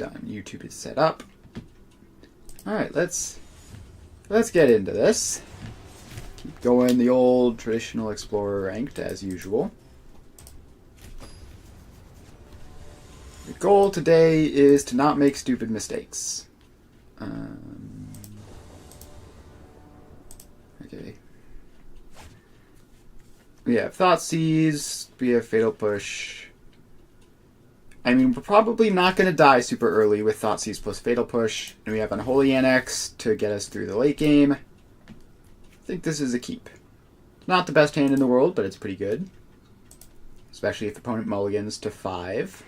done. YouTube is set up. Alright, let's get into this. Keep going the old traditional Explorer ranked as usual. The goal today is to not make stupid mistakes. Okay. We have Thoughtseize, we have Fatal Push. I mean, we're probably not going to die super early with Thoughtseize plus Fatal Push, and we have Unholy Annex to get us through the late game. I think this is a keep. Not the best hand in the world, but it's pretty good. Especially if opponent mulligans to 5.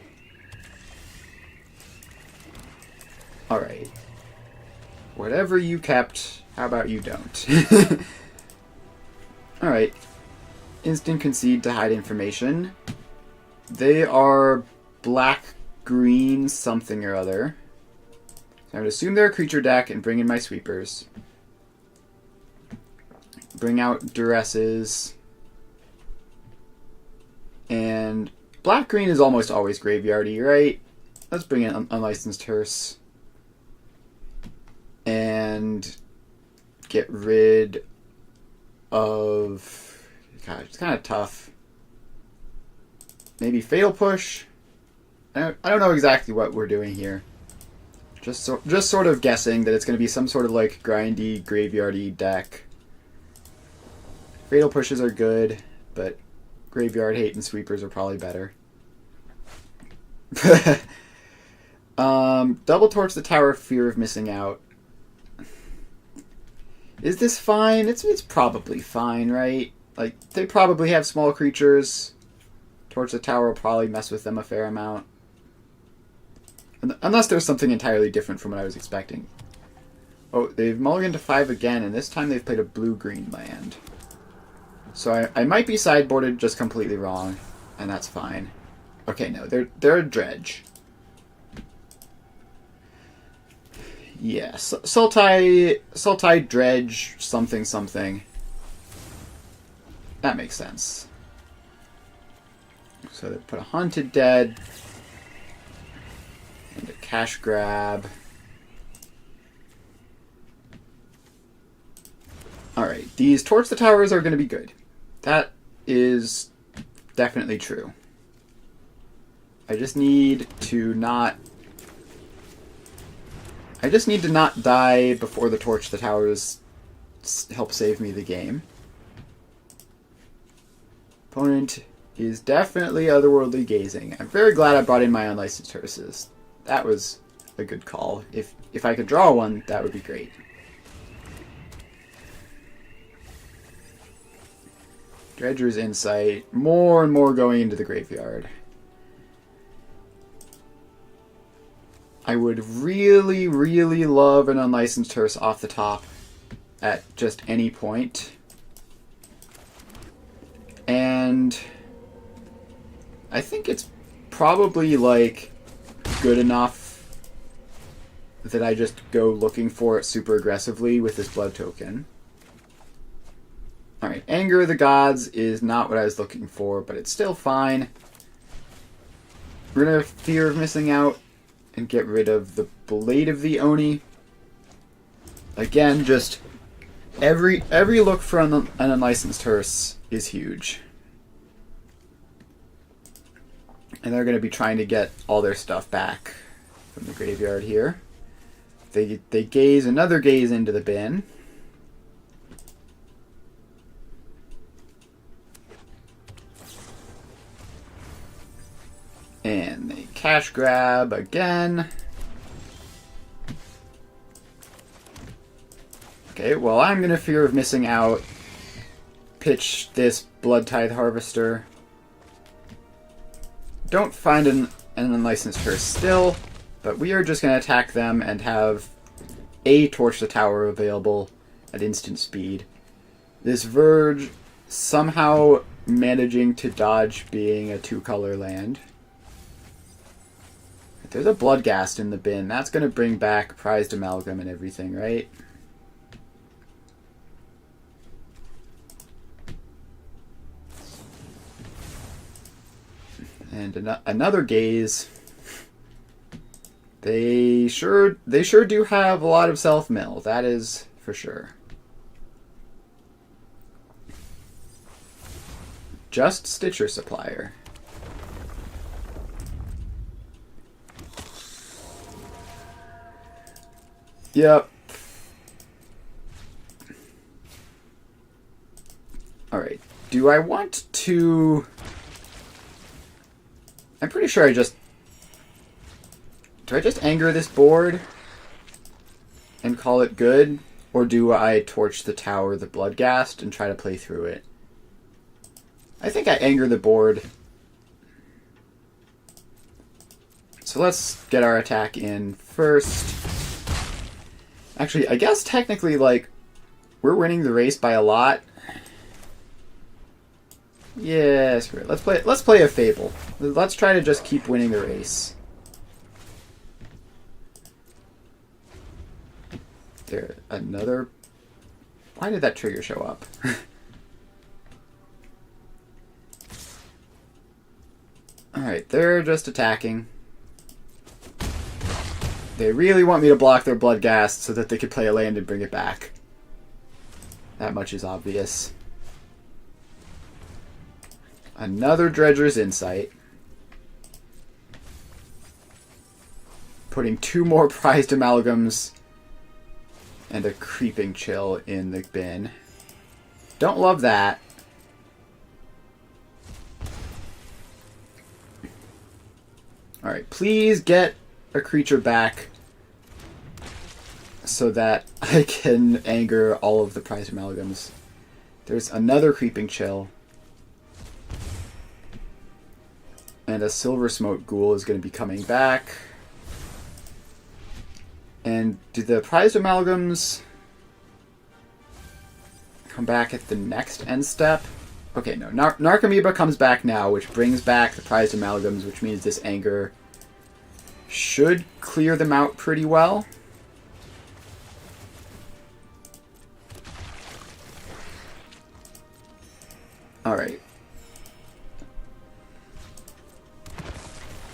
Alright. Whatever you kept, how about you don't? Alright. Instant concede to hide information. They are black-green something or other. So I would assume they're a creature deck and bring in my sweepers. Bring out Duresses. And black-green is almost always graveyardy, right? Let's bring in Unlicensed Hearse. And get rid of... God, it's kind of tough. Maybe Fatal Push? I don't know exactly what we're doing here. Just sort of guessing that it's going to be some sort of like grindy, graveyardy deck. Fatal Pushes are good, but Graveyard Hate and Sweepers are probably better. Double Torch the Tower, fear of missing out. Is this fine? It's probably fine, right? Like, they probably have small creatures. Torch the Tower will probably mess with them a fair amount. Unless there's something entirely different from what I was expecting. Oh, they've mulliganed to 5 again, and this time they've played a blue-green land. So I might be sideboarded just completely wrong, and that's fine. Okay, no, they're a dredge. Yeah, Sultai dredge something. That makes sense. So they put a Haunted Dead and a cash grab. Alright, these Torch the Towers are going to be good. That is definitely true. I just need to not die before the Torch the Towers help save me the game. Opponent is definitely otherworldly gazing. I'm very glad I brought in my Unlicensed Hearses. That was a good call. If I could draw one, that would be great. Dredger's Insight. More and more going into the graveyard. I would really, really love an Unlicensed Hearse off the top at just any point. And I think it's probably like good enough that I just go looking for it super aggressively with this blood token. Alright, Anger of the Gods is not what I was looking for, but it's still fine. We're gonna have Fear of Missing Out and get rid of the Blade of the Oni. Again, just every look for an Unlicensed Hearse is huge. And they're going to be trying to get all their stuff back from the graveyard here. They gaze another gaze into the bin. And they cash grab again. Okay, well, I'm going to Fear of Missing Out. Pitch this Blood Tithe Harvester. Don't find an Unlicensed Hearse still, but we are just going to attack them and have a Torch the Tower available at instant speed. This Verge somehow managing to dodge being a 2-color land. There's a Bloodghast in the bin. That's going to bring back Prized Amalgam and everything, right? And another gaze. They sure do have a lot of self-mill. That is for sure. Just Stitcher Supplier. Yep. Alright. Do I want to... I'm pretty sure do I just anger this board and call it good? Or do I torch the tower, the Bloodghast, and try to play through it? I think I anger the board. So let's get our attack in first. Actually, I guess technically, like, we're winning the race by a lot. Yeah, screw it. Let's play a Fable. Let's try to just keep winning the race. There, another... Why did that trigger show up? Alright, they're just attacking. They really want me to block their Bloodghast so that they could play a land and bring it back. That much is obvious. Another Dredger's Insight. Putting 2 more prized amalgams and a Creeping Chill in the bin. Don't love that. Alright, please get a creature back so that I can anger all of the prized amalgams. There's another Creeping Chill. And a Silver Smoke Ghoul is going to be coming back. And do the prized amalgams come back at the next end step? Okay, no. Narcomoeba comes back now, which brings back the prized amalgams, which means this anger should clear them out pretty well. Alright.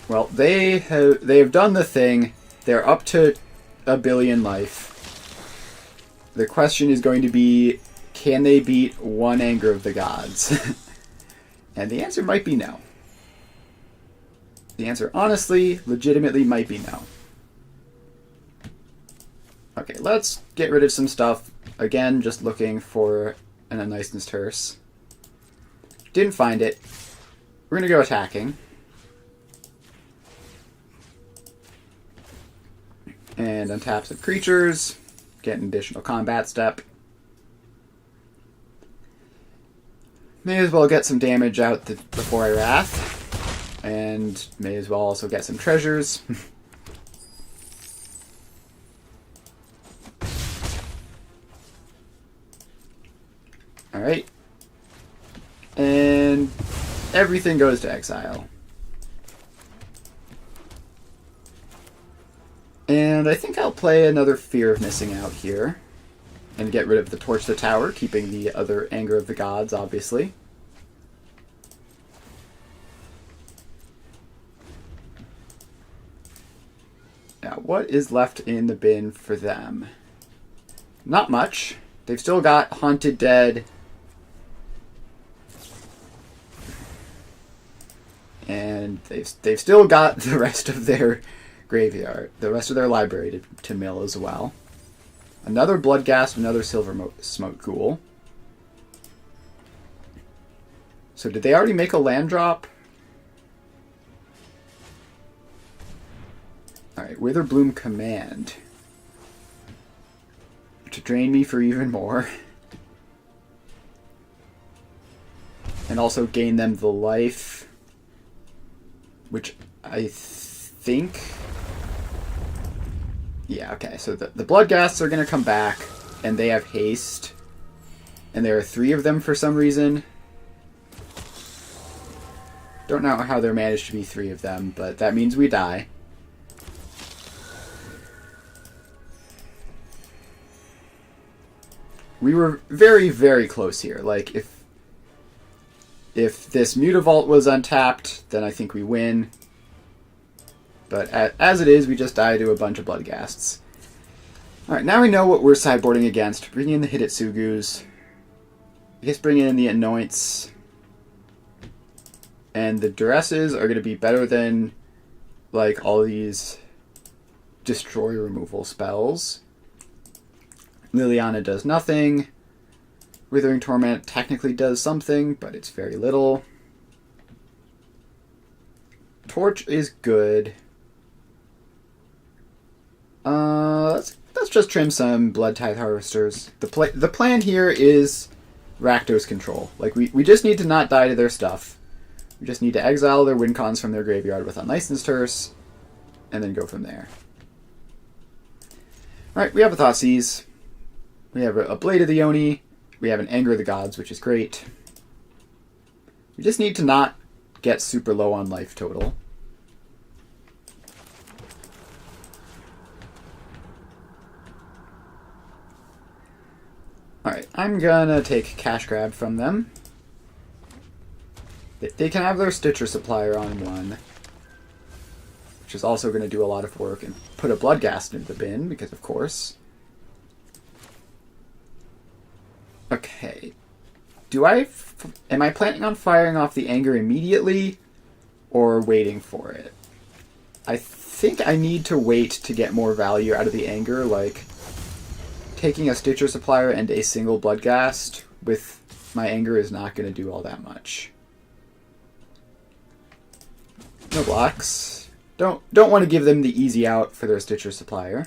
Well, they have done the thing. They're up to 1 billion life. The question is going to be, can they beat 1 Anger of the Gods? And the answer might be no. The answer, honestly, legitimately might be no. Okay, let's get rid of some stuff. Again, just looking for an Unlicensed Hearse. Didn't find it. We're going to go attacking. And untap some creatures. Get an additional combat step. May as well get some damage out before I Wrath. And may as well also get some treasures. Alright. And everything goes to exile. And I think I'll play another Fear of Missing Out here. And get rid of the Torch the Tower, keeping the other Anger of the Gods, obviously. Now, what is left in the bin for them? Not much. They've still got Haunted Dead. And they've still got the rest of their graveyard, the rest of their library to mill as well. Another Bloodghast, another Silver Smoke Ghoul. So did they already make a land drop? Alright, Witherbloom Command. To drain me for even more. And also gain them the life. Which I think... Yeah, okay, so the Bloodghasts are going to come back, and they have haste. And there are 3 of them for some reason. Don't know how there managed to be 3 of them, but that means we die. We were very, very close here. Like, if this Mutavault was untapped, then I think we win. But as it is, we just die to a bunch of Bloodghasts. Alright, now we know what we're sideboarding against. Bring in the Hidetsugus. I guess bring in the Anoints. And the Duresses are going to be better than, like, all these destroy removal spells. Liliana does nothing. Withering Torment technically does something, but it's very little. Torch is good. Let's just trim some Blood Tithe Harvesters. The plan here is Rakdos control. Like, we just need to not die to their stuff. We just need to exile their win cons from their graveyard with Unlicensed Terse, and then go from there. Alright, we have a Thoughtseize. We have a Blade of the Oni. We have an Anger of the Gods, which is great. We just need to not get super low on life total. Alright, I'm gonna take Cash Grab from them. They can have their Stitcher Supplier on one, which is also going to do a lot of work, and put a Bloodghast into the bin, because of course. Okay. Am I planning on firing off the Anger immediately, or waiting for it? I think I need to wait to get more value out of the Anger, like taking a Stitcher Supplier and a single Bloodghast with my Anger is not going to do all that much. No blocks. Don't want to give them the easy out for their Stitcher Supplier.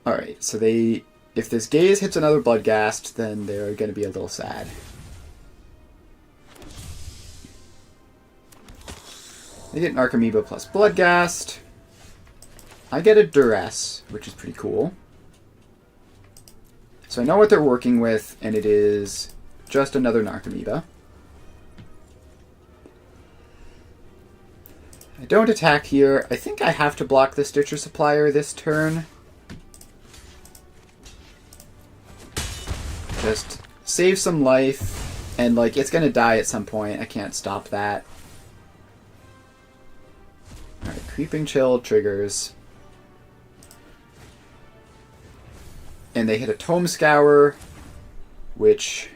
Alright, so if this Gaze hits another Bloodghast, then they're going to be a little sad. They get an Archamoeba plus Bloodghast. I get a Duress, which is pretty cool. So I know what they're working with, and it is just another Narcomoeba. I don't attack here. I think I have to block the Stitcher Supplier this turn. Just save some life, and like it's gonna die at some point. I can't stop that. Alright, Creeping Chill triggers. And they hit a Tome Scour, which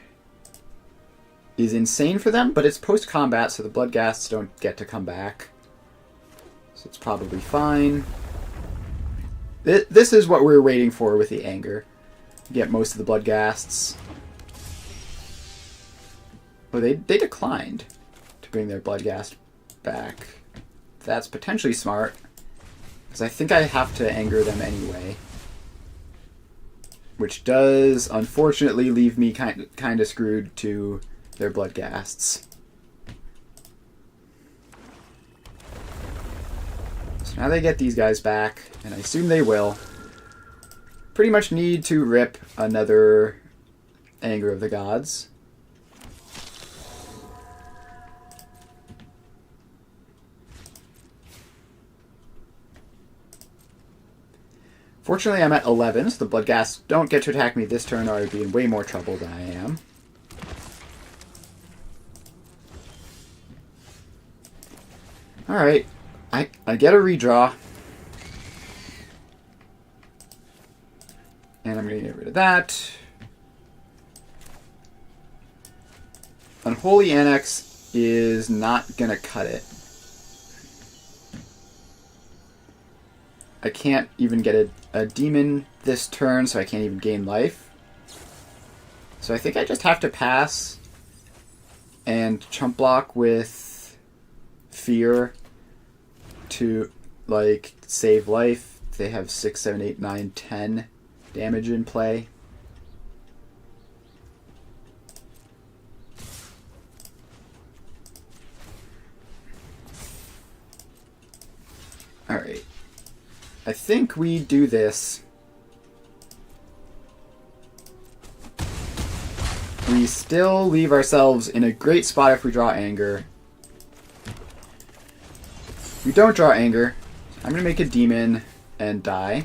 is insane for them, but it's post-combat, so the Bloodghasts don't get to come back. So it's probably fine. This is what we're waiting for with the Anger. Get most of the Bloodghasts. Oh, they declined to bring their Bloodghast back. That's potentially smart, because I think I have to Anger them anyway. Which does, unfortunately, leave me kind of screwed to their Bloodghasts. So now they get these guys back, and I assume they will. Pretty much need to rip another Anger of the Gods. Fortunately, I'm at 11, so the Bloodghasts don't get to attack me this turn, or I'd be in way more trouble than I am. Alright, I get a redraw. And I'm going to get rid of that. Unholy Annex is not going to cut it. I can't even get a demon this turn, so I can't even gain life. So I think I just have to pass and chump block with Fear to, like, save life. They have 6, 7, 8, 9, 10 damage in play. Alright. I think we do this. We still leave ourselves in a great spot if we draw Anger. We don't draw Anger. I'm going to make a demon and die.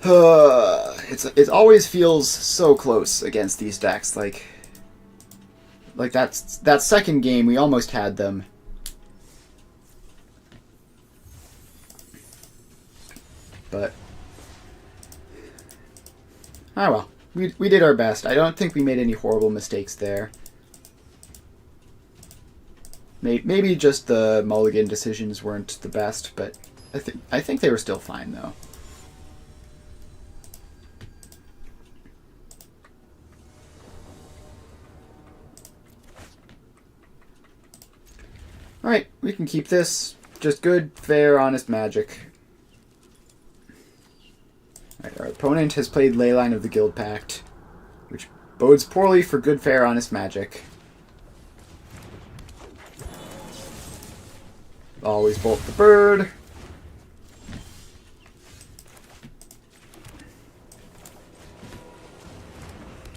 It always feels so close against these decks. Like that second game, we almost had them. But well, we did our best. I don't think we made any horrible mistakes there. Maybe just the mulligan decisions weren't the best, but I think they were still fine though. Alright, we can keep this. Just good, fair, honest magic. Alright, our opponent has played Leyline of the Guild Pact, which bodes poorly for good, fair, honest magic. Always bolt the bird.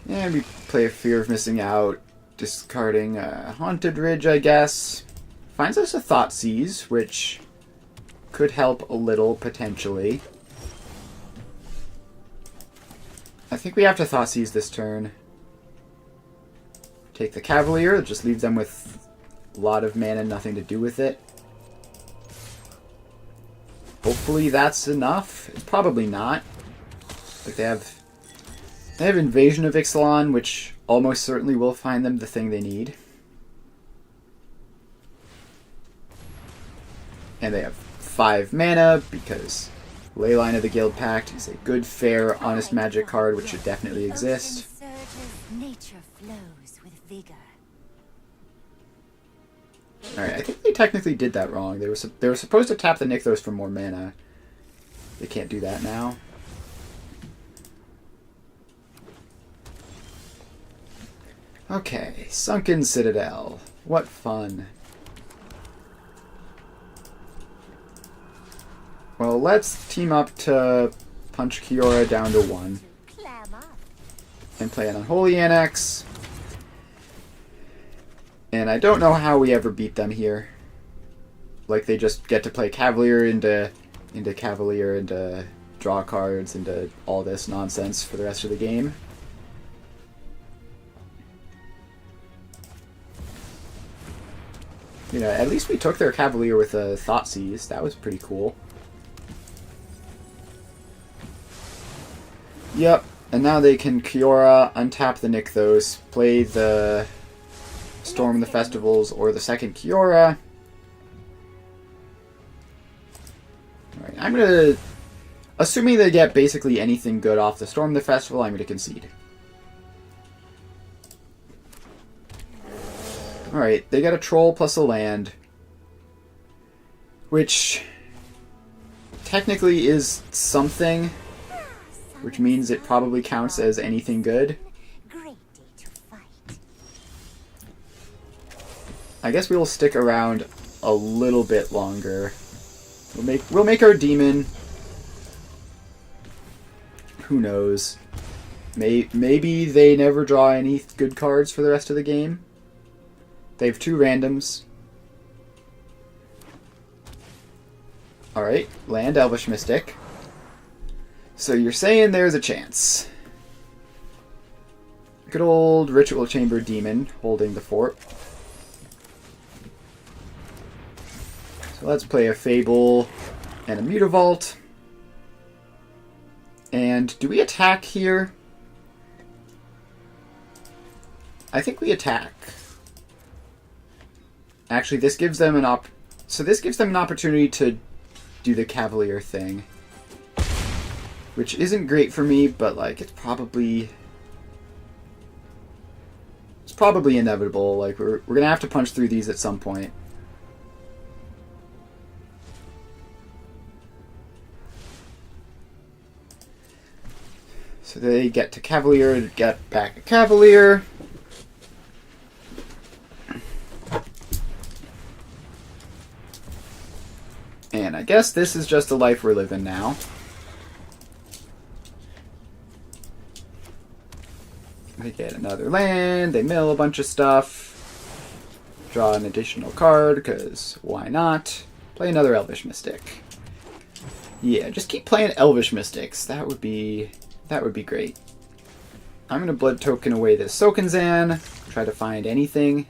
And we play a Fear of Missing Out, discarding Haunted Ridge, I guess. Finds us a Thoughtseize, which could help a little, potentially. I think we have to Thoughtseize this turn. Take the Cavalier, just leave them with a lot of mana, nothing to do with it. Hopefully that's enough. It's probably not. Like they have Invasion of Ixalan, which almost certainly will find them the thing they need. And they have 5 mana, because Leyline of the Guild Pact is a good, fair, honest magic card, which should definitely exist. Nature flows with vigor. Alright, I think they technically did that wrong. They were supposed to tap the Nykthos for more mana. They can't do that now. Okay, Sunken Citadel. What fun. Well, let's team up to punch Kiora down to 1. And play an Unholy Annex. And I don't know how we ever beat them here. Like, they just get to play Cavalier into Cavalier, into draw cards, into all this nonsense for the rest of the game. You know, at least we took their Cavalier with a Thoughtseize. That was pretty cool. Yep, and now they can Kiora, untap the Nykthos, play the Storm the Festivals or the second Kiora. Alright, I'm gonna... Assuming they get basically anything good off the Storm the Festival, I'm gonna concede. Alright, they get a Troll plus a land, which technically is something, which means it probably counts as anything good. I guess we'll stick around a little bit longer. We'll make our demon. Who knows? Maybe they never draw any good cards for the rest of the game. They have 2 randoms. Alright, land Elvish Mystic. So you're saying there's a chance. Good old Ritual Chamber Demon holding the fort. So let's play a Fable and a Mutavault. And do we attack here? I think we attack. Actually, this gives them an opportunity to do the Cavalier thing. Which isn't great for me, but like it's probably inevitable. Like we're gonna have to punch through these at some point. So they get to Cavalier, get back a Cavalier. And I guess this is just the life we're living now. They get another land, they mill a bunch of stuff, draw an additional card, because why not? Play another Elvish Mystic. Yeah, just keep playing Elvish Mystics. That would be great. I'm gonna blood token away this Sokenzan. Try to find anything.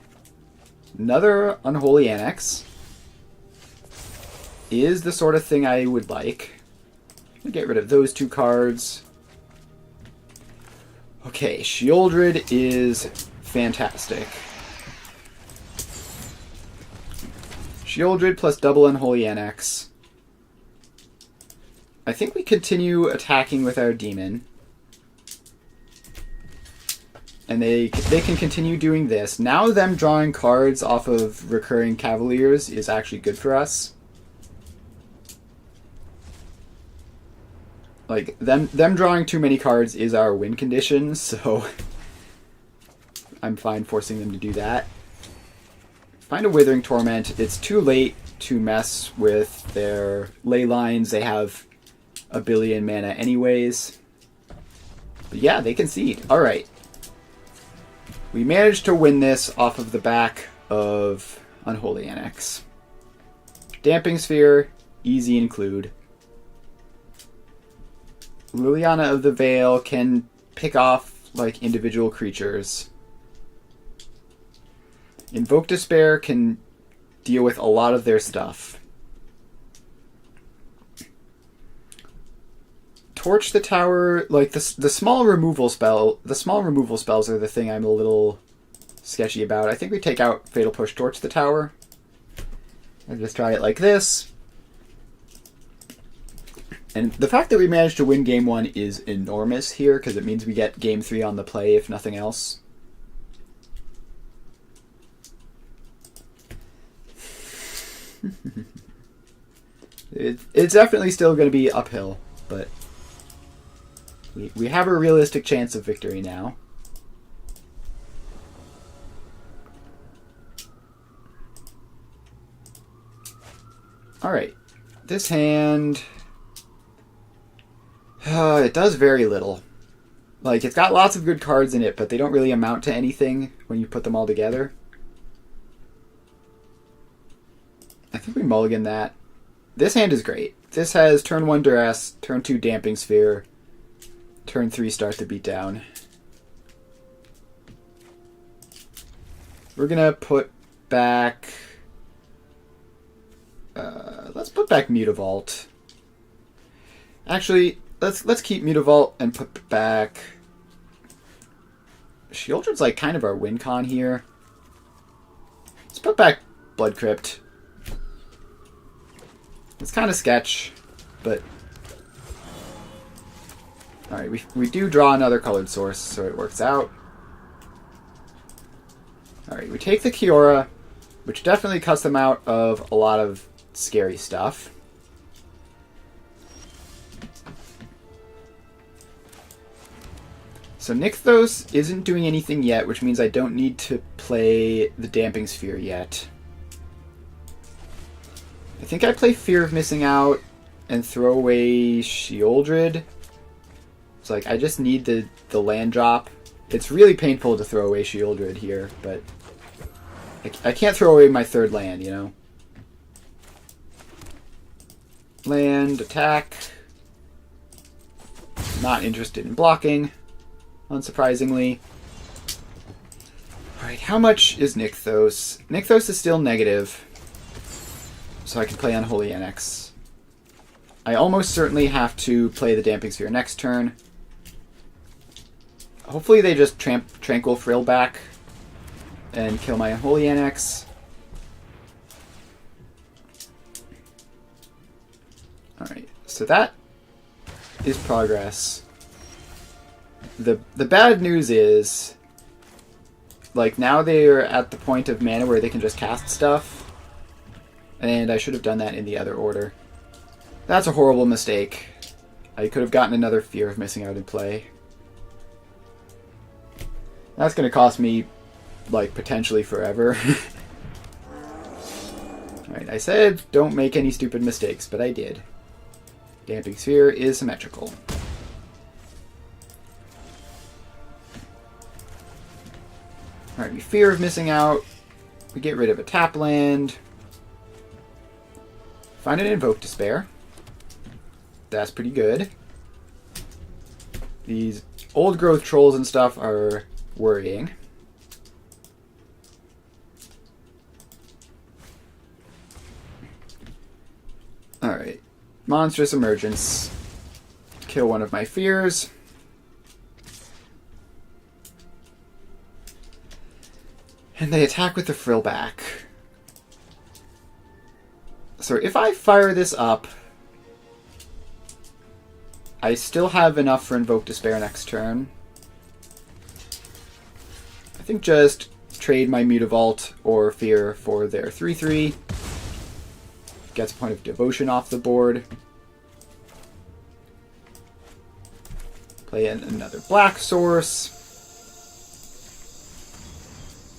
Another Unholy Annex is the sort of thing I would like. I'm gonna get rid of those 2 cards. Okay, Sheoldred is fantastic. Sheoldred plus double Unholy Annex. I think we continue attacking with our demon. And they can continue doing this. Now them drawing cards off of recurring Cavaliers is actually good for us. Like, them drawing too many cards is our win condition, so I'm fine forcing them to do that. Find a Withering Torment. It's too late to mess with their ley lines. They have a billion mana anyways. But yeah, they concede. Alright. We managed to win this off of the back of Unholy Annex. Damping Sphere, easy include. Liliana of the Veil can pick off like individual creatures. Invoke Despair can deal with a lot of their stuff. Torch the tower, like the small removal spell. The small removal spells are the thing I'm a little sketchy about. I think we take out Fatal Push, Torch the tower. And just try it like this. And the fact that we managed to win game 1 is enormous here, because it means we get game 3 on the play, if nothing else. It's definitely still going to be uphill, but we have a realistic chance of victory now. Alright, this hand... it does very little. Like, it's got lots of good cards in it, but they don't really amount to anything when you put them all together. I think we mulligan that. This hand is great. This has turn 1 Duress, turn 2 Damping Sphere, turn 3 Start the Beatdown. We're gonna put back... let's put back Mutavault. Actually, let's keep Mutavault and put back... Sheoldred's like kind of our win con here. Let's put back Blood Crypt. It's kind of sketch, but... Alright, we do draw another colored source, so it works out. Alright, we take the Kiora, which definitely cuts them out of a lot of scary stuff. So Nykthos isn't doing anything yet, which means I don't need to play the Damping Sphere yet. I think I play Fear of Missing Out and throw away Sheoldred. It's like, I just need the land drop. It's really painful to throw away Sheoldred here, but I can't throw away my 3rd land, you know? Land, attack. Not interested in blocking, unsurprisingly. Alright, how much is Nykthos? Nykthos is still negative, so I can play Unholy Annex. I almost certainly have to play the Damping Sphere next turn. Hopefully they just Tranquil Frill back and kill my Unholy Annex. Alright, so that is progress. The bad news is, like, now they're at the point of mana where they can just cast stuff, and I should have done that in the other order. That's a horrible mistake. I could have gotten another Fear of Missing Out in play. That's going to cost me, like, potentially forever. Alright, I said don't make any stupid mistakes, but I did. Damping Sphere is symmetrical. Alright, we Fear of Missing Out. We get rid of a tap land. Find an Invoke Despair. That's pretty good. These old growth trolls and stuff are worrying. Alright. Monstrous Emergence. Kill one of my fears. And they attack with the frill back. So if I fire this up, I still have enough for Invoke Despair next turn. I think just trade my Mutavault or Fear for their 3/3. Gets a point of devotion off the board. Play in another black source.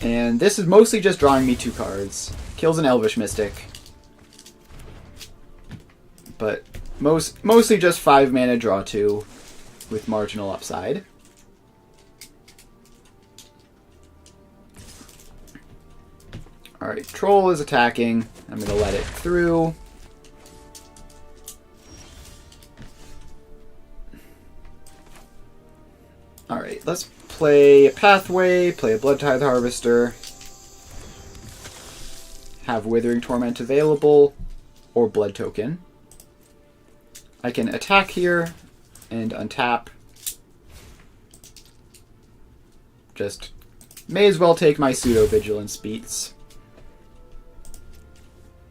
And this is mostly just drawing me 2 cards. Kills an Elvish Mystic. But mostly just 5 mana draw 2 with marginal upside. Alright, Troll is attacking. I'm going to let it through. Alright, let's play a Pathway, play a Blood Tithe Harvester, have Withering Torment available, or Blood Token. I can attack here and untap. Just may as well take my Pseudo-Vigilance Beats.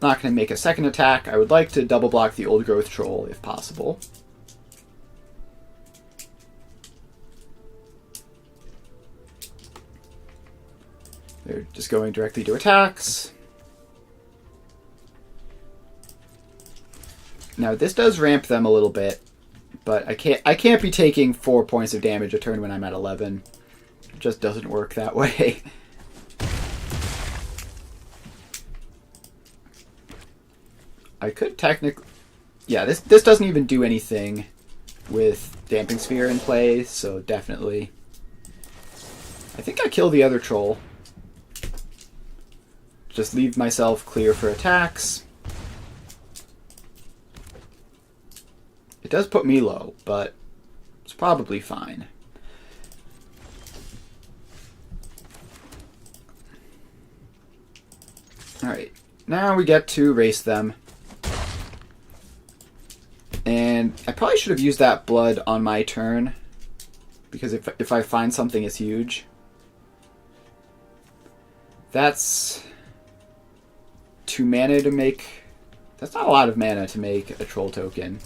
Not going to make a second attack. I would like to double block the Old Growth Troll if possible. They're just going directly to attacks. Now this does ramp them a little bit, but I can't be taking 4 points of damage a turn when I'm at 11. It just doesn't work that way. I could technically... Yeah, this doesn't even do anything with Damping Sphere in play, so definitely. I think I kill the other troll. Just leave myself clear for attacks. It does put me low, but it's probably fine. Alright, now we get to race them. And I probably should have used that blood on my turn, because if I find something, it's huge. That's 2 mana to make... That's not a lot of mana to make a troll token.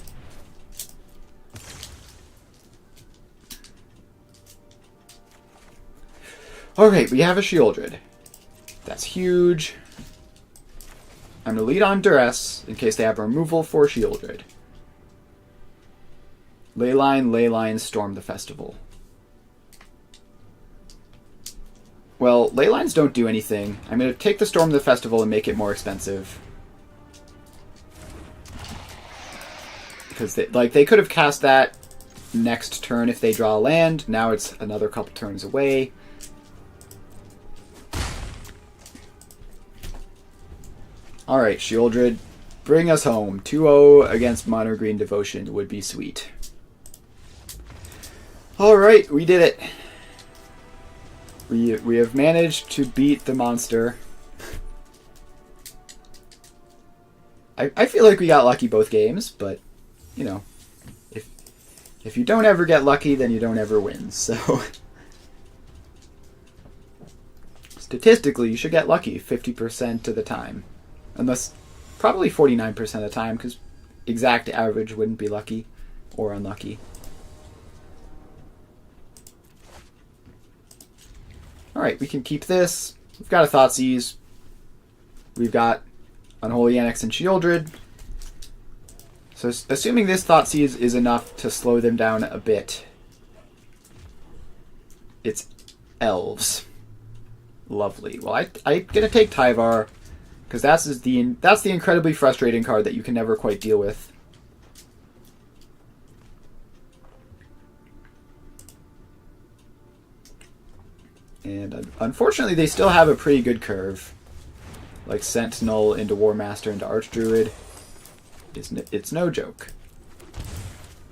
Alright, we have a Shieldred. That's huge. I'm going to lead on Duress in case they have removal for Shieldred. Leyline, Storm the Festival. Well, Leylines don't do anything. I'm going to take the Storm the Festival and make it more expensive. Because they could have cast that next turn if they draw a land. Now it's another couple turns away. Alright, Shieldred, bring us home. 2-0 against Mono Green Devotion would be sweet. Alright, we did it. We have managed to beat the monster. I feel like we got lucky both games, but, you know, if you don't ever get lucky, then you don't ever win, so... Statistically, you should get lucky 50% of the time. Unless, probably 49% of the time, because exact average wouldn't be lucky or unlucky. Alright, we can keep this. We've got a Thoughtseize. We've got Unholy Annex and Shieldred. So assuming this Thoughtseize is enough to slow them down a bit, it's Elves. Lovely. Well, I'm going to take Tyvar, because that's the incredibly frustrating card that you can never quite deal with. And unfortunately, they still have a pretty good curve. Like Sentinel into War Master into Archdruid. It's no joke.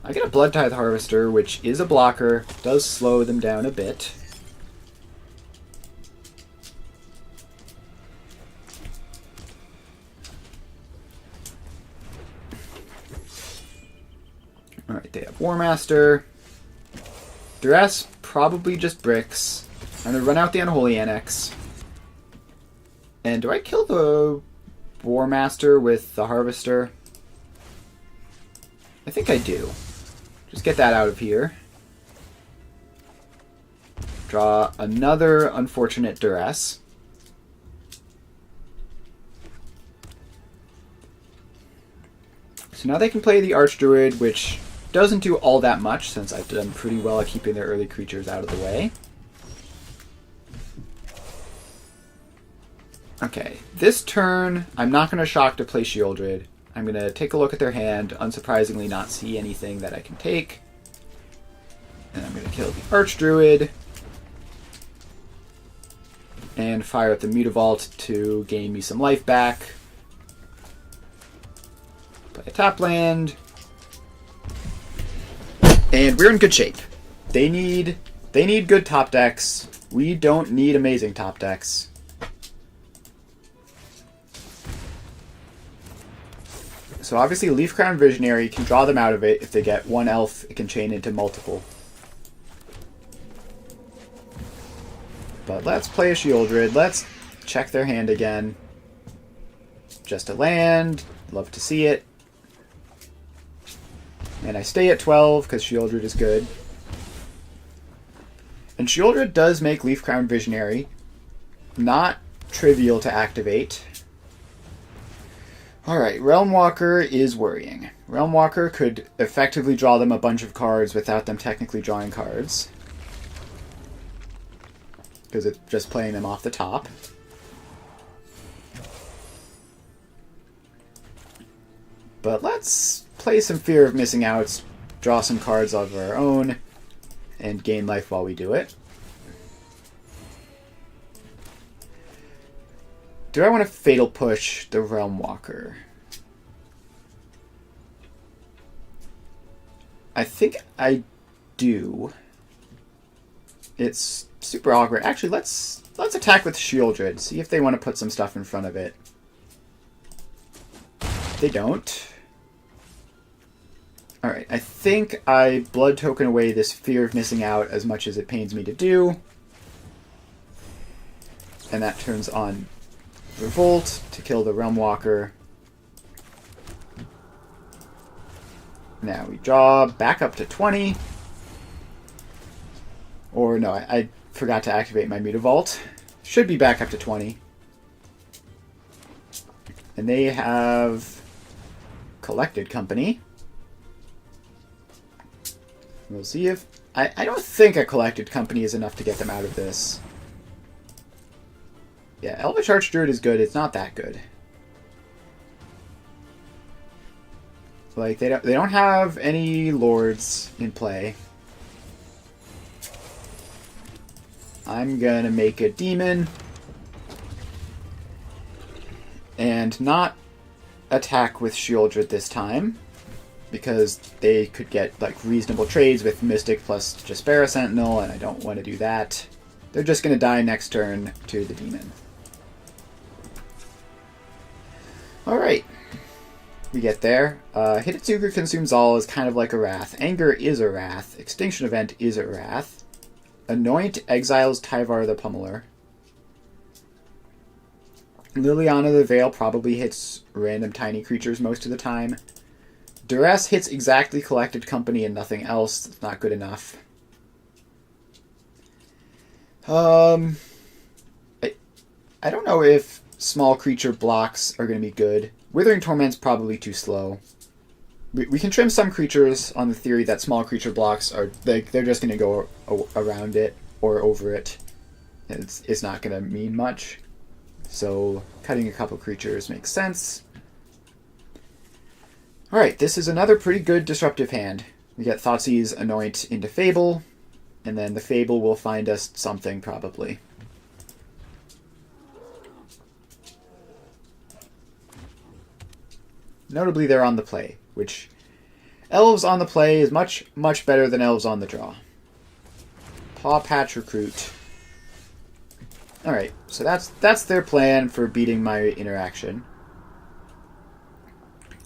I get a Blood Tithe Harvester, which is a blocker, does slow them down a bit. Alright, they have War Master. Duress, probably just bricks. I'm going to run out the Unholy Annex. And do I kill the War Master with the Harvester? I think I do. Just get that out of here. Draw another unfortunate Duress. So now they can play the Archdruid, which doesn't do all that much since I've done pretty well at keeping their early creatures out of the way. Okay, this turn, I'm not going to shock to play Sheoldred. I'm going to take a look at their hand, unsurprisingly not see anything that I can take. And I'm going to kill the Archdruid. And fire up the Mutavault to gain me some life back. Play a tap land. And we're in good shape. They need good top decks. We don't need amazing top decks. So obviously Leafcrown Visionary can draw them out of it. If they get one elf, it can chain into multiple. But let's play a Sheoldred. Let's check their hand again. Just a land. Love to see it. And I stay at 12 because Sheoldred is good. And Sheoldred does make Leafcrown Visionary. Not trivial to activate. Alright, Realm Walker is worrying. Realm Walker could effectively draw them a bunch of cards without them technically drawing cards. Because it's just playing them off the top. But let's play some Fear of Missing Out, draw some cards of our own, and gain life while we do it. Do I want to Fatal Push the Realm Walker? I think I do. It's super awkward. Actually, let's attack with Sheoldred. See if they want to put some stuff in front of it. They don't. Alright, I think I Blood Token away this Fear of Missing Out as much as it pains me to do. And that turns on Revolt to kill the Realm Walker. Now we draw back up to 20. Or no, I forgot to activate my Mutavault. Should be back up to 20. And they have Collected Company. We'll see if... I don't think a Collected Company is enough to get them out of this. Yeah, Elvish Archdruid is good. It's not that good. Like, they don't have any lords in play. I'm gonna make a demon. And not attack with Sheoldred this time. Because they could get, like, reasonable trades with Mystic plus Jaspera Sentinel, and I don't want to do that. They're just gonna die next turn to the demon. Alright. We get there. Hidetsugu Consumes All is kind of like a Wrath. Anger is a Wrath. Extinction Event is a Wrath. Anoint exiles Tyvar the Pummeler. Liliana the Veil probably hits random tiny creatures most of the time. Duress hits exactly Collected Company and nothing else. That's not good enough. I don't know if small creature blocks are going to be good. Withering Torment's probably too slow. We can trim some creatures on the theory that small creature blocks are they're just going to go around it or over it. It's not going to mean much. So cutting a couple creatures makes sense. Alright, this is another pretty good disruptive hand. We get Thoughtseize Anoint into Fable, and then the Fable will find us something, probably. Notably, they're on the play, which Elves on the play is much, much better than elves on the draw. Paw Patch Recruit. Alright, so that's their plan for beating my interaction.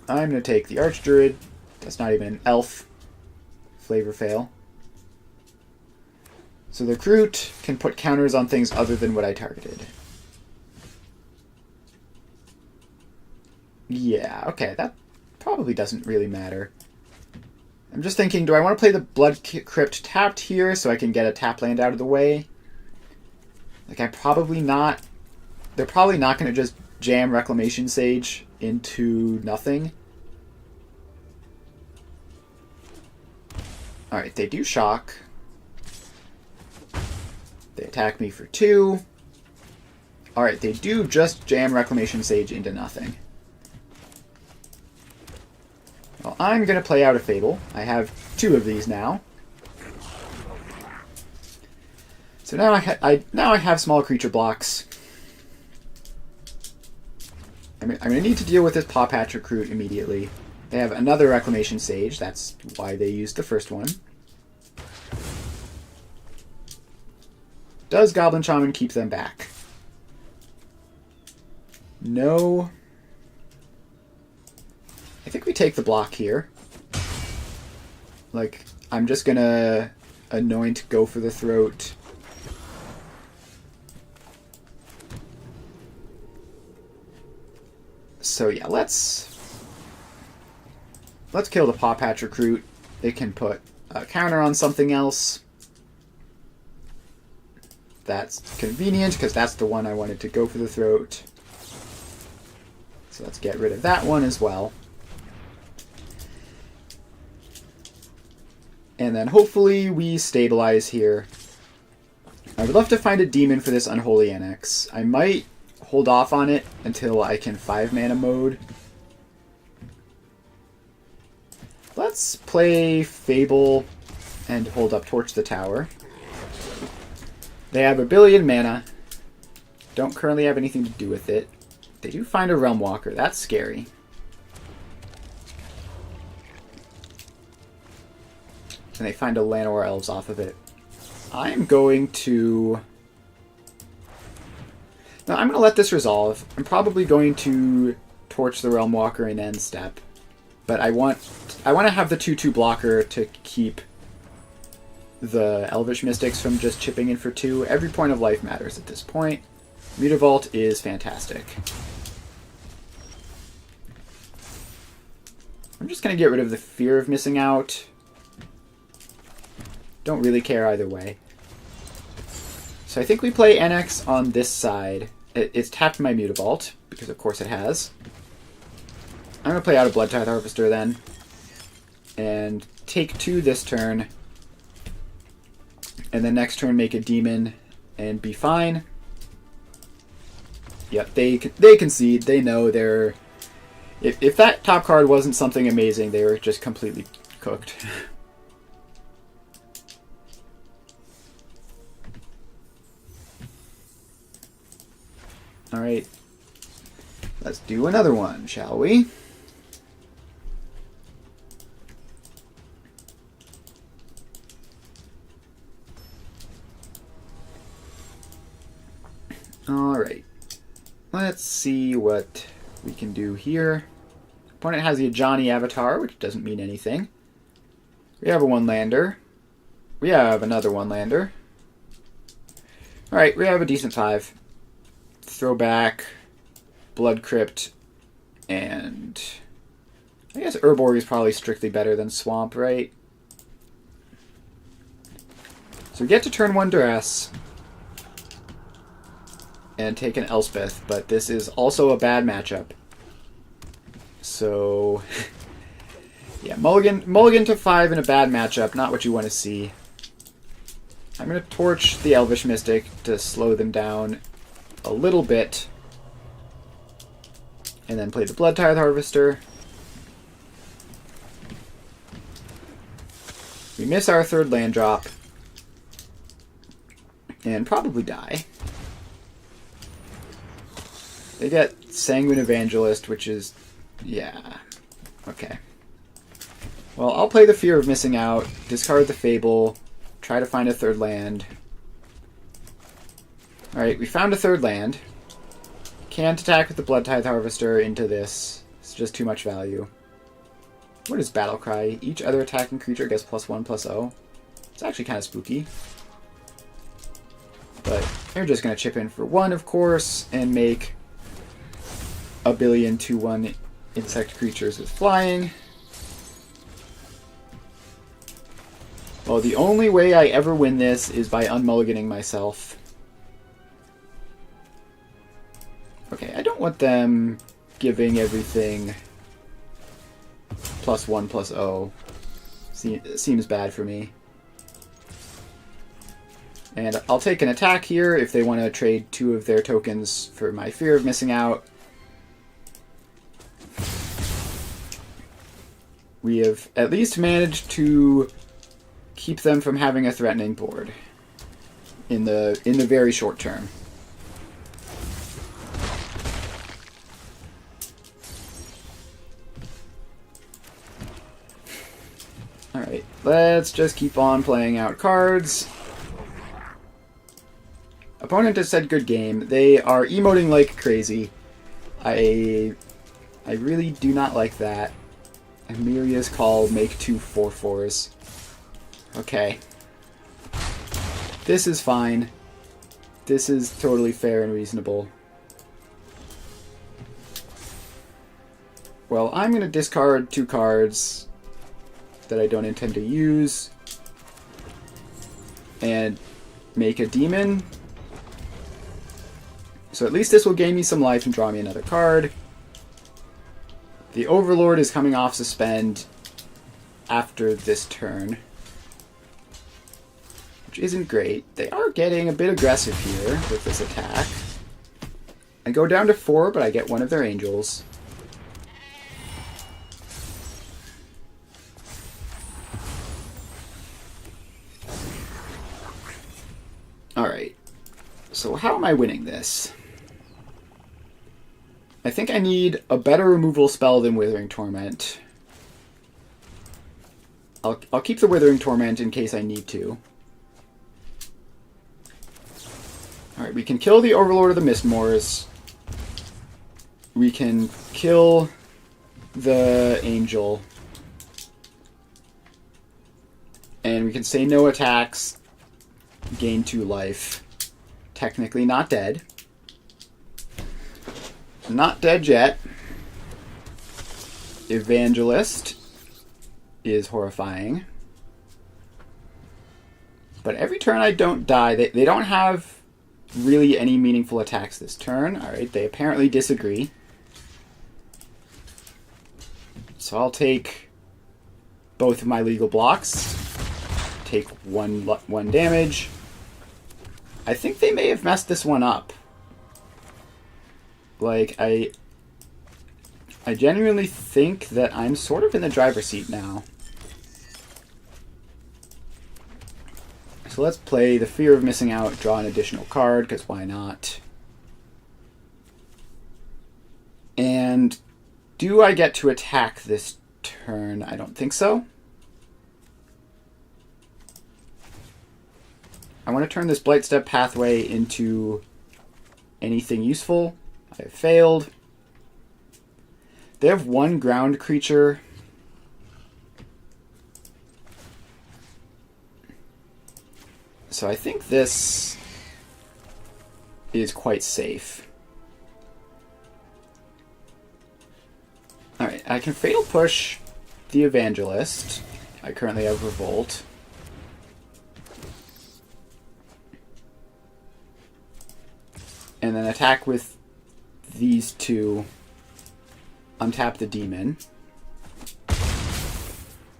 I'm going to take the Archdruid. That's not even an elf. Flavor fail. So the Recruit can put counters on things other than what I targeted. Yeah, okay, that probably doesn't really matter. I'm just thinking, do I want to play the Blood Crypt tapped here so I can get a tap land out of the way? Like, I'm probably not... They're probably not going to just jam Reclamation Sage into nothing. Alright, they do shock. They attack me for 2. Alright, they do just jam Reclamation Sage into nothing. Well, I'm going to play out a Fable. I have 2 of these now. So now I have small creature blocks. I'm going to need to deal with this Paw Patch Recruit immediately. They have another Reclamation Sage. That's why they used the first one. Does Goblin Shaman keep them back? No. I think we take the block here. Like, I'm just gonna anoint, go for the throat. So yeah, let's kill the Paw Patch Recruit. It can put a counter on something else. That's convenient, because that's the one I wanted to go for the throat. So let's get rid of that one as well. And then hopefully we stabilize here. I would love to find a demon for this Unholy Annex. I might hold off on it until I can 5-mana mode. Let's play Fable and hold up Torch the Tower. They have 1 billion mana. Don't currently have anything to do with it. They do find a Realm Walker. That's scary. And they find a Llanowar Elves off of it. I'm going to... No, I'm going to let this resolve. I'm probably going to Torch the Realm Walker in end step. But I want to have the 2/2 blocker to keep the Elvish Mystics from just chipping in for 2. Every point of life matters at this point. Mutavault is fantastic. I'm just going to get rid of the fear of missing out. Don't really care either way. So I think we play NX on this side. It's tapped my Mutavault, because of course it has. I'm going to play out a Bloodtithe Harvester then. And take 2 this turn. And then next turn make a demon and be fine. Yep, they concede. They know they're... If that top card wasn't something amazing, they were just completely cooked. Alright. Let's do another one, shall we? Alright. Let's see what we can do here. Opponent has the Ajani Avatar, which doesn't mean anything. We have a 1-lander. We have another 1-lander. Alright, we have a decent 5. Throw back, Blood Crypt, and I guess Urborg is probably strictly better than Swamp, right? So we get to turn 1 Duress and take an Elspeth, but this is also a bad matchup. So yeah, mulligan to 5 in a bad matchup, not what you want to see. I'm going to Torch the Elvish Mystic to slow them down a little bit, and then play the Bloodtithe Harvester. We miss our 3rd land drop, and probably die. They get Sanguine Evangelist, which is... yeah. Okay. Well, I'll play the Fear of Missing Out, discard the Fable, try to find a third land. Alright, we found a third land. Can't attack with the Blood Tithe Harvester into this. It's just too much value. What is Battle Cry? Each other attacking creature gets +1/+0. It's actually kind of spooky. But they're just going to chip in for 1, of course, and make a billion 2/1 insect creatures with flying. Well, the only way I ever win this is by unmulliganing myself. Okay, I don't want them giving everything +1/+0. Seems bad for me. And I'll take an attack here if they want to trade 2 of their tokens for my Fear of Missing Out. We have at least managed to keep them from having a threatening board in the very short term. Alright, let's just keep on playing out cards. Opponent has said good game. They are emoting like crazy. I really do not like that. Amelia's Call, make 2 4/4s. Okay. This is fine. This is totally fair and reasonable. Well, I'm going to discard 2 cards that I don't intend to use and make a demon. So at least this will gain me some life and draw me another card. The Overlord is coming off suspend after this turn, which isn't great. They are getting a bit aggressive here with this attack. I go down to 4, but I get one of their angels. Alright, so how am I winning this? I think I need a better removal spell than Withering Torment. I'll keep the Withering Torment in case I need to. Alright, we can kill the Overlord of the Mistmoors. We can kill the Angel. And we can say no attacks, gain 2 life. Technically not dead. Not dead yet. Evangelist is horrifying. But every turn I don't die, they don't have really any meaningful attacks this turn. Alright, they apparently disagree. So I'll take both of my legal blocks. Take one damage. I think they may have messed this one up. Like, I genuinely think that I'm sort of in the driver's seat now. So let's play the Fear of Missing Out, draw an additional card, because why not? And do I get to attack this turn? I don't think so. I want to turn this Blightstep pathway into anything useful. I have failed. They have 1 ground creature. So I think this is quite safe. Alright, I can Fatal Push the Evangelist. I currently have Revolt. And then attack with these 2. Untap the Demon.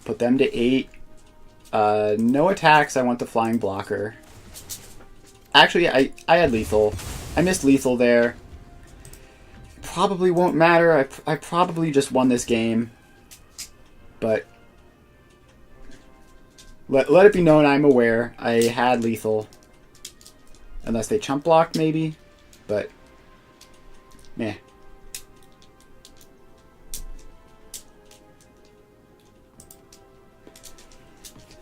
Put them to 8. No attacks. I want the Flying Blocker. Actually, I had Lethal. I missed Lethal there. Probably won't matter. I probably just won this game. But let it be known I'm aware. I had Lethal. Unless they chump blocked, maybe. But, meh.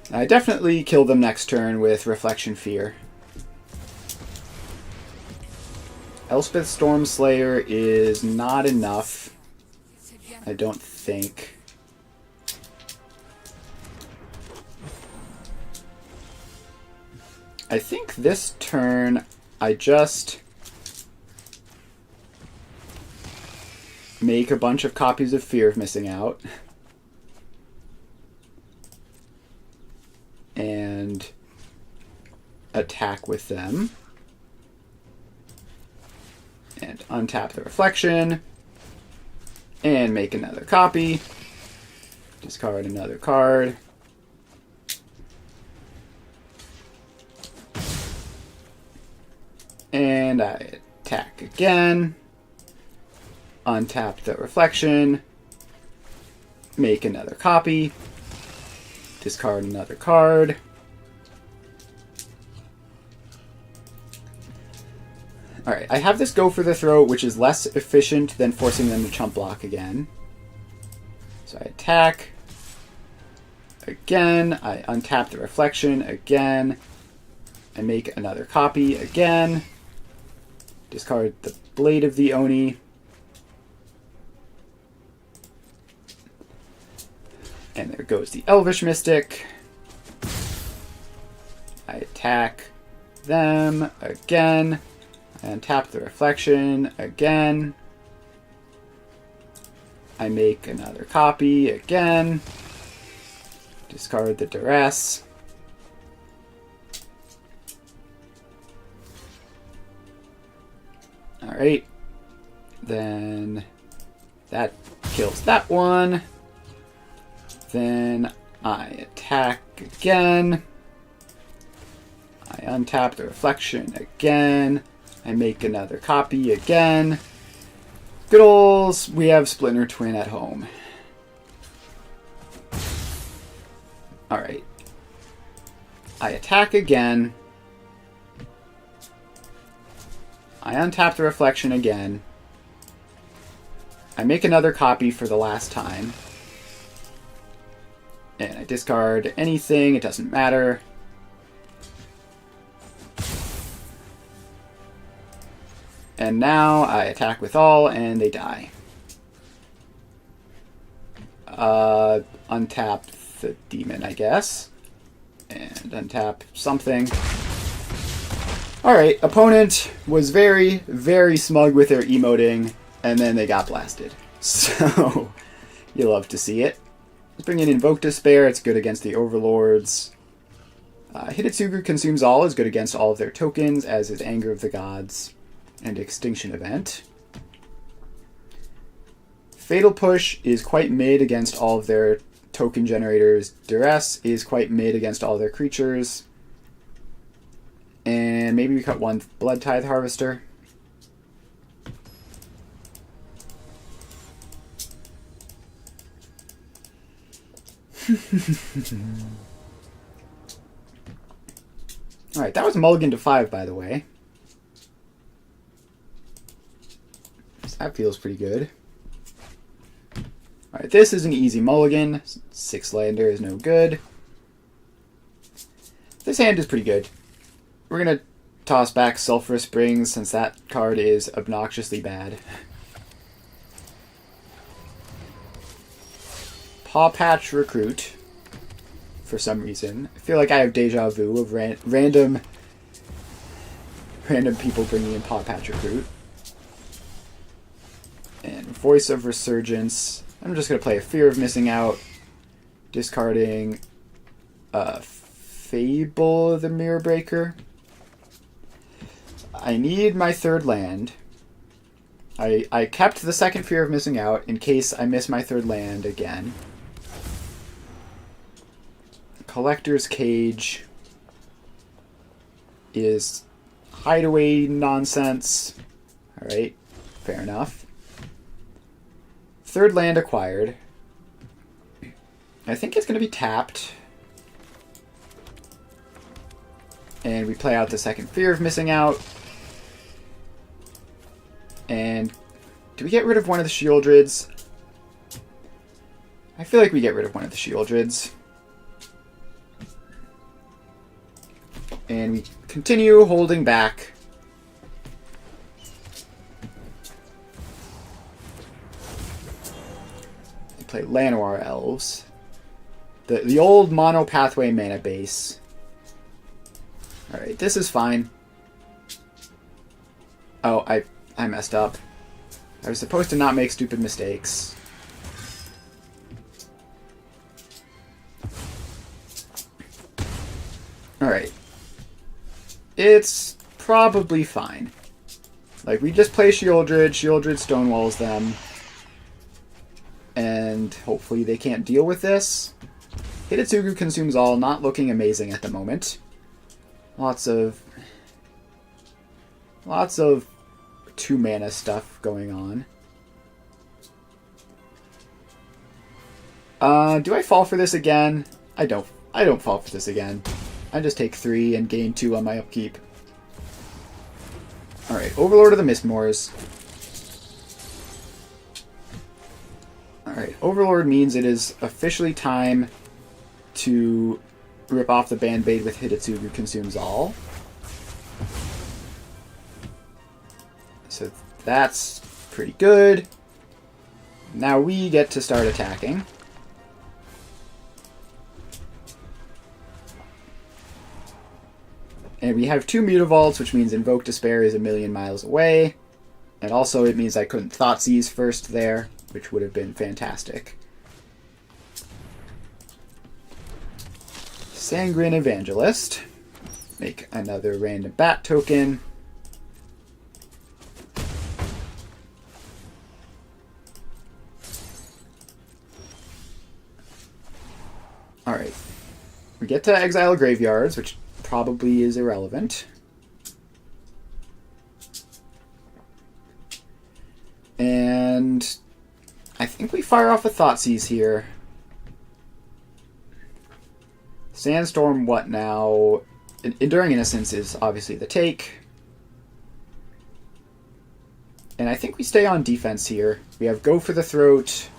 I definitely kill them next turn with Reflection Fear. Elspeth Stormslayer is not enough, I don't think. I think this turn I just make a bunch of copies of Fear of Missing Out. And attack with them. And untap the Reflection. And make another copy. Discard another card. And I attack again. Untap the Reflection. Make another copy. Discard another card. Alright, I have this go for the throat, which is less efficient than forcing them to chump block again. So I attack. Again, I untap the Reflection again. I make another copy again. Discard the Blade of the Oni. And there goes the Elvish Mystic. I attack them again. I untap the Reflection again. I make another copy again. Discard the Duress. Alright. Then that kills that one. Then I attack again. I untap the Reflection again. I make another copy again. Good old, we have Splinter Twin at home. Alright. I attack again. I untap the Reflection again. I make another copy for the last time. And I discard anything, it doesn't matter. And now I attack with all, and they die. Untap the demon, I guess. And untap something. Alright, opponent was very, very smug with their emoting, and then they got blasted. So, you love to see it. Let's bring in Invoke Despair, it's good against the Overlords. Hidetsugu Consumes All is good against all of their tokens, as is Anger of the Gods and Extinction Event. Fatal Push is quite mid against all of their token generators. Duress is quite mid against all their creatures. And maybe we cut one Blood Tithe Harvester. Alright, that was mulligan to 5, by the way. So that feels pretty good. Alright, this is an easy mulligan. 6-lander is no good. This hand is pretty good. We're going to toss back Sulphurous Springs since that card is obnoxiously bad. Paw Patch Recruit. For some reason. I feel like I have deja vu of random people bringing in Paw Patch Recruit. And Voice of Resurgence. I'm just going to play a Fear of Missing Out. Discarding Fable of the Mirror Breaker. I need my third land. I kept the second Fear of Missing Out in case I miss my third land again. Collector's Cage is hideaway nonsense. Alright, fair enough. Third land acquired. I think it's going to be tapped. And we play out the second Fear of Missing Out. And do we get rid of one of the Shieldrids? I feel like we get rid of one of the Shieldrids. And we continue holding back. We play Llanowar Elves. The old mono pathway mana base. Alright, this is fine. Oh, I messed up. I was supposed to not make stupid mistakes. Alright. It's probably fine. Like, we just play Shieldred stonewalls them. And hopefully they can't deal with this. Hidetsugu consumes all, not looking amazing at the moment. Lots of 2 mana stuff going on. Do I fall for this again? I don't fall for this again. I just take 3 and gain 2 on my upkeep. Alright, Overlord of the Mistmoors. Alright, Overlord means it is officially time to rip off the Band-Aid with Hidetsugu Consumes All. So that's pretty good. Now we get to start attacking. And we have 2 Mutavaults, which means Invoke Despair is a million miles away. And also it means I couldn't Thoughtseize first there, which would have been fantastic. Sanguine Evangelist. Make another random bat token. Alright. We get to exile graveyards, which probably is irrelevant. And I think we fire off a Thoughtseize here. Sandstorm, what now? Enduring Innocence is obviously the take. And I think we stay on defense here. We have Go for the Throat,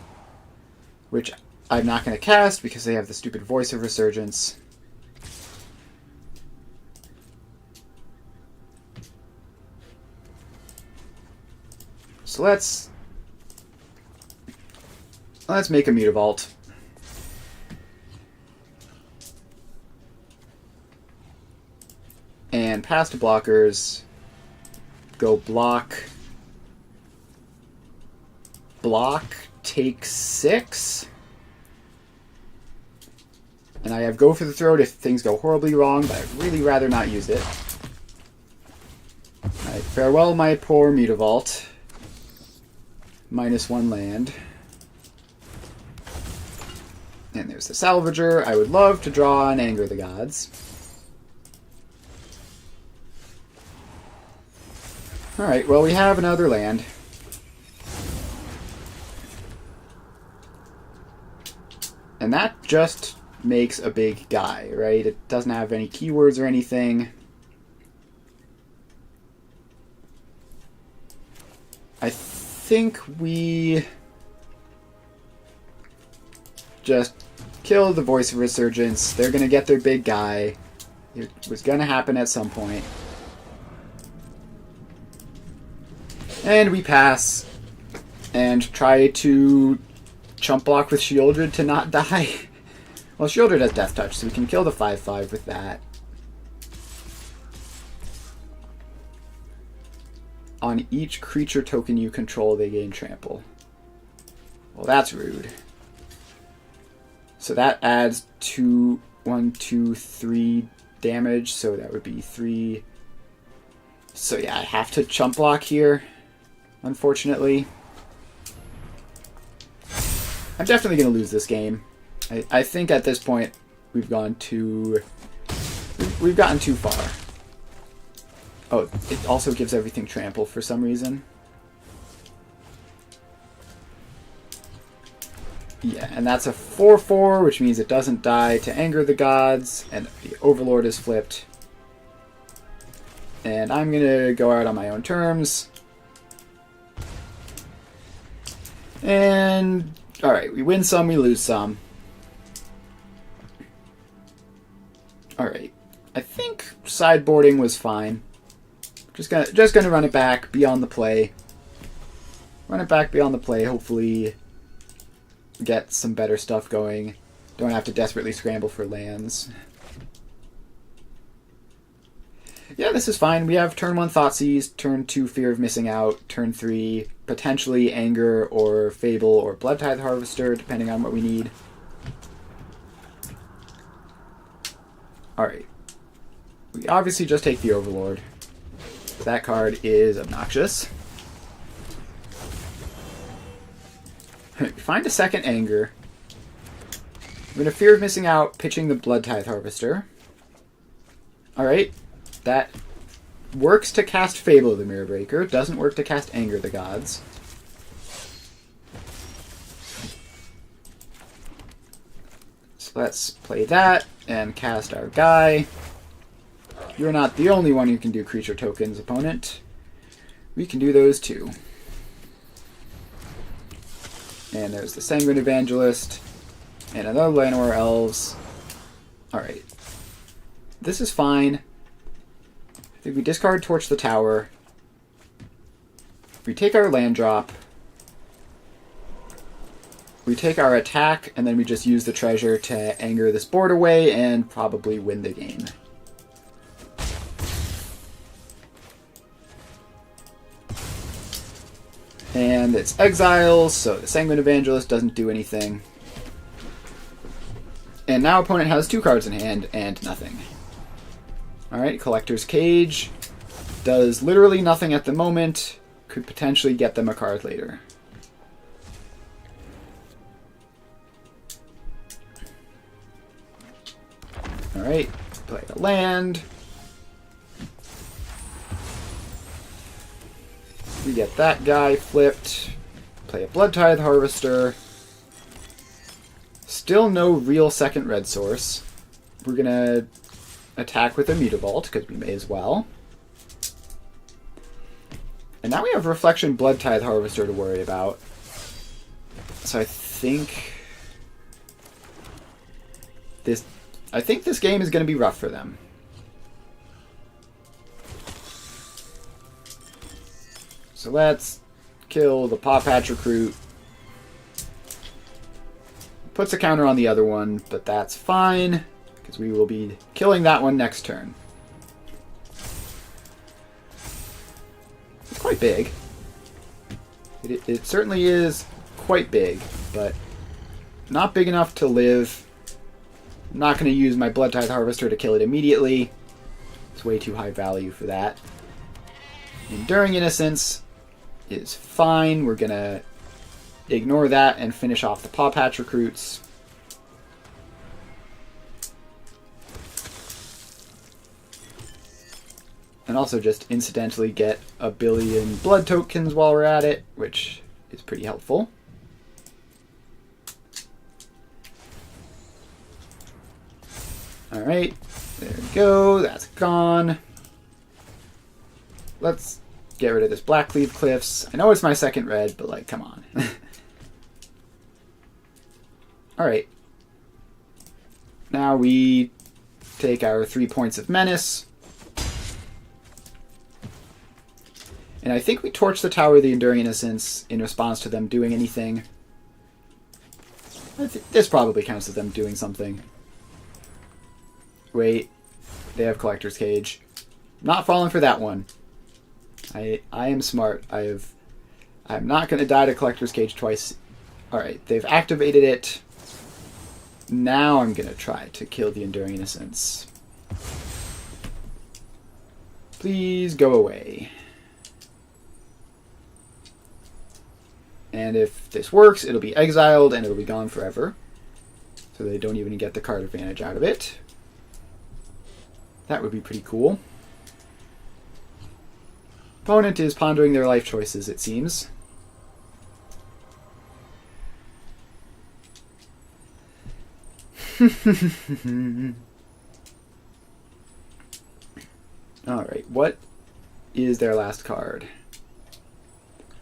which I'm not going to cast because they have the stupid Voice of Resurgence. So let's make a Mutavault. And past blockers, go block, take 6. And I have Go for the Throat if things go horribly wrong, but I'd really rather not use it. Alright, farewell my poor Mutavault. -1 land. And there's the Salvager. I would love to draw and Anger the Gods. Alright, well we have another land. And that just makes a big guy, right? It doesn't have any keywords or anything. I think we just kill the Voice of Resurgence. They're going to get their big guy. It was going to happen at some point. And we pass and try to chump block with Shieldred to not die. Well, Shieldred has Death Touch, so we can kill the 5/5 with that. On each creature token you control, they gain trample. Well, that's rude. So that adds 2, 1, 2, 3 damage, so that would be 3. So yeah, I have to chump block here, unfortunately. I'm definitely going to lose this game. I think at this point we've gotten too far. Oh, it also gives everything trample for some reason. Yeah, and that's a 4/4, which means it doesn't die to Anger the Gods, and the Overlord is flipped. And I'm going to go out on my own terms. And, alright, we win some, we lose some. Alright, I think sideboarding was fine. Just gonna run it back beyond the play. Run it back beyond the play. Hopefully, get some better stuff going. Don't have to desperately scramble for lands. Yeah, this is fine. We have turn 1 Thoughtseize, turn 2 Fear of Missing Out, turn 3 potentially Anger or Fable or Bloodtithe Harvester, depending on what we need. Alright. We obviously just take the Overlord. That card is obnoxious. Find a second Anger. I'm going to Fear of Missing Out, pitching the Bloodtithe Harvester. Alright. That works to cast Fable of the Mirror Breaker. Doesn't work to cast Anger of the Gods. So let's play that and cast our guy. You're not the only one who can do creature tokens, opponent. We can do those too. And there's the Sanguine Evangelist. And another Llanowar Elves. Alright. This is fine. I think we discard Torch the Tower. We take our land drop. We take our attack, and then we just use the treasure to anger this board away and probably win the game. And it's exiles, so the Sanguine Evangelist doesn't do anything. And now opponent has 2 cards in hand and nothing. Alright, Collector's Cage does literally nothing at the moment. Could potentially get them a card later. Alright, play a land. We get that guy flipped. Play a Bloodtithe Harvester. Still no real second red source. We're gonna attack with a Mutavault, because we may as well. And now we have Reflection Bloodtithe Harvester to worry about. So I think this game is going to be rough for them. So let's kill the Paw Patch Recruit. Puts a counter on the other one, but that's fine, because we will be killing that one next turn. It's quite big. It certainly is quite big, but not big enough to live. I'm not going to use my Bloodtithe Harvester to kill it immediately. It's way too high value for that. Enduring Innocence is fine. We're going to ignore that and finish off the Paw Patch Recruits. And also just incidentally get a billion blood tokens while we're at it, which is pretty helpful. Alright, there we go, that's gone. Let's get rid of this Blackleaf Cliffs. I know it's my second red, but like, come on. Alright. Now we take our 3 points of menace. And I think we torch the Tower of the Enduring Innocence in response to them doing anything. This probably counts as them doing something. Wait. They have Collector's Cage. Not falling for that one. I am smart. I'm not going to die to Collector's Cage twice. Alright, they've activated it. Now I'm going to try to kill the Enduring Innocence. Please go away. And if this works, it'll be exiled and it'll be gone forever. So they don't even get the card advantage out of it. That would be pretty cool. Opponent is pondering their life choices, it seems. Alright, what is their last card?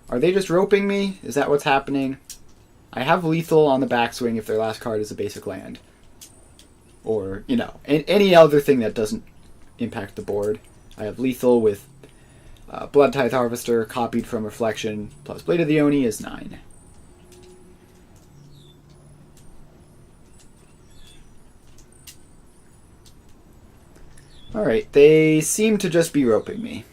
Are they just roping me? Is that what's happening? I have lethal on the backswing if their last card is a basic land. Or, you know, any other thing that doesn't impact the board. I have lethal with Blood Tithe Harvester copied from Reflection plus Blade of the Oni is 9. Alright, they seem to just be roping me.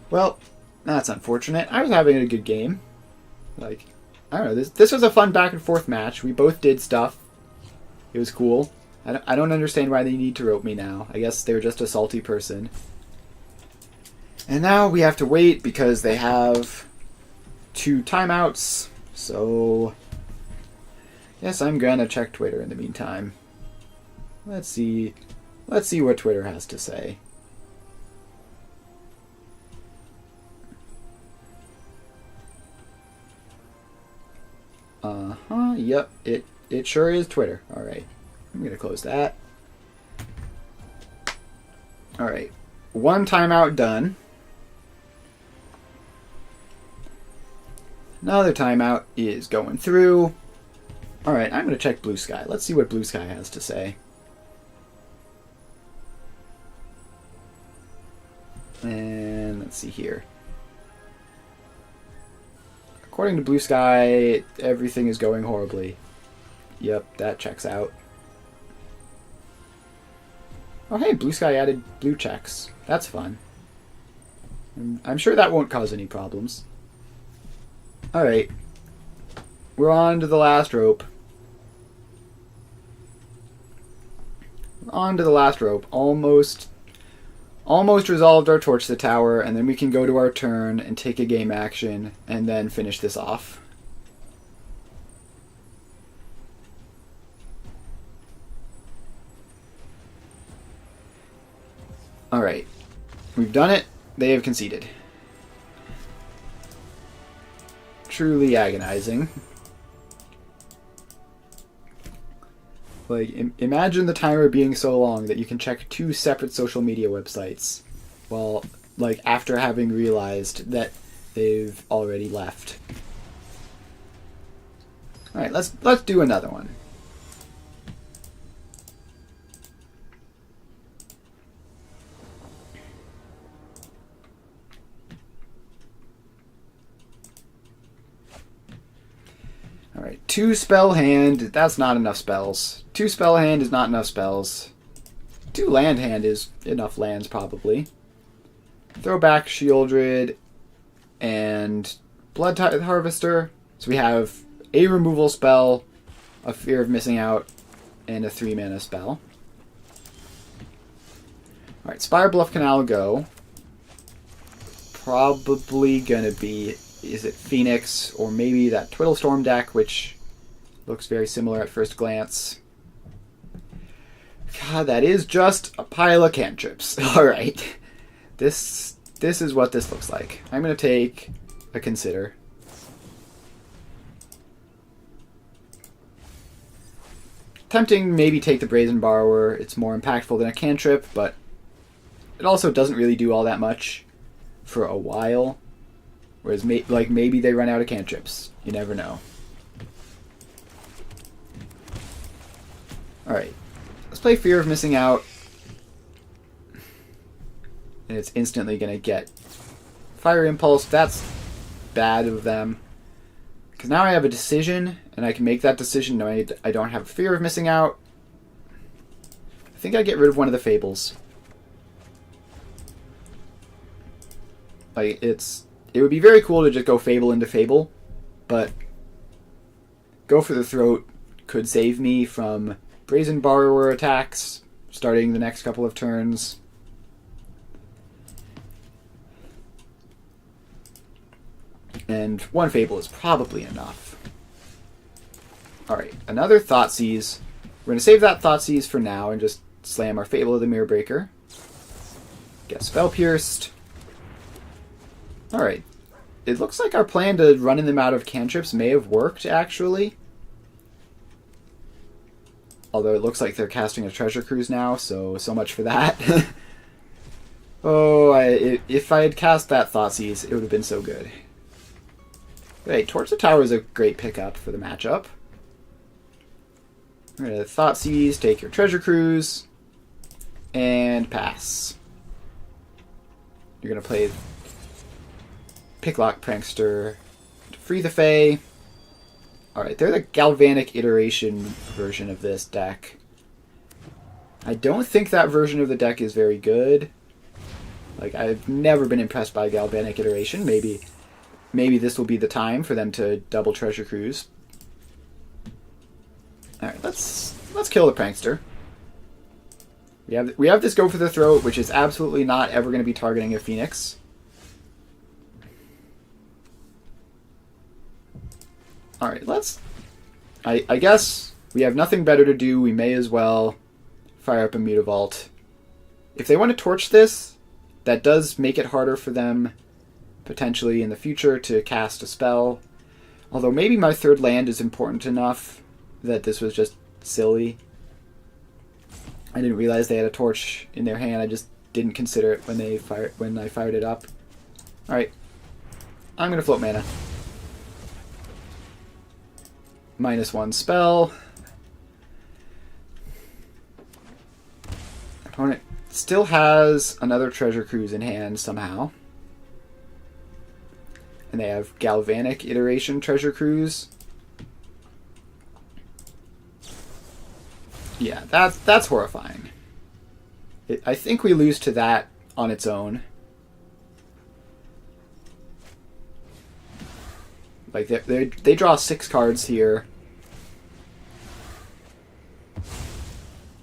Well, that's unfortunate. I was having a good game. Like, I don't know, this was a fun back and forth match. We both did stuff. It was cool. I don't understand why they need to rope me now. I guess they're just a salty person. And now we have to wait because they have 2 timeouts. So, yes, I'm gonna check Twitter in the meantime. Let's see what Twitter has to say. Yep, it sure is Twitter. Alright. I'm going to close that. Alright. 1 timeout done. Another timeout is going through. Alright, I'm going to check Blue Sky. Let's see what Blue Sky has to say. And let's see here. According to Blue Sky, everything is going horribly. Yep, that checks out. Oh hey, Blue Sky added blue checks. That's fun. I'm sure that won't cause any problems. Alright. We're on to the last rope. We're on to the last rope. Almost resolved our Torch the Tower, and then we can go to our turn and take a game action, and then finish this off. Alright. We've done it. They have conceded. Truly agonizing. Like, imagine the timer being so long that you can check 2 separate social media websites while, like, after having realized that they've already left. Alright, let's do another one. Alright, 2 spell hand, that's not enough spells. 2 spell hand is not enough spells. 2 land hand is enough lands, probably. Throw back Shieldred and Blood Tithe Harvester. So we have a removal spell, a Fear of Missing Out, and a 3 mana spell. Alright, Spire Bluff Canal go. Probably gonna be, is it Phoenix, or maybe that Twiddlestorm deck, which looks very similar at first glance. God, that is just a pile of cantrips. Alright. This is what this looks like. I'm going to take a Consider. Tempting maybe take the Brazen Borrower. It's more impactful than a cantrip, but it also doesn't really do all that much for a while. Whereas maybe they run out of cantrips. You never know. Alright. Let's play Fear of Missing Out. And it's instantly going to get Fire Impulse. That's bad of them. Because now I have a decision, and I can make that decision knowing I don't have Fear of Missing Out. I think I get rid of one of the Fables. Like, it would be very cool to just go Fable into Fable, but Go for the Throat could save me from Brazen Borrower attacks starting the next couple of turns. And 1 Fable is probably enough. Alright, another Thoughtseize. We're going to save that Thoughtseize for now and just slam our Fable of the Mirrorbreaker. Get Spell Pierced. Alright. It looks like our plan to running them out of cantrips may have worked, actually. Although it looks like they're casting a Treasure Cruise now, so much for that. Oh, if I had cast that Thoughtseize, it would have been so good. Hey, Torch the Tower is a great pickup for the matchup. We're going to Thoughtseize, take your Treasure Cruise, and pass. You're going to play Picklock Prankster to free the Fae. Alright, they're the Galvanic Iteration version of this deck. I don't think that version of the deck is very good. Like, I've never been impressed by Galvanic Iteration. Maybe this will be the time for them to double Treasure Cruise. Alright, let's kill the Prankster. We have this Go for the Throat, which is absolutely not ever going to be targeting a Phoenix. Alright, I guess we have nothing better to do. We may as well fire up a Mutavault. If they want to torch this, that does make it harder for them potentially in the future to cast a spell. Although maybe my third land is important enough that this was just silly. I didn't realize they had a torch in their hand. I just didn't consider it when I fired it up. Alright. I'm going to float mana. -1 spell. Opponent still has another Treasure Cruise in hand somehow. And they have Galvanic Iteration Treasure Cruise. Yeah, that's horrifying. I think we lose to that on its own. Like, they draw 6 cards here.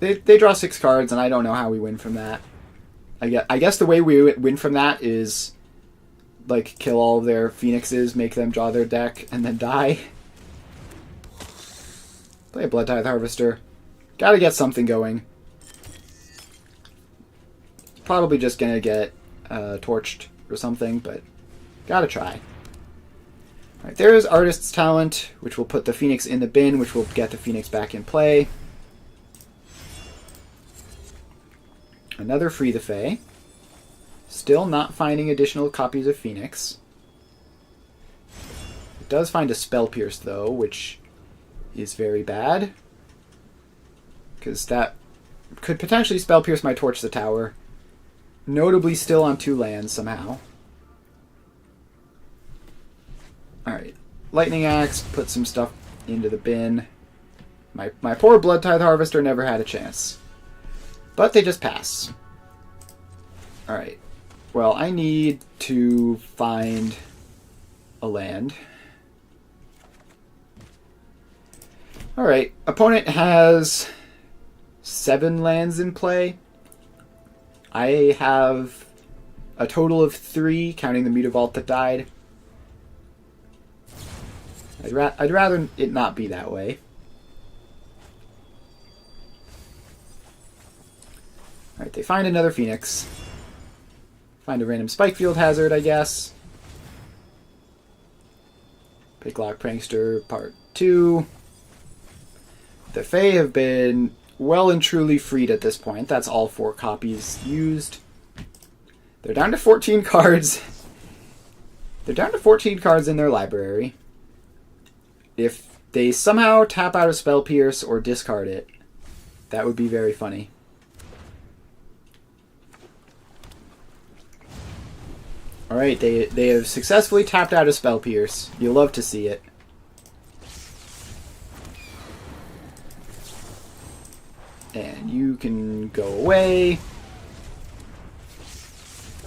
They draw 6 cards, and I don't know how we win from that. I guess the way we win from that is, like, kill all of their Phoenixes, make them draw their deck, and then die. Play a Blood Tithe Harvester. Gotta get something going. Probably just gonna get torched or something, but gotta try. Alright, there's Artist's Talent, which will put the Phoenix in the bin, which will get the Phoenix back in play. Another Free the Fae. Still not finding additional copies of Phoenix. It does find a Spell Pierce, though, which is very bad. Because that could potentially Spell Pierce my Torch the Tower. Notably still on 2 lands somehow. Alright. Lightning Axe, put some stuff into the bin. My poor Blood Tithe Harvester never had a chance. But they just pass. Alright. Well, I need to find a land. Alright. Opponent has 7 lands in play. I have a total of 3, counting the Mutavault that died. I'd rather it not be that way. Alright, they find another Phoenix. Find a random Spikefield Hazard, I guess. Picklock Prankster Part 2. The Fae have been well and truly freed at this point. That's all 4 copies used. They're down to 14 cards. They're down to 14 cards in their library. If they somehow tap out a Spell Pierce or discard it, that would be very funny. Alright, they have successfully tapped out a Spell Pierce. You'll love to see it. And you can go away.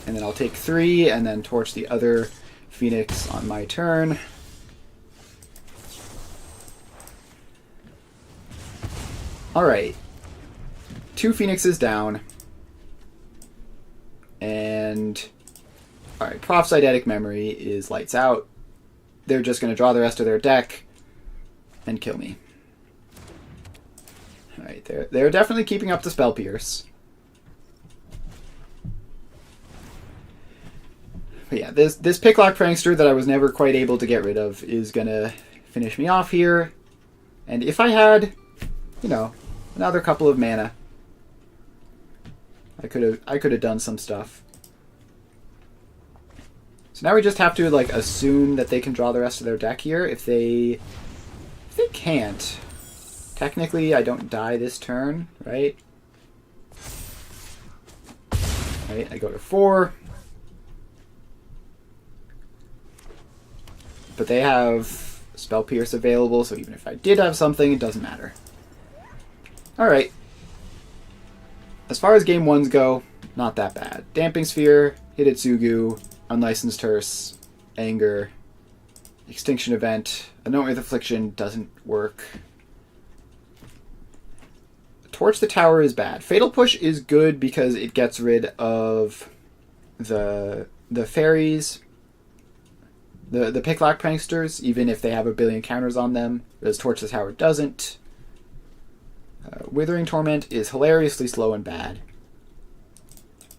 And then I'll take 3 and then torch the other Phoenix on my turn. Alright. 2 Phoenixes down. And alright, Prophecydetic Memory is lights out. They're just going to draw the rest of their deck and kill me. Alright, they're definitely keeping up the Spell Pierce. But yeah, this Picklock Prankster that I was never quite able to get rid of is going to finish me off here. And if I had, you know, another couple of mana, I could have done some stuff. So now we just have to, like, assume that they can draw the rest of their deck here. If they can't, Technically, I don't die this turn, right? Right, I go to 4. But they have Spell Pierce available, so even if I did have something, it doesn't matter. Alright. As far as game 1s go, not that bad. Damping Sphere, Hidetsugu, Unlicensed Hearse, Anger, Extinction Event, A Note with Affliction doesn't work. Torch the Tower is bad. Fatal Push is good because it gets rid of the fairies, the Picklock Pranksters, even if they have a billion counters on them, whereas Torch the Tower doesn't. Withering Torment is hilariously slow and bad.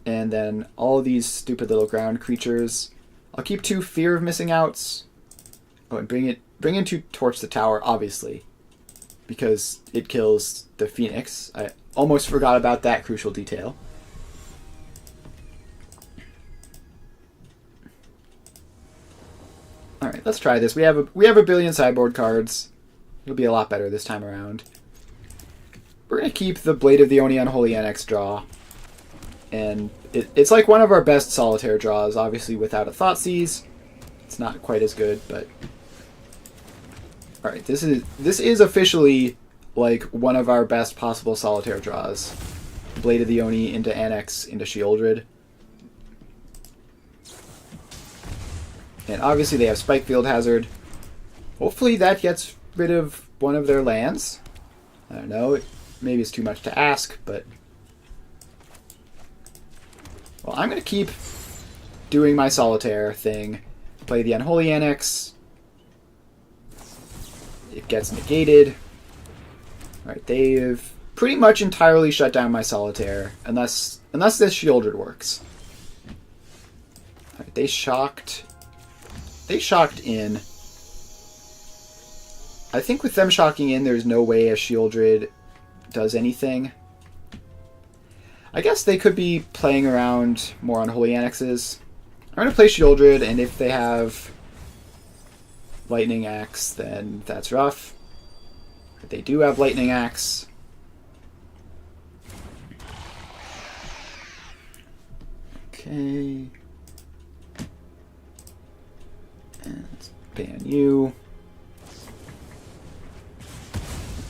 And then all these stupid little ground creatures. I'll keep 2 Fear of Missing Outs. Oh, and bring in 2 Torch the Tower, obviously, because it kills the Phoenix. I almost forgot about that crucial detail. All right, let's try this. We have a billion sideboard cards. It'll be a lot better this time around. We're gonna keep the Blade of the Oni Unholy Annex draw, and it's like one of our best solitaire draws. Obviously, without a Thoughtseize, it's not quite as good, but all right, this is officially like one of our best possible solitaire draws. Blade of the Oni into Annex into Shieldred. And obviously they have Spikefield Hazard. Hopefully that gets rid of one of their lands. I don't know, maybe it's too much to ask, but... Well, I'm going to keep doing my solitaire thing. Play the Unholy Annex. It gets negated. Alright, they've pretty much entirely shut down my solitaire, unless this Shieldred works. Alright, they shocked in. I think with them shocking in, there's no way a Shieldred does anything. I guess they could be playing around more Unholy Annexes. I'm going to play Shieldred, and if they have Lightning Axe, then that's rough. But they do have Lightning Axe. Okay. And ban you.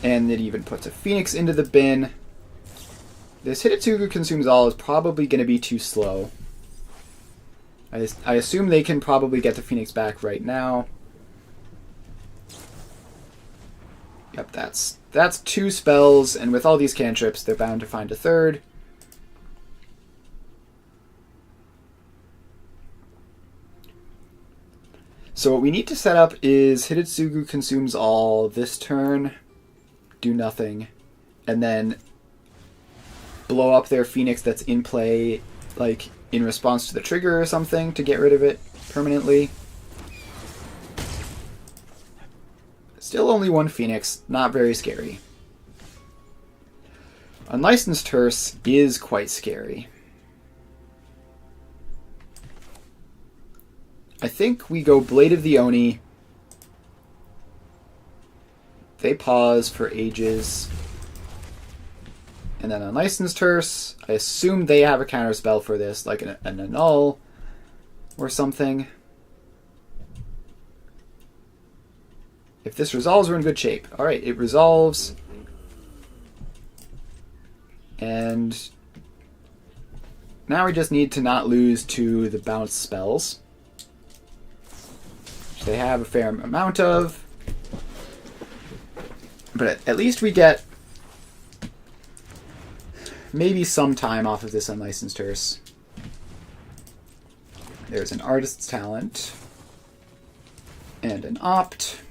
And it even puts a Phoenix into the bin. This Hidetsugu Consumes All is probably going to be too slow. I assume they can probably get the Phoenix back right now. Yep, that's 2 spells, and with all these cantrips, they're bound to find a third. So what we need to set up is Hidetsugu Consumes All this turn, do nothing, and then blow up their Phoenix that's in play, like, in response to the trigger or something, to get rid of it permanently. Still only 1 Phoenix, not very scary. Unlicensed Hearse is quite scary. I think we go Blade of the Oni. They pause for ages. And then Unlicensed Hearse. I assume they have a counterspell for this, like an Annul or something. If this resolves, we're in good shape. Alright, it resolves. And now we just need to not lose to the bounce spells, which they have a fair amount of. But at least we get maybe some time off of this Unlicensed Hearse. There's an Artist's Talent and an Opt.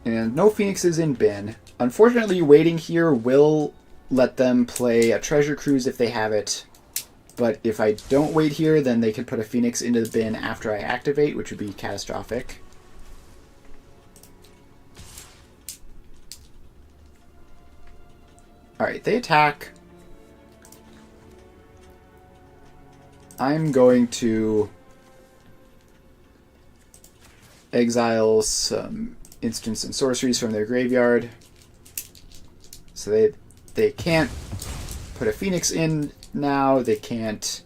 And no Phoenixes in bin. Unfortunately, waiting here will let them play a Treasure Cruise if they have it. But if I don't wait here, then they can put a Phoenix into the bin after I activate, which would be catastrophic. Alright, they attack. I'm going to exile some instants and sorceries from their graveyard. So they can't put a Phoenix in now. They can't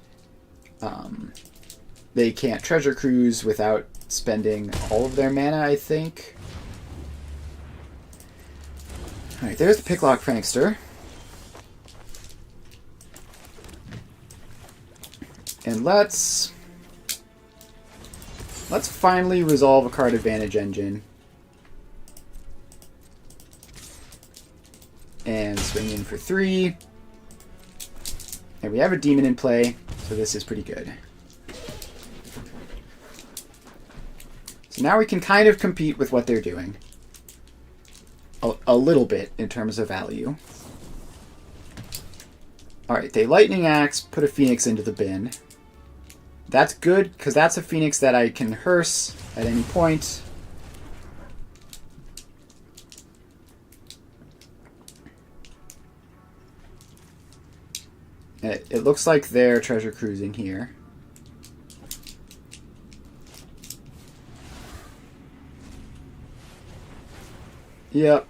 Treasure Cruise without spending all of their mana, I think. Alright, there's the Picklock Prankster. And let's finally resolve a card advantage engine. And swing in for 3. And we have a demon in play, so this is pretty good. So now we can kind of compete with what they're doing. A little bit in terms of value. Alright, they Lightning Axe, put a Phoenix into the bin. That's good, because that's a Phoenix that I can hearse at any point. It looks like they're treasure cruising here. Yep.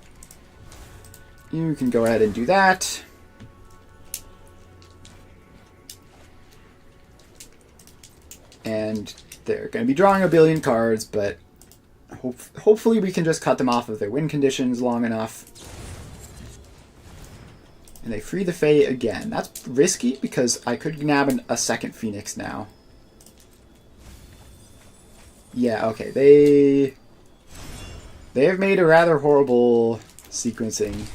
You can go ahead and do that. And they're going to be drawing a billion cards, but hopefully we can just cut them off of their win conditions long enough. And they free the Fae again. That's risky because I could nab a second Phoenix now. Yeah, okay. They have made a rather horrible sequencing.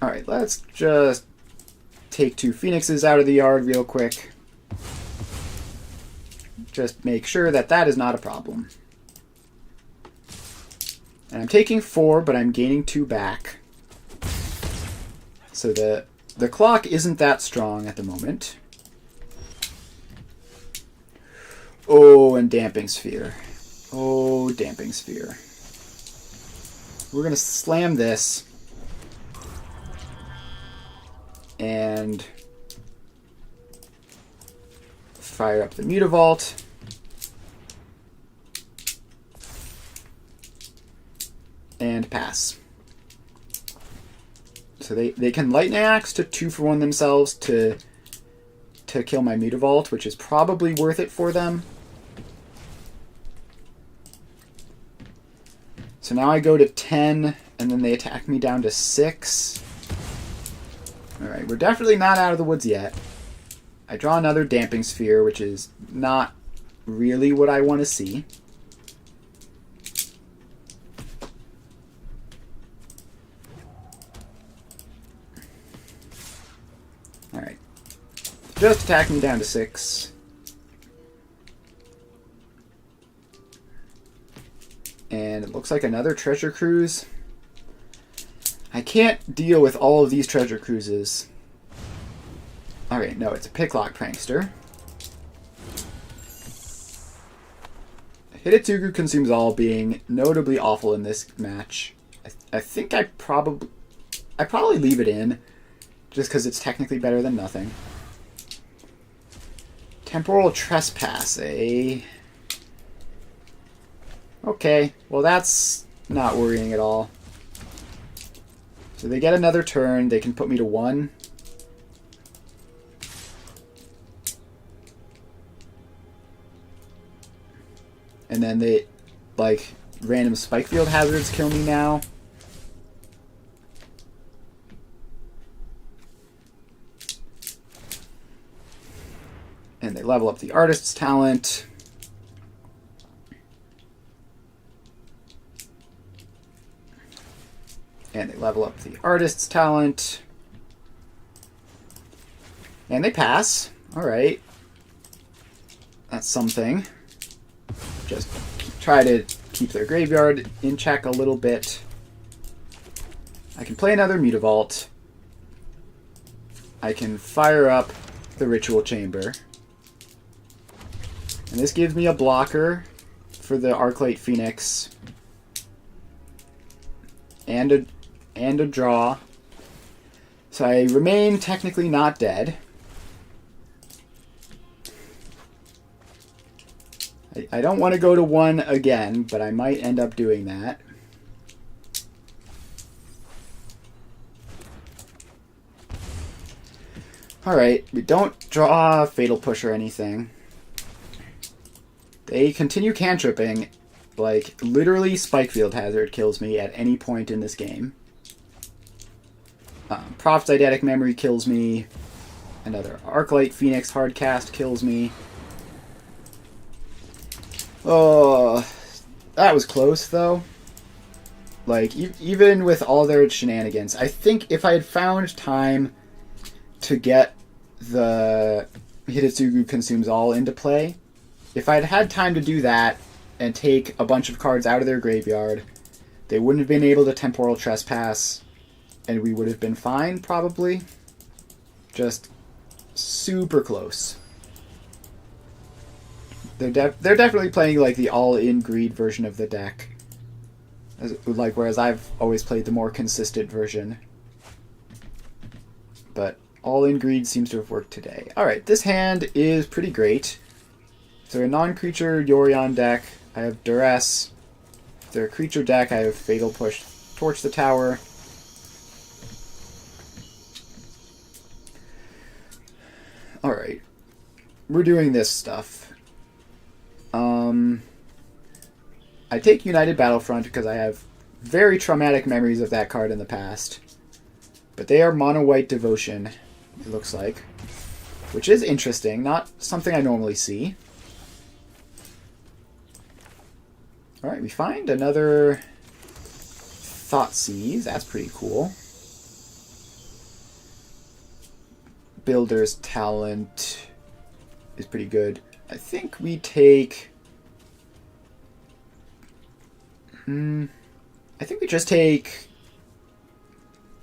Alright, let's just take 2 Phoenixes out of the yard real quick. Just make sure that that is not a problem. And I'm taking 4, but I'm gaining 2 back. So the clock isn't that strong at the moment. Oh, and Damping Sphere. Oh, Damping Sphere. We're going to slam this. And fire up the Mutavault. And pass. So they can Lightning Axe to 2-for-1 themselves to kill my Mutavault, which is probably worth it for them. So now I go to 10, and then they attack me down to 6. Alright, we're definitely not out of the woods yet. I draw another Damping Sphere, which is not really what I want to see. Alright. Just attack me down to 6. And it looks like another Treasure Cruise. I can't deal with all of these Treasure Cruises. Alright, no, it's a Picklock Prankster. Hidetsugu Consumes All being notably awful in this match. I think I probably leave it in, just because it's technically better than nothing. Temporal Trespass, eh? Okay, well that's not worrying at all. So they get another turn, they can put me to 1. And then they, like, random Spike Field Hazards kill me now. And they level up the Artist's Talent. And they level up the Artist's Talent. And they pass. Alright. That's something. Just try to keep their graveyard in check a little bit. I can play another Mutavault. I can fire up the Ritual Chamber. And this gives me a blocker for the Arclight Phoenix. And a draw. So I remain technically not dead. I don't want to go to 1 again, but I might end up doing that. Alright, we don't draw Fatal Push or anything. They continue cantripping. Like, literally Spikefield Hazard kills me at any point in this game. Prophet's Eidetic Memory kills me. Another Arclight Phoenix Hardcast kills me. Oh, that was close, though. Like, even with all their shenanigans, I think if I had found time to get the Hitotsugu Consumes All into play, if I had had time to do that and take a bunch of cards out of their graveyard, they wouldn't have been able to Temporal Trespass, and we would have been fine, probably. Just super close. They're definitely playing like the all-in greed version of the deck, whereas I've always played the more consistent version. But all-in greed seems to have worked today. All right, this hand is pretty great. If they're a non-creature Yorion deck, I have Duress. If they're a creature deck, I have Fatal Push, Torch the Tower. All right, we're doing this stuff. I take United Battlefront because I have very traumatic memories of that card in the past. But they are mono-white Devotion, it looks like. Which is interesting, not something I normally see. Alright, we find another Thoughtseize. That's pretty cool. Builder's Talent is pretty good. I think we take... I think we just take...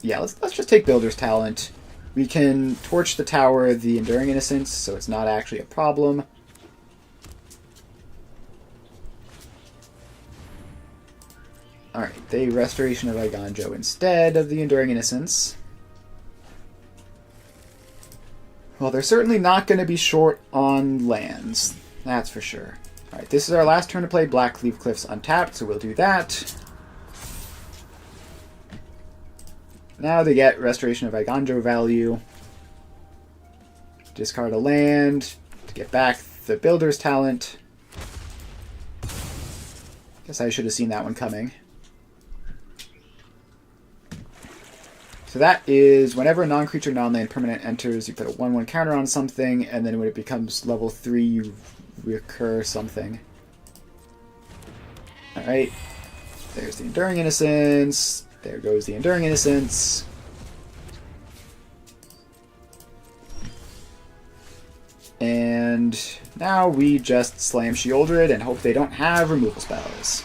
Yeah, let's just take Builder's Talent. We can torch the tower the Enduring Innocence, so it's not actually a problem. Alright, they Restoration of Iganjo instead of the Enduring Innocence. Well, they're certainly not going to be short on lands. That's for sure. Alright, this is our last turn to play Blackleaf Cliffs untapped, so we'll do that. Now they get Restoration of Iganjo value. Discard a land to get back the Builder's Talent. Guess I should have seen that one coming. So that is whenever a non-creature, non-land permanent enters, you put a 1/1 counter on something, and then when it becomes level 3, you recur something. Alright. There's the Enduring Innocence. There goes the Enduring Innocence. And now we just slam Sheoldred and hope they don't have removal spells.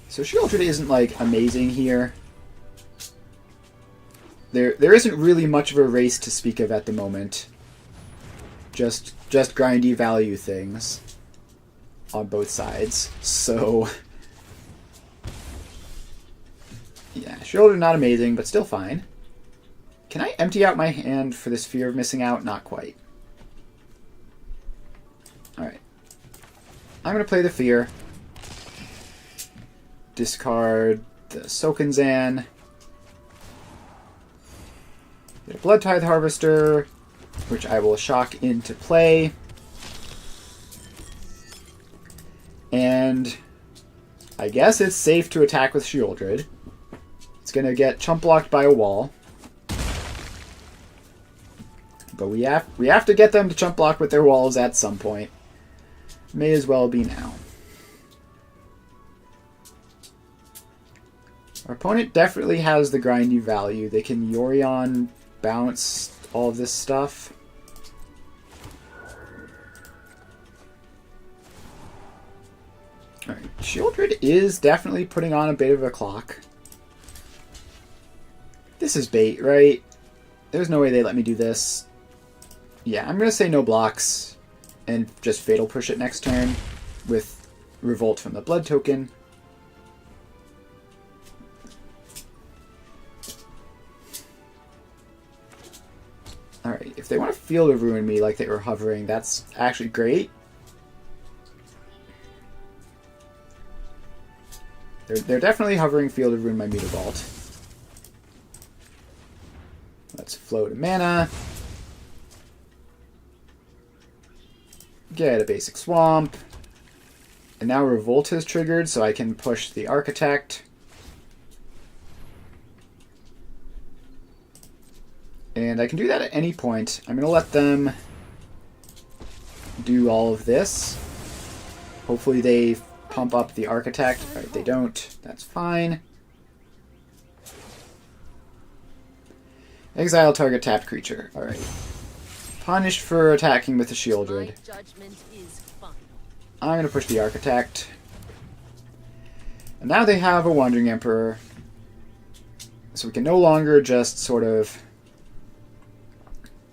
So Sheoldred isn't, like, amazing here. There isn't really much of a race to speak of at the moment. Just grindy value things on both sides. So yeah, Sheoldred not amazing, but still fine. Can I empty out my hand for this fear of missing out? Not quite. Alright. I'm going to play the Fear. Discard the Sokenzan. Get a Blood Tithe Harvester, which I will shock into play. And I guess it's safe to attack with Sheoldred. It's going to get chump blocked by a wall. But we have to get them to chump block with their walls at some point. May as well be now. Our opponent definitely has the grindy value. They can Yorion bounce all of this stuff. Alright, Sheoldred is definitely putting on a bit of a clock. This is bait, right? There's no way they let me do this. Yeah, I'm going to say no blocks and just Fatal Push it next turn with Revolt from the Blood token. Field of Ruin me like they were hovering. That's actually great. They're definitely hovering Field of Ruin my Meter Vault. Let's float a mana. Get a basic swamp. And now Revolt is triggered, so I can push the Architect. And I can do that at any point. I'm going to let them do all of this. Hopefully they pump up the Architect. Alright, they don't. That's fine. Exile target tapped creature. Alright. Punished for attacking with the Shieldred. I'm going to push the Architect. And now they have a Wandering Emperor. So we can no longer just sort of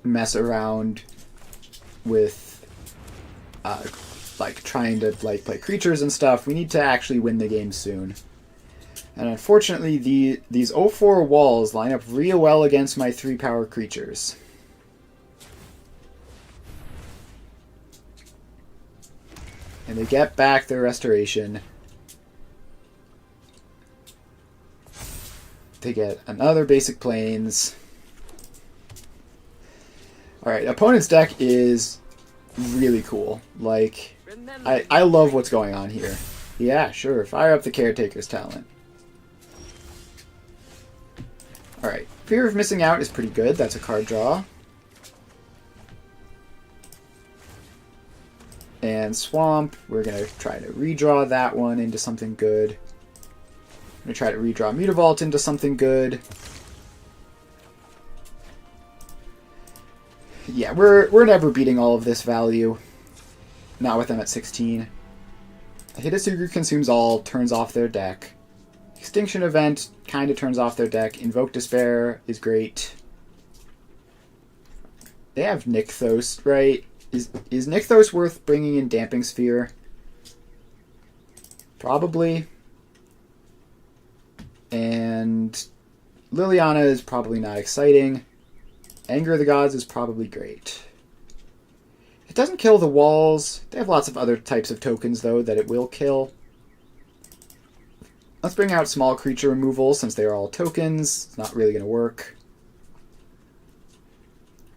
mess around with like trying to like play creatures and stuff. We need to actually win the game soon. And unfortunately these 0/4 walls line up real well against my 3-power creatures. And they get back their restoration. They get another basic plains. Alright, opponent's deck is really cool. Like, I love what's going on here. Yeah, sure, fire up the Caretaker's Talent. Alright, Fear of Missing Out is pretty good. That's a card draw. And Swamp, we're going to try to redraw that one into something good. I'm going to try to redraw Mutavault into something good. Yeah, we're never beating all of this value. Not with them at 16. Hitotsugu Consumes All turns off their deck. Extinction Event kind of turns off their deck. Invoke Despair is great. They have Nykthos, right? Is Nykthos worth bringing in Damping Sphere? Probably. And Liliana is probably not exciting. Anger of the Gods is probably great. It doesn't kill the walls. They have lots of other types of tokens, though, that it will kill. Let's bring out small creature removal, since they are all tokens. It's not really going to work.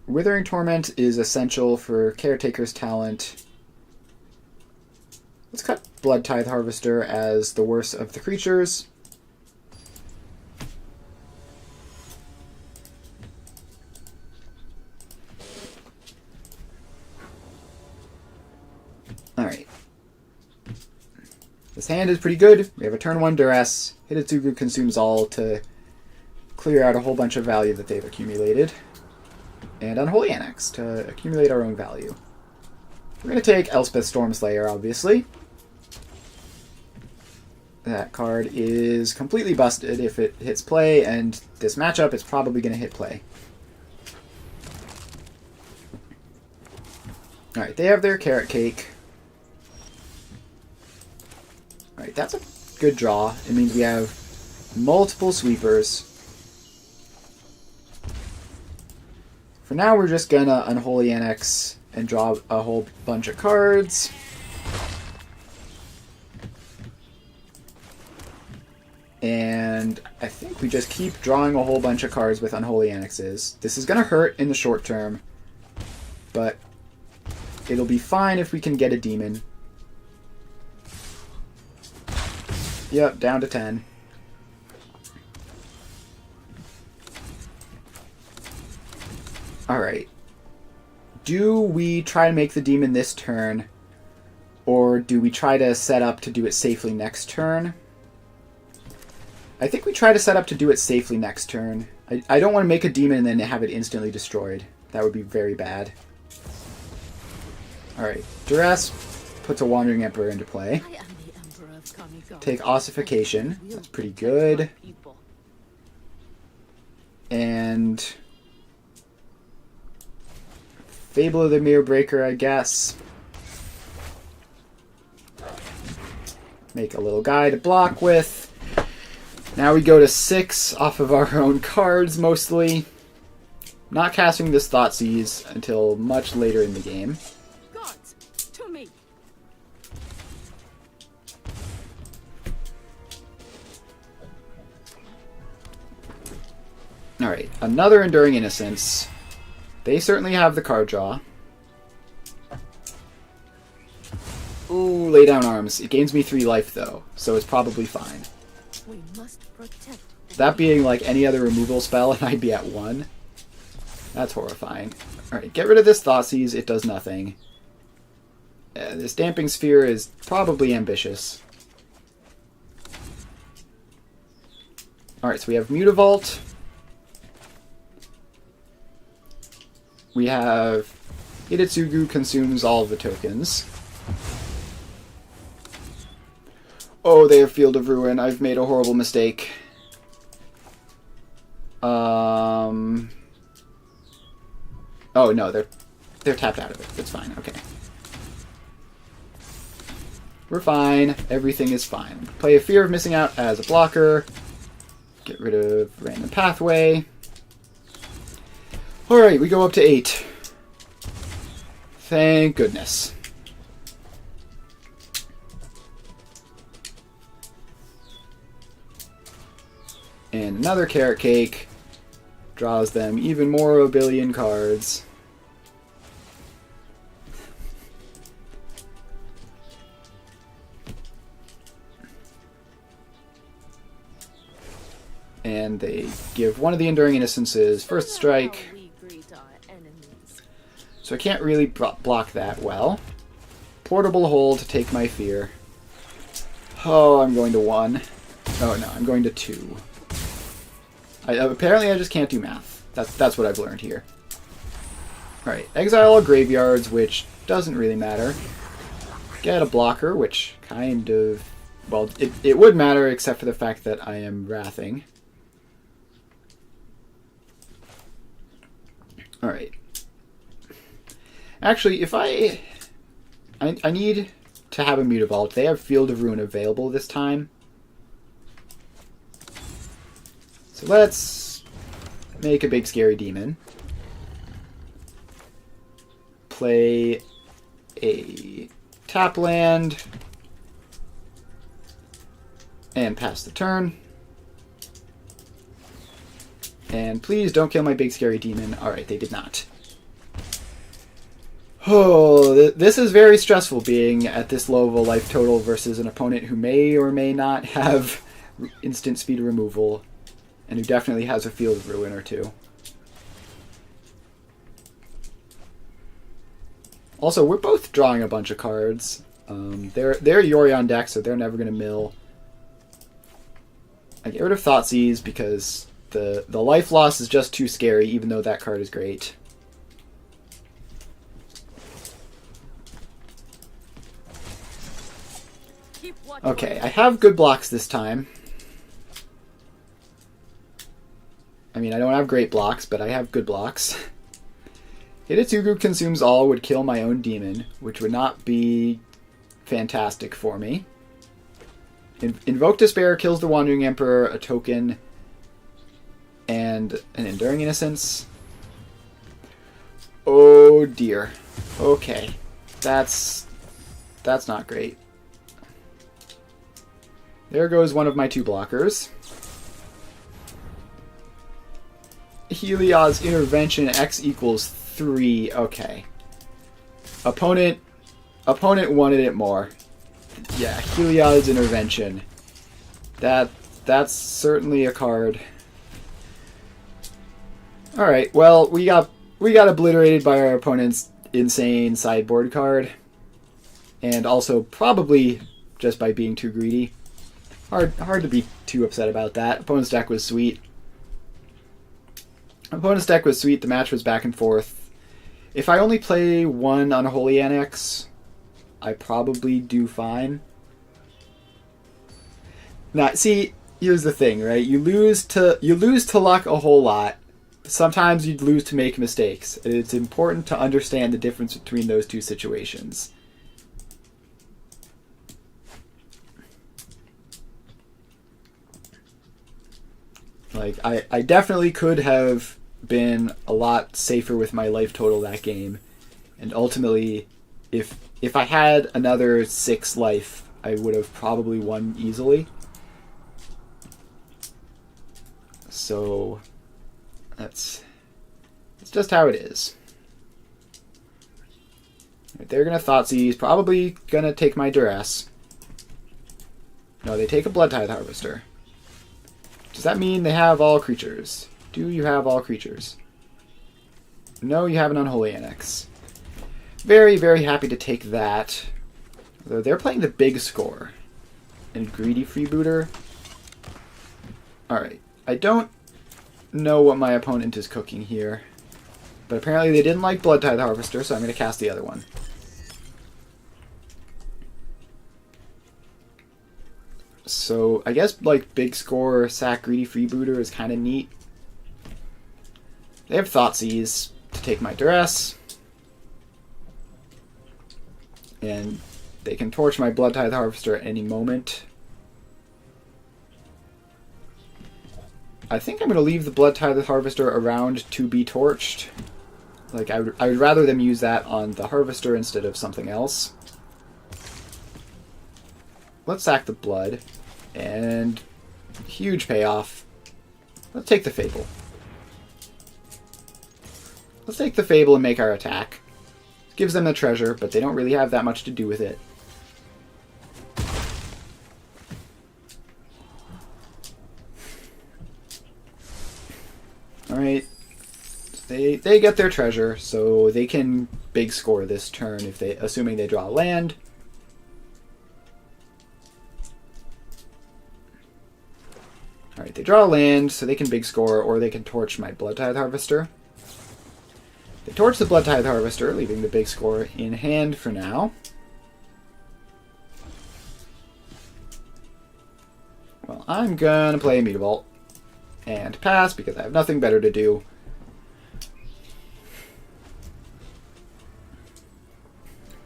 Withering Torment is essential for Caretaker's Talent. Let's cut Blood Tithe Harvester as the worst of the creatures. Alright. This hand is pretty good. We have a turn 1 Duress. Hitotsugu Consumes All to clear out a whole bunch of value that they've accumulated. And Unholy Annex to accumulate our own value. We're going to take Elspeth Stormslayer, obviously. That card is completely busted if it hits play, and this matchup is probably going to hit play. Alright, they have their Carrot Cake. Alright, that's a good draw. It means we have multiple sweepers. For now, we're just gonna Unholy Annex and draw a whole bunch of cards. And I think we just keep drawing a whole bunch of cards with Unholy Annexes. This is gonna hurt in the short term, but it'll be fine if we can get a demon. Yep, down to 10. Alright. Do we try to make the demon this turn? Or do we try to set up to do it safely next turn? I think we try to set up to do it safely next turn. I don't want to make a demon and then have it instantly destroyed. That would be very bad. Alright. Duress puts a Wandering Emperor into play. Take Ossification. That's pretty good. And Fable of the Mirror Breaker, I guess. Make a little guy to block with. Now we go to 6 off of our own cards, mostly. Not casting this Thoughtseize until much later in the game. Gods, to me. Alright, another Enduring Innocence. They certainly have the card draw. Ooh, Lay Down Arms. It gains me 3 life, though, so it's probably fine. We must protect. That being like any other removal spell, and I'd be at 1. That's horrifying. Alright, get rid of this Thoughtseize. It does nothing. This Damping Sphere is probably ambitious. Alright, so we have Mutavault. We have Hitotsugu consumes all of the tokens. Oh, they have Field of Ruin. I've made a horrible mistake. Oh no, they're tapped out of it. It's fine. Okay. We're fine. Everything is fine. Play a Fear of Missing Out as a blocker. Get rid of Random Pathway. Alright, we go up to 8. Thank goodness. And another Carrot Cake draws them even more a billion cards. And they give one of the Enduring Innocences first strike. So I can't really block that well. Portable Hold to take my fear. Oh, I'm going to 1. Oh no, I'm going to 2. Apparently I just can't do math. That's what I've learned here. Alright, exile all graveyards, which doesn't really matter. Get a blocker, which kind of... Well, it would matter except for the fact that I am wrathing. Alright. Actually, if I need to have a Mutavault. They have Field of Ruin available this time. So let's make a big scary demon. Play a tap land. And pass the turn. And please don't kill my big scary demon. Alright, they did not. Oh, this is very stressful being at this low of a life total versus an opponent who may or may not have instant speed removal and who definitely has a Field of Ruin or two. Also, we're both drawing a bunch of cards. They're Yori on deck, so they're never going to mill. I get rid of Thoughtseize because the life loss is just too scary, even though that card is great. Okay, I have good blocks this time. I mean, I don't have great blocks, but I have good blocks. Hitotsugu consumes all would kill my own demon, which would not be fantastic for me. Invoke Despair kills the Wandering Emperor, a token, and an Enduring Innocence. Oh dear. Okay. That's not great. There goes one of my 2 blockers. Heliod's Intervention X equals 3. Okay. Opponent wanted it more. Yeah, Heliod's Intervention. That's certainly a card. Alright, well, we got obliterated by our opponent's insane sideboard card. And also probably just by being too greedy. Hard to be too upset about that. Opponent's deck was sweet. The match was back and forth. If I only play 1 Unholy Annex, I probably do fine. Now, see, here's the thing, right? You lose to luck a whole lot. Sometimes you lose to make mistakes. It's important to understand the difference between those two situations. Like, I definitely could have been a lot safer with my life total that game. And ultimately, if I had another 6 life, I would have probably won easily. So that's just how it is. They're going to Thoughtseize, probably going to take my Duress. No, they take a Blood Tithe Harvester. Does that mean they have all creatures? Do you have all creatures? No, you have an Unholy Annex. Very, very happy to take that. Though they're playing the big score. And Greedy Freebooter. Alright. I don't know what my opponent is cooking here. But apparently they didn't like Blood Tithe Harvester, so I'm going to cast the other one. So I guess like big score sack Greedy Freebooter is kind of neat. They have Thoughtseize to take my Duress. And they can torch my Blood Tithe Harvester at any moment. I think I'm going to leave the Blood Tithe Harvester around to be torched. Like, I would rather them use that on the Harvester instead of something else. Let's sack the Blood. And huge payoff. Let's take the Fable. Let's take the Fable and make our attack. Gives them the treasure, but they don't really have that much to do with it. Alright. They get their treasure, so they can big score this turn if they, assuming they draw a land. Alright, they draw a land, so they can big score, or they can torch my Blood Tithe Harvester. They torch the Blood Tithe Harvester, leaving the big score in hand for now. Well, I'm gonna play a Mutavault and pass because I have nothing better to do.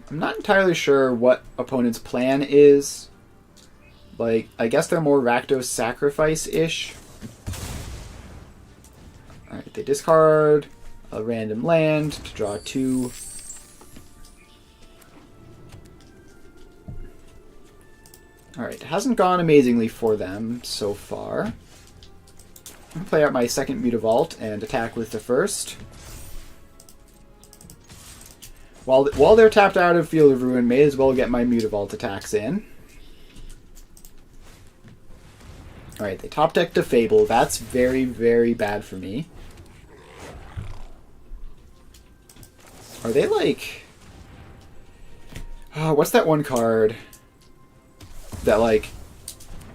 I'm not entirely sure what opponent's plan is. Like, I guess they're more Rakdos Sacrifice-ish. Alright, they discard a random land to draw 2. Alright, it hasn't gone amazingly for them so far. I'm going to play out my second Mutavault and attack with the first. While they're tapped out of Field of Ruin, may as well get my Mutavault attacks in. Alright, they top decked a Fable. That's very, very bad for me. Are they like... what's that one card that like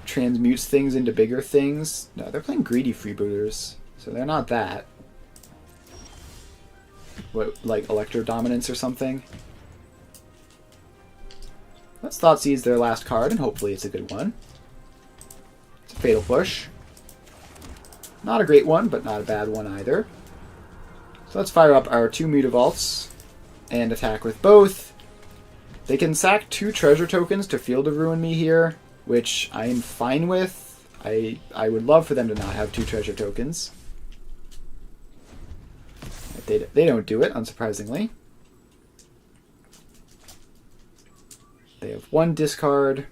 transmutes things into bigger things? No, they're playing Greedy Freebooters, so they're not that. What, like Electro Dominance or something? Let's Thoughtseize their last card, and hopefully it's a good one. It's a Fatal Push. Not a great one, but not a bad one either. So let's fire up our 2 Mutavaults and attack with both. They can sack 2 treasure tokens to Field of Ruin me here, which I am fine with. I would love for them to not have 2 treasure tokens. They don't do it, unsurprisingly. They have 1 discard.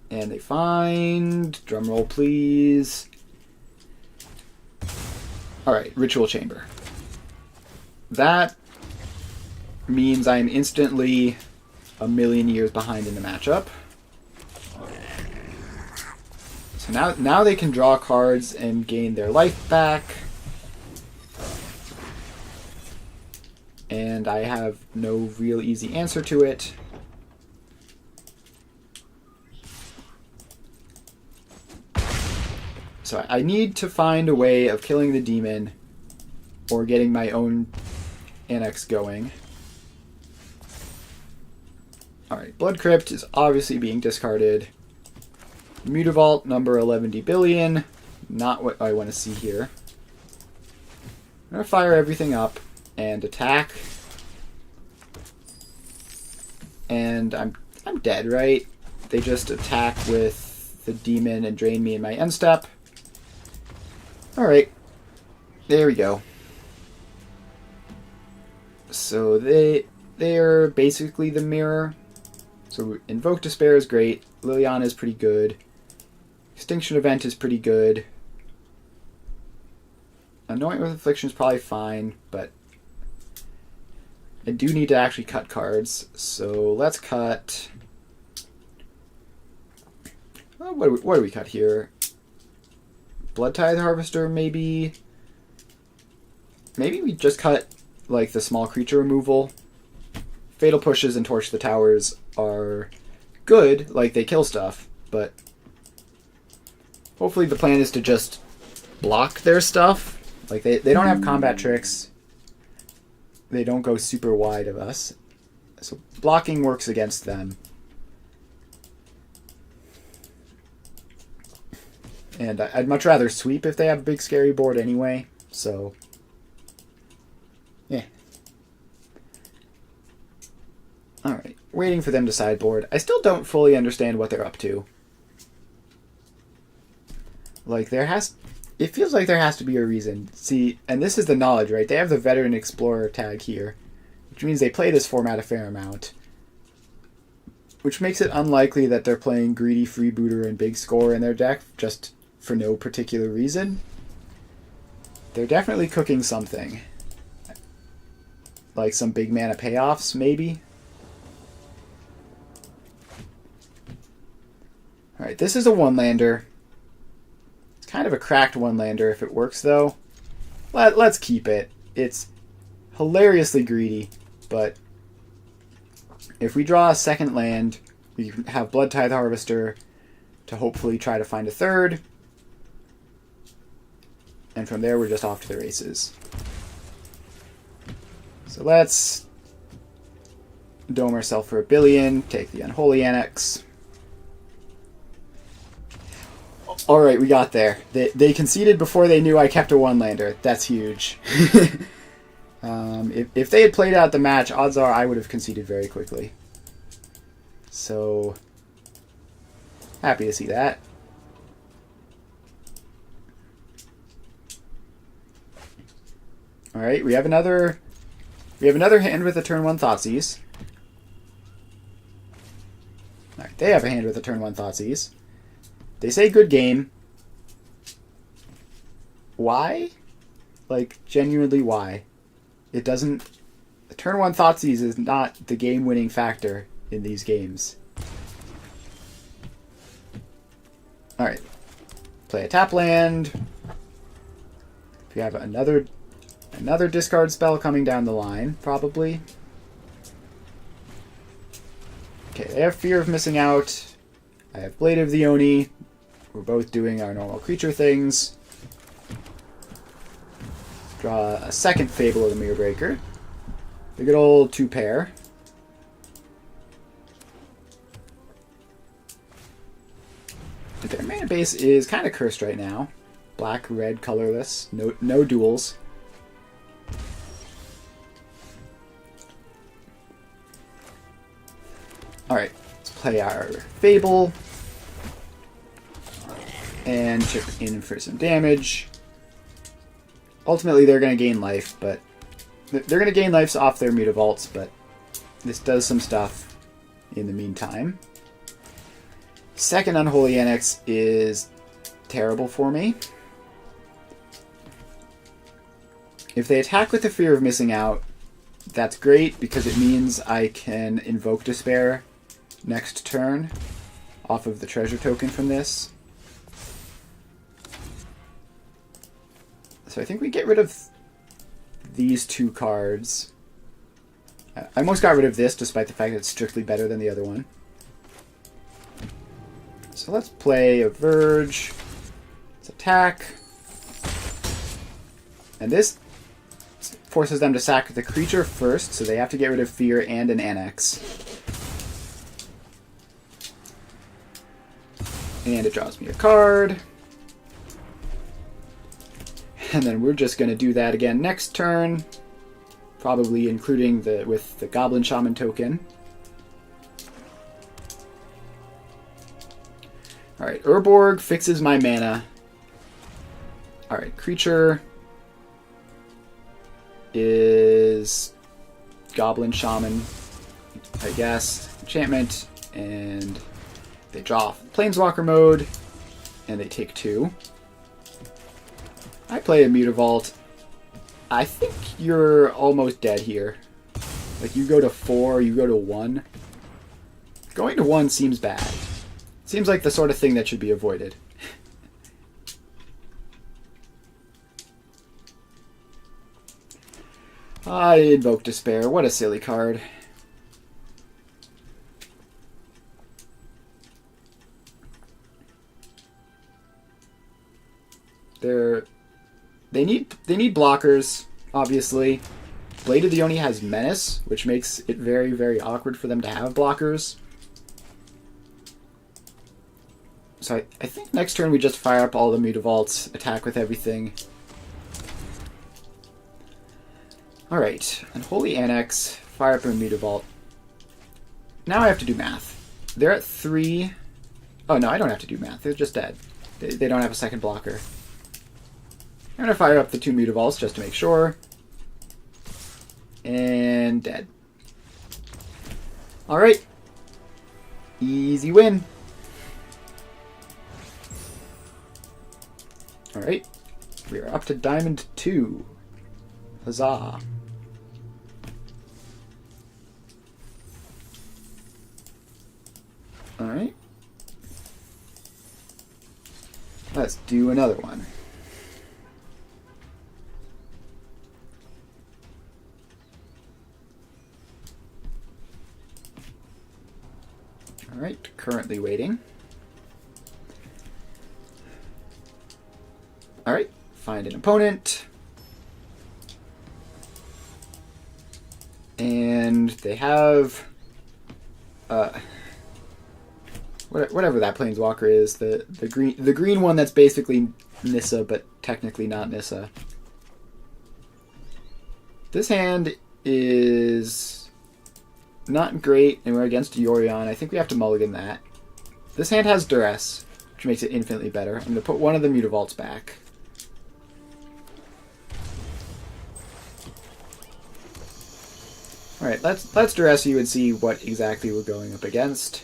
And they find... Drumroll, please. Alright, Ritual Chamber. That means I'm instantly a million years behind in the matchup. So now they can draw cards and gain their life back. And I have no real easy answer to it. So I need to find a way of killing the demon or getting my own annex going. Alright, Blood Crypt is obviously being discarded. Mutavault, number 11 billion. Not what I want to see here. I'm going to fire everything up and attack. And I'm dead, right? They just attack with the demon and drain me in my end step. Alright, There we go. So they're basically the mirror. So Invoke Despair is great. Liliana is pretty good. Extinction Event is pretty good. Anoint with Affliction is probably fine, but I do need to actually cut cards. So let's cut... Well, what do we cut here? Blood Tithe Harvester, maybe? Maybe we just cut, like, the small creature removal. Fatal Pushes and Torch the Towers are good, like, they kill stuff, but hopefully the plan is to just block their stuff. Like, they don't have combat tricks. They don't go super wide of us. So blocking works against them. And I'd much rather sweep if they have a big scary board anyway, so... yeah. Alright, waiting for them to sideboard. I still don't fully understand what they're up to. Like, it feels like there has to be a reason. See, and this is the knowledge, right? They have the Veteran Explorer tag here, which means they play this format a fair amount. Which makes it unlikely that they're playing Greedy Freebooter and Big Score in their deck, just for no particular reason. They're definitely cooking something. Like some big mana payoffs, maybe? Alright, this is a one-lander. It's kind of a cracked one-lander if it works, though. Let's keep it. It's hilariously greedy, but if we draw a second land, we have Blood Tithe Harvester to hopefully try to find a third. And from there, we're just off to the races. So let's dome ourselves for 1 billion, take the Unholy Annex. Alright, we got there. They conceded before they knew I kept a one-lander. That's huge. If they had played out the match, odds are I would have conceded very quickly. So, happy to see that. Alright, we have another hand with a turn 1 Thoughtseize. Alright, they have a hand with a turn 1 Thoughtseize. They say good game. Why? Like, genuinely why? It doesn't... The turn 1 Thoughtseize is not the game-winning factor in these games. Alright. Play a tap land. We have another discard spell coming down the line, probably. Okay, they have Fear of Missing Out. I have Blade of the Oni. We're both doing our normal creature things. Draw a second Fable of the Mirror Breaker. The good old 2-pair. Their mana base is kind of cursed right now. Black, red, colorless. No duels. Alright, let's play our Fable. And chip in for some damage. Ultimately, they're going to gain life, but... They're going to gain lives off their Mutavaults, but this does some stuff in the meantime. Second Unholy Annex is terrible for me. If they attack with the Fear of Missing Out, that's great, because it means I can Invoke Despair next turn off of the treasure token from this. So I think we get rid of these 2 cards. I almost got rid of this, despite the fact that it's strictly better than the other one. So let's play a Verge. Let's attack. And this forces them to sack the creature first, so they have to get rid of Fear and an Annex. And it draws me a card. And then we're just going to do that again next turn. Probably including with the Goblin Shaman token. Alright, Urborg fixes my mana. Alright, creature. is Goblin Shaman, I guess, enchantment, and they draw Planeswalker mode, and they take 2. I play a Mutavault. I think you're almost dead here. Like, you go to 4, you go to 1. Going to 1 seems bad. Seems like the sort of thing that should be avoided. I invoke Despair. What a silly card. They need blockers, obviously. Blade of the Oni has Menace, which makes it very, very awkward for them to have blockers. So I think next turn we just fire up all the Mutavaults, attack with everything. Alright, Unholy Annex, fire up a Mutavault. Now I have to do math. They're at 3. Oh no, I don't have to do math. They're just dead. They don't have a second blocker. I'm going to fire up the 2 Mutavaults just to make sure. And dead. Alright. Easy win. Alright. We are up to Diamond 2. Huzzah. Alright. Let's do another one. Alright, currently waiting. Alright, find an opponent. And they have whatever that planeswalker is, the green one that's basically Nissa but technically not Nissa. This hand is not great, and we're against Yorion. I think we have to mulligan that. This hand has Duress, which makes it infinitely better. I'm going to put one of the Mutavaults back. Alright, let's Duress you and see what exactly we're going up against.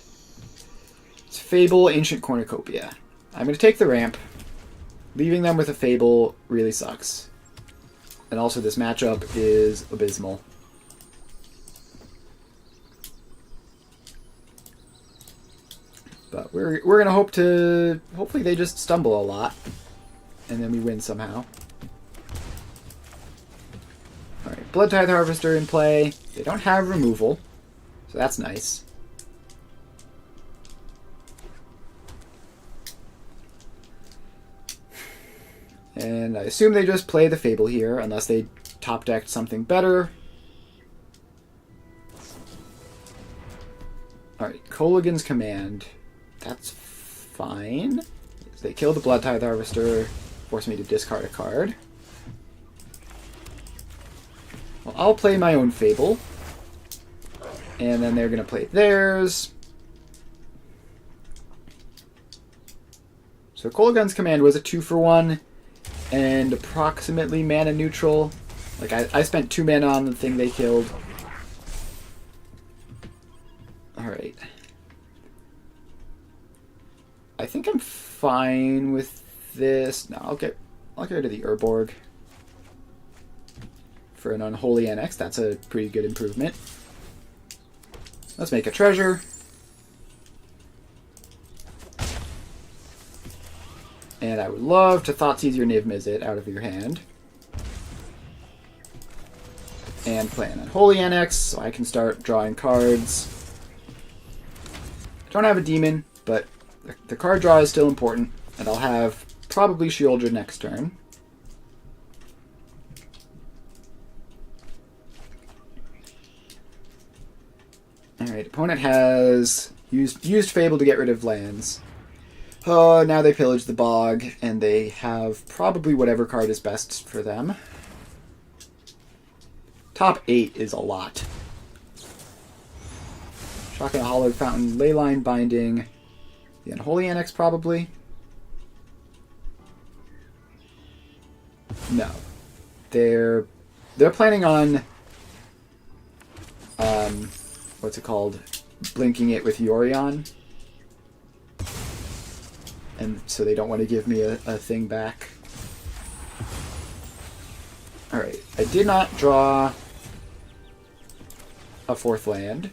It's Fable, Ancient Cornucopia. I'm going to take the ramp. Leaving them with a Fable really sucks. And also this matchup is abysmal. But we're going to hope to... Hopefully they just stumble a lot. And then we win somehow. Alright, Blood Tithe Harvester in play. They don't have removal. So that's nice. And I assume they just play the Fable here, unless they top-decked something better. Alright, Kolaghan's Command. That's fine. They kill the Blood Tithe Harvester, force me to discard a card. Well, I'll play my own Fable. And then they're going to play theirs. So Kolaghan's Command was a 2-for-1. And approximately mana neutral. Like, I spent 2 mana on the thing they killed. Alright. I think I'm fine with this. No, I'll get rid of the Urborg. For an Unholy Annex, that's a pretty good improvement. Let's make a treasure. And I would love to Thoughtseize your Niv Mizzet out of your hand. And play an Unholy Annex, so I can start drawing cards. I don't have a demon, but the card draw is still important. And I'll have probably Sheoldred next turn. Alright, opponent has used Fable to get rid of lands. Oh, now they pillage the bog, and they have probably whatever card is best for them. Top 8 is a lot. Shocking a Hollowed Fountain, Leyline Binding, the Unholy Annex probably. No. They're they're planning on what's it called? Blinking it with Yorion. And so they don't want to give me a thing back. Alright, I did not draw a 4th land,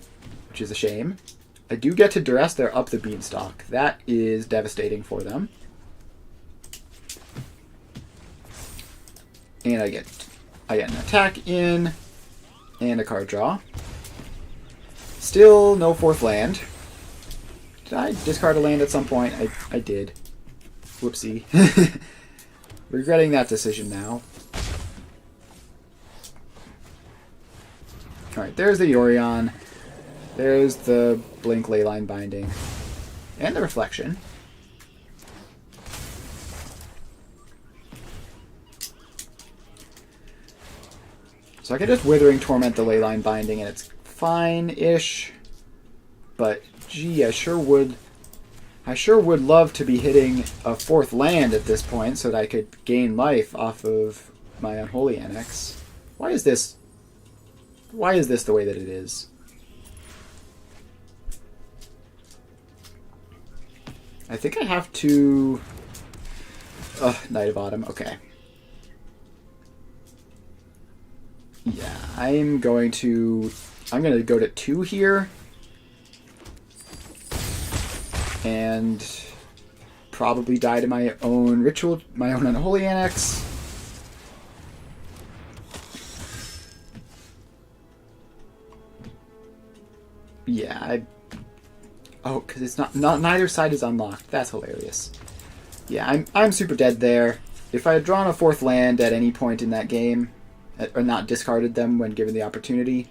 which is a shame. I do get to duress their up the beanstalk. That is devastating for them. And I get an attack in, and a card draw. Still no 4th land. Did I discard a land at some point? I did. Whoopsie. Regretting that decision now. Alright, there's the Yorion. There's the Blink Leyline Binding. And the Reflection. So I can just Withering Torment the Leyline Binding and it's fine-ish. But, gee, I sure would love to be hitting a 4th land at this point so that I could gain life off of my Unholy Annex. Why is this the way that it is? I think I have to... Knight of Autumn, okay. Yeah, I'm going to go to 2 here. And probably die to my own ritual, my own Unholy Annex. Yeah, oh, because it's not neither side is unlocked. That's hilarious. Yeah, I'm super dead there. If I had drawn a 4th land at any point in that game, or not discarded them when given the opportunity,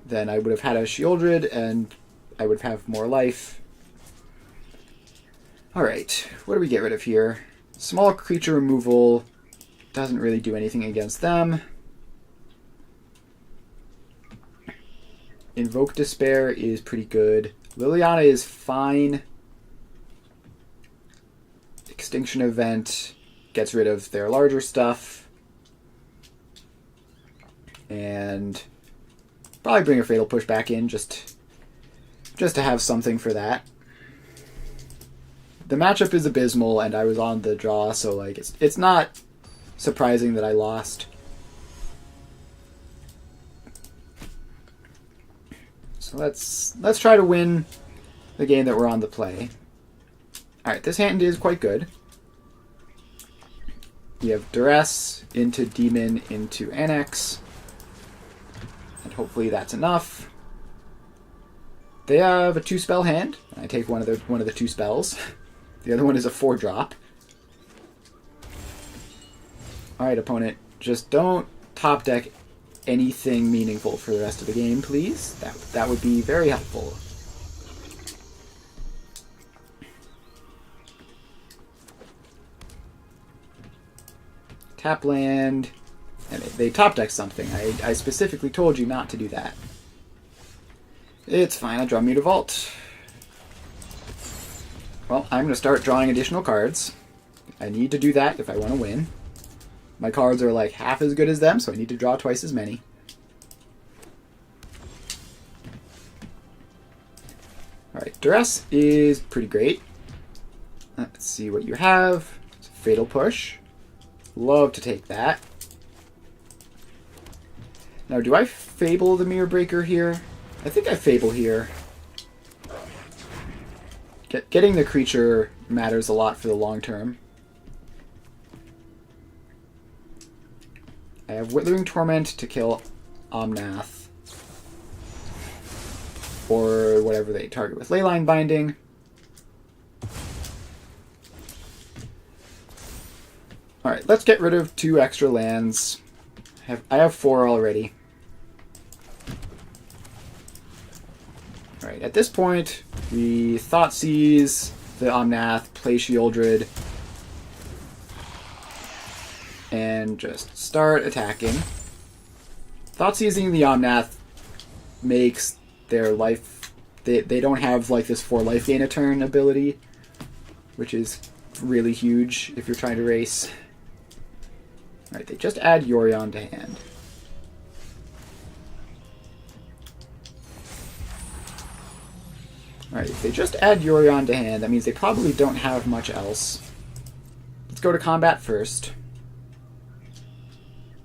then I would have had a Shieldred and I would have more life. Alright, what do we get rid of here? Small creature removal doesn't really do anything against them. Invoke Despair is pretty good. Liliana is fine. Extinction Event gets rid of their larger stuff. And probably bring a Fatal Push back in just to have something for that. The matchup is abysmal, and I was on the draw, so like it's not surprising that I lost. So let's try to win the game that we're on the play. Alright, this hand is quite good. We have Duress into Demon into Annex. And hopefully that's enough. They have a 2-spell hand. I take one of the 2 spells. The other one is a 4-drop. Alright, opponent. Just don't top deck anything meaningful for the rest of the game, please. That would be very helpful. Tap land. And they top deck something. I specifically told you not to do that. It's fine, I draw Mutavault. Well, I'm going to start drawing additional cards. I need to do that if I want to win. My cards are like half as good as them, so I need to draw twice as many. Alright, Duress is pretty great. Let's see what you have. It's a Fatal Push. Love to take that. Now, do I Fable the Mirror Breaker here? I think I Fable here. Getting the creature matters a lot for the long term. I have Withering Torment to kill Omnath. Or whatever they target with Leyline Binding. Alright, let's get rid of 2 extra lands. I have 4 already. Alright, at this point, we Thoughtseize the Omnath, play Shieldred, and just start attacking. Thoughtseizing the Omnath makes their life... They don't have like this 4 life gain a turn ability, which is really huge if you're trying to race. Alright, they just add Yorion to hand. Alright, if they just add Yorion to hand, that means they probably don't have much else. Let's go to combat first.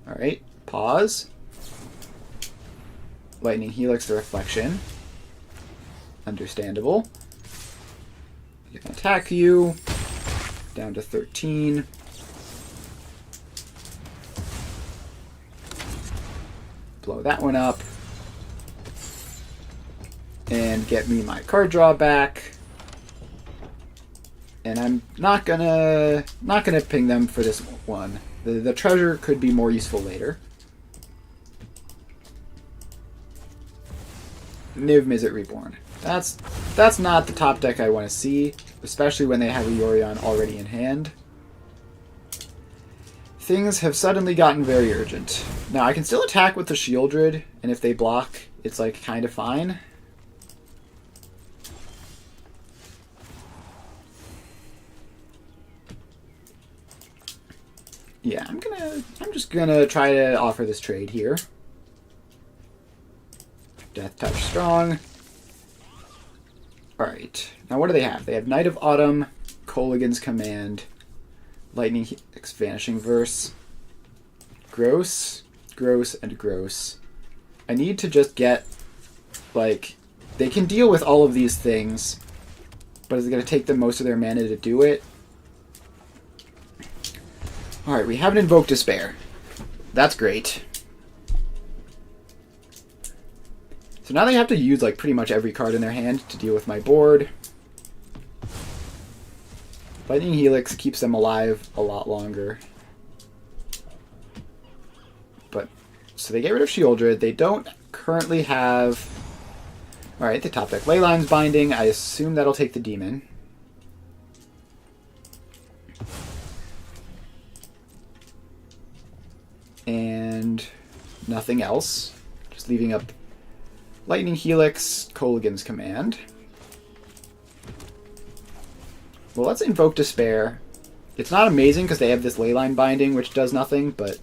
Alright, pause. Lightning Helix the Reflection. Understandable. You can attack you. Down to 13. Blow that one up. And get me my card draw back. And I'm not gonna ping them for this one. The treasure could be more useful later. Niv Mizzet Reborn. That's not the top deck I want to see, especially when they have a Yorion already in hand. Things have suddenly gotten very urgent. Now I can still attack with the Shieldred, and if they block, it's like kind of fine. Yeah, I'm just gonna try to offer this trade here. Death Touch Strong. Alright, now what do they have? They have Knight of Autumn, Kolaghan's Command, Lightning Helix Vanishing Verse, Gross, Gross, and Gross. I need to just get, like, they can deal with all of these things, but is it going to take them most of their mana to do it? Alright, we have an Invoke Despair. That's great. So now they have to use like pretty much every card in their hand to deal with my board. Lightning Helix keeps them alive a lot longer. But, so they get rid of Shieldred. They don't currently have... Alright, the top deck Leyline's Binding. I assume that'll take the Demon. And nothing else. Just leaving up Lightning Helix, Kolaghan's Command. Well, let's Invoke Despair. It's not amazing because they have this Leyline Binding, which does nothing, but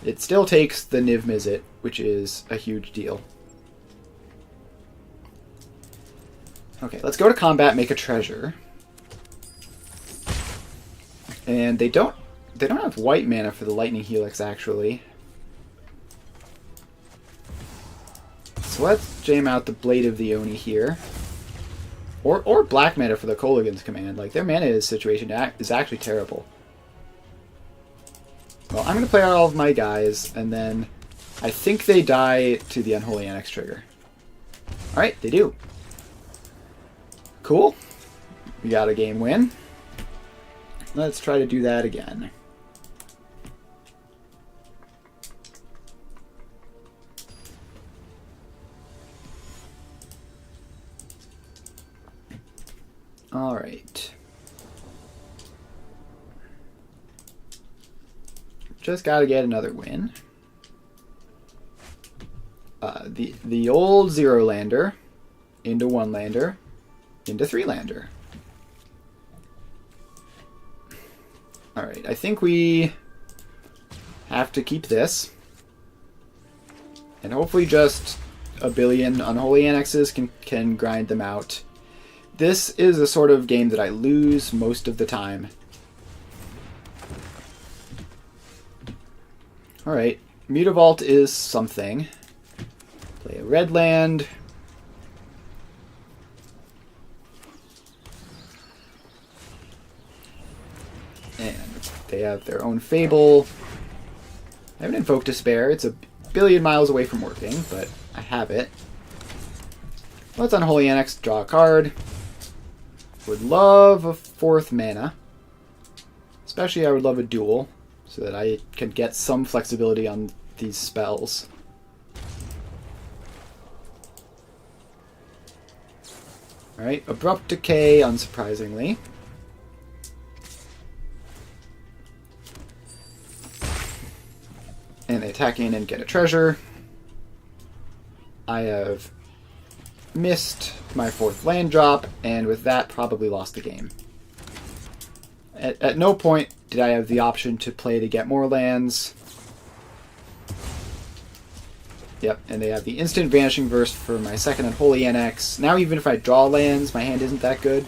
it still takes the Niv Mizzet, which is a huge deal. Okay, let's go to combat, make a treasure. And they don't have white mana for the Lightning Helix, actually. So let's jam out the Blade of the Oni here. Or black mana for the Kolaghan's Command. Like, their mana situation is actually terrible. Well, I'm going to play out all of my guys, and then I think they die to the Unholy Annex trigger. Alright, they do. Cool. We got a game win. Let's try to do that again. Alright. Just gotta get another win. The old 0-lander into 1-lander into 3-lander. Alright, I think we have to keep this. And hopefully just a billion Unholy Annexes can grind them out. This is a sort of game that I lose most of the time. Alright, Mutavault is something. Play a red land. And they have their own Fable. I have an Invoke Despair. It's a billion miles away from working, but I have it. Let's Unholy Annex, draw a card. Would love a 4th mana. Especially I would love a duel, so that I can get some flexibility on these spells. Alright, Abrupt Decay, unsurprisingly. And they attack in and get a treasure. I have missed my 4th land drop, and with that probably lost the game. At no point did I have the option to play to get more lands. Yep, and they have the instant Vanishing Verse for my second Unholy NX. Now even if I draw lands, my hand isn't that good.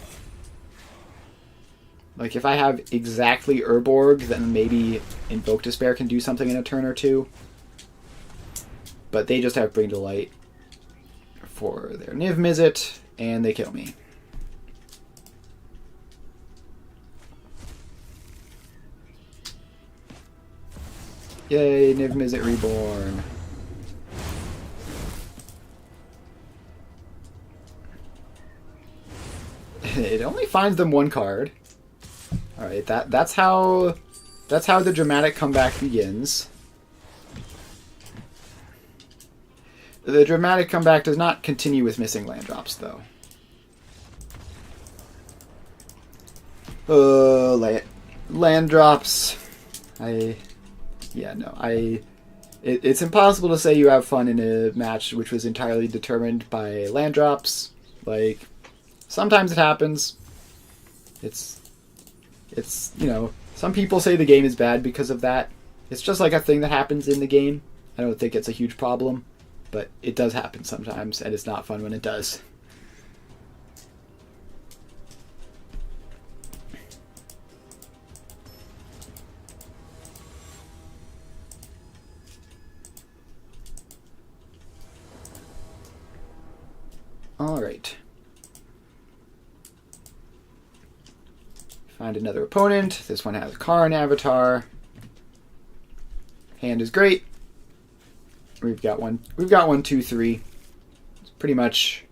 Like, if I have exactly Urborg, then maybe Invoke Despair can do something in a turn or two. But they just have Bring to Light for their Niv Mizzet, and they kill me. Yay, Niv Mizzet Reborn. It only finds them one card. Alright, that's how the dramatic comeback begins. The dramatic comeback does not continue with missing land drops, though. Land drops. It's impossible to say you have fun in a match which was entirely determined by land drops. Like, sometimes it happens. It's some people say the game is bad because of that. It's just like a thing that happens in the game. I don't think it's a huge problem, but it does happen sometimes, and it's not fun when it does. Alright. Find another opponent. This one has Karn Avatar. Hand is great. We've got 1, 2, 3. It's pretty much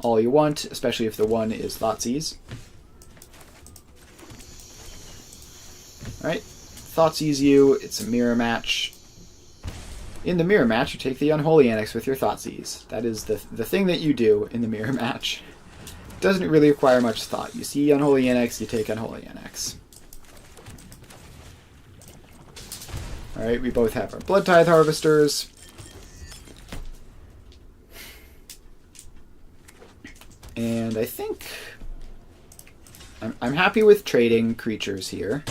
all you want, especially if the one is Thoughtseize. Alright. Thoughtseize you. It's a mirror match. In the mirror match, you take the Unholy Annex with your Thoughtseize. That is the thing that you do in the mirror match. Doesn't really require much thought. You see Unholy Annex, you take Unholy Annex. Alright, we both have our Blood Tithe Harvesters. And I think I'm happy with trading creatures here.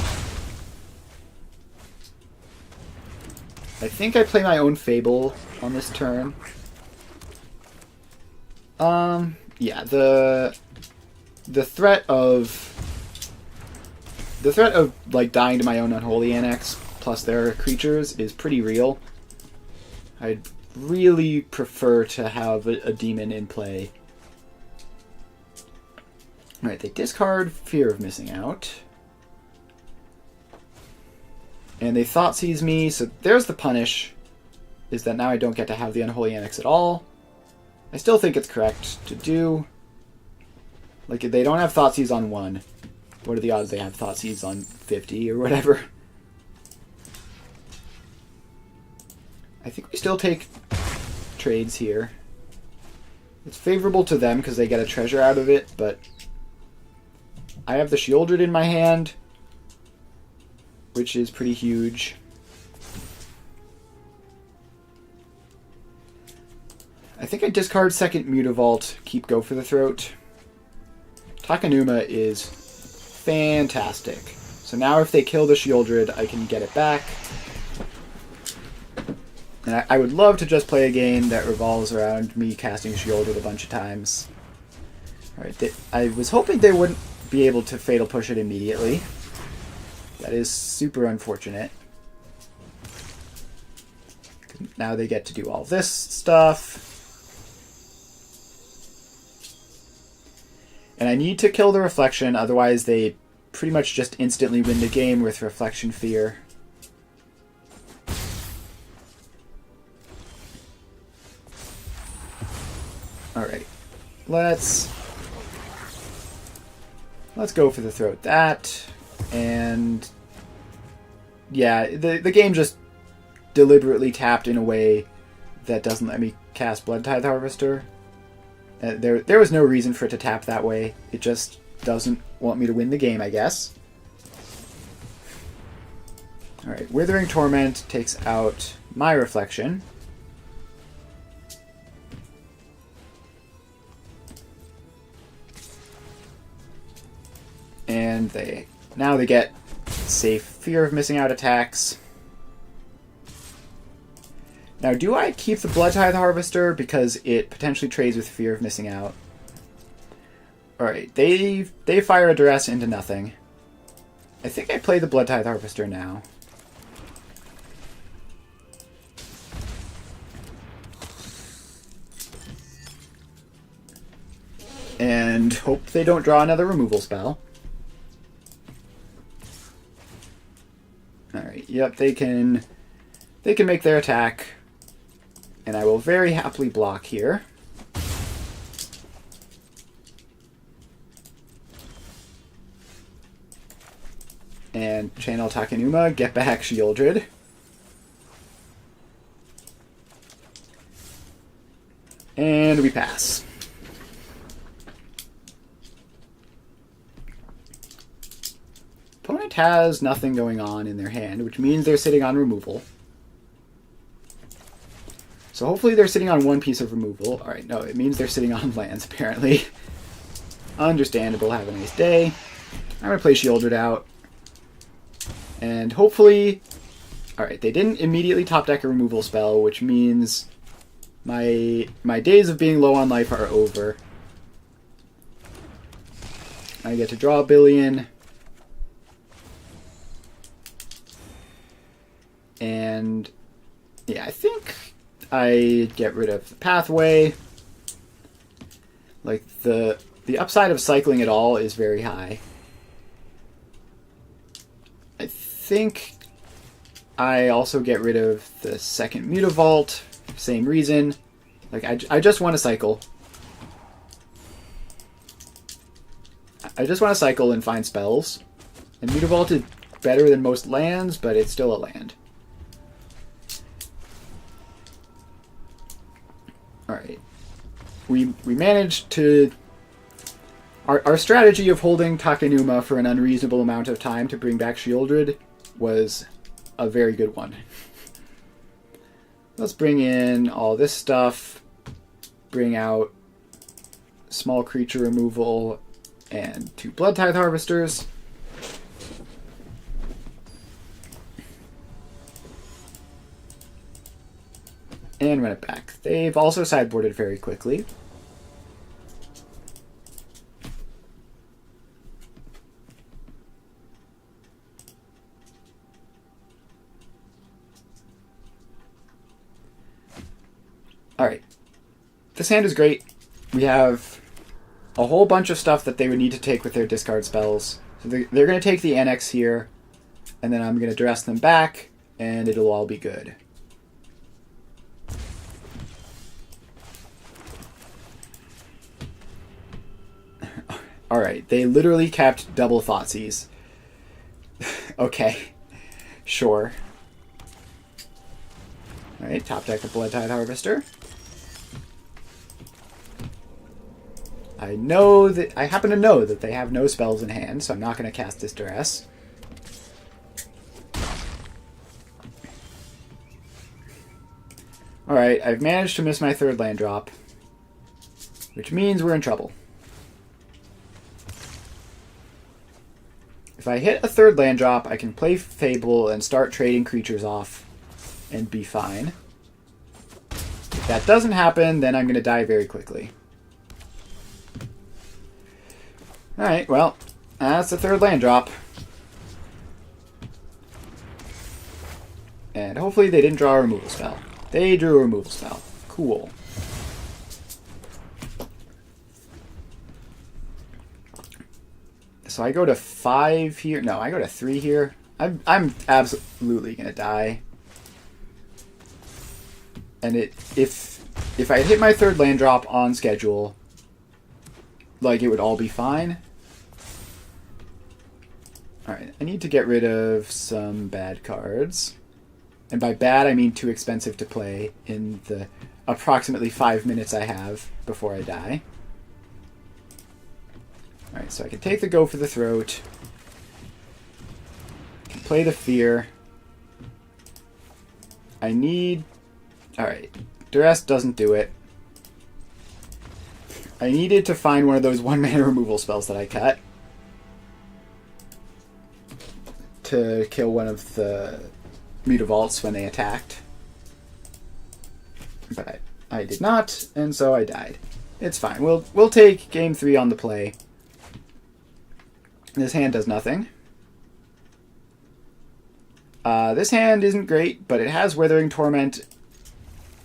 I think I play my own Fable on this turn. Yeah, the threat of like dying to my own Unholy Annex plus their creatures is pretty real. I'd really prefer to have a demon in play. Alright, they discard Fear of Missing Out. And they Thoughtseize me, so there's the punish, is that now I don't get to have the Unholy Annex at all. I still think it's correct to do. Like, if they don't have Thoughtseize on 1, what are the odds they have Thoughtseize on 50 or whatever? I think we still take trades here. It's favorable to them because they get a treasure out of it, but I have the Shieldred in my hand, which is pretty huge. I think I discard second Mutavault, keep Go for the Throat. Takenuma is fantastic. So now if they kill the Shieldred, I can get it back. And I would love to just play a game that revolves around me casting Shieldred a bunch of times. Alright, I was hoping they wouldn't be able to Fatal Push it immediately. That is super unfortunate. Now they get to do all this stuff. And I need to kill the Reflection, otherwise they pretty much just instantly win the game with Reflection Fear. Alright. Let's go for the throat that. And yeah, the game just deliberately tapped in a way that doesn't let me cast Blood Tithe Harvester. There was no reason for it to tap that way. It just doesn't want me to win the game, I guess. Alright, Withering Torment takes out my Reflection. And now they get safe Fear of Missing Out attacks. Now, do I keep the Blood Tithe Harvester because it potentially trades with fear of missing out? Alright, they fire a Duress into nothing. I think I play the Blood Tithe Harvester now. And hope they don't draw another removal spell. Alright, yep, they can make their attack. And I will very happily block here. And channel Takenuma, get back Shieldred. And we pass. Opponent has nothing going on in their hand, which means they're sitting on removal. So hopefully they're sitting on one piece of removal. Alright, no, it means they're sitting on lands, apparently. Understandable, have a nice day. I'm going to play Shieldred out. And hopefully... Alright, they didn't immediately top deck a removal spell, which means my days of being low on life are over. I get to draw a billion. And yeah, I think I get rid of the pathway. Like, the upside of cycling at all is very high. I think I also get rid of the second Mutavault. Same reason. Like, I just want to cycle. I just want to cycle and find spells. And Mutavault is better than most lands, but it's still a land. Alright. We managed to... Our strategy of holding Takenuma for an unreasonable amount of time to bring back Shieldred was a very good one. Let's bring in all this stuff. Bring out small creature removal and 2 Blood Tithe Harvesters. And run it back. They've also sideboarded very quickly. Alright. This hand is great. We have a whole bunch of stuff that they would need to take with their discard spells. So they're going to take the Annex here, and then I'm going to dress them back, and it'll all be good. Alright, they literally kept double Thoughtseize. Okay, sure. Alright, top deck a Blood Tithe Harvester. I happen to know that they have no spells in hand, so I'm not going to cast this Duress. Alright, I've managed to miss my 3rd land drop, which means we're in trouble. If I hit a 3rd land drop, I can play Fable and start trading creatures off and be fine. If that doesn't happen, then I'm going to die very quickly. Alright, well, that's the 3rd land drop. And hopefully they didn't draw a removal spell. They drew a removal spell. Cool. So I go to 5 here. No, I go to 3 here. I'm absolutely going to die. And if I hit my 3rd land drop on schedule, like, it would all be fine. Alright, I need to get rid of some bad cards. And by bad, I mean too expensive to play in the approximately 5 minutes I have before I die. Alright, so I can take the Go for the Throat. I can play the Fear. I need... Alright, Duress doesn't do it. I needed to find one of those 1-mana removal spells that I cut to kill one of the Mutavaults when they attacked. I did not, and so I died. It's fine. We'll take game 3 on the play. This hand does nothing. This hand isn't great, but it has Withering Torment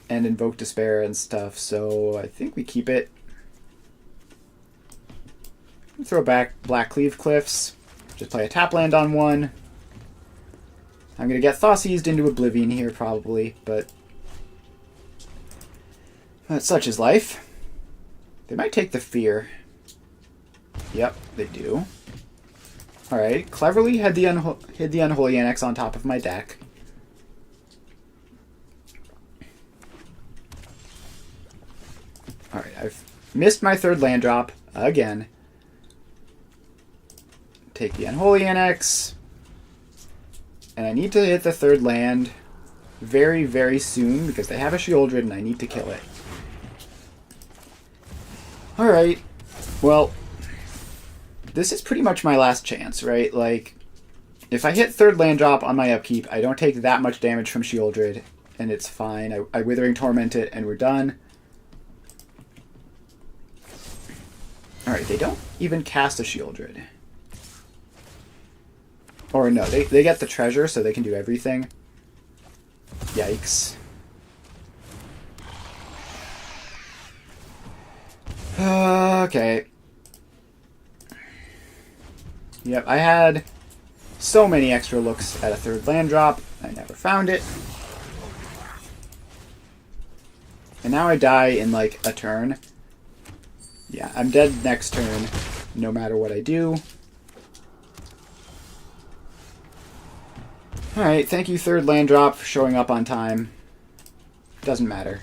and Invoke Despair and stuff, so I think we keep it. Throw back Black Cleave Cliffs. Just play a tap land on one. I'm going to get Thoughtseized into Oblivion here, probably, but such is life. They might take the Fear. Yep, they do. Alright, cleverly hid the Unholy Annex on top of my deck. Alright, I've missed my 3rd land drop again. Take the Unholy Annex. And I need to hit the 3rd land very, very soon because they have a Shieldred and I need to kill it. Alright, well, this is pretty much my last chance, right? Like, if I hit 3rd land drop on my upkeep, I don't take that much damage from Shieldred, and it's fine. I Withering Torment it, and we're done. Alright, they don't even cast a Shieldred. Or no, they get the treasure, so they can do everything. Yikes. Okay. Yep, I had so many extra looks at a 3rd land drop. I never found it. And now I die in, like, a turn. Yeah, I'm dead next turn, no matter what I do. Alright, thank you 3rd land drop for showing up on time. Doesn't matter.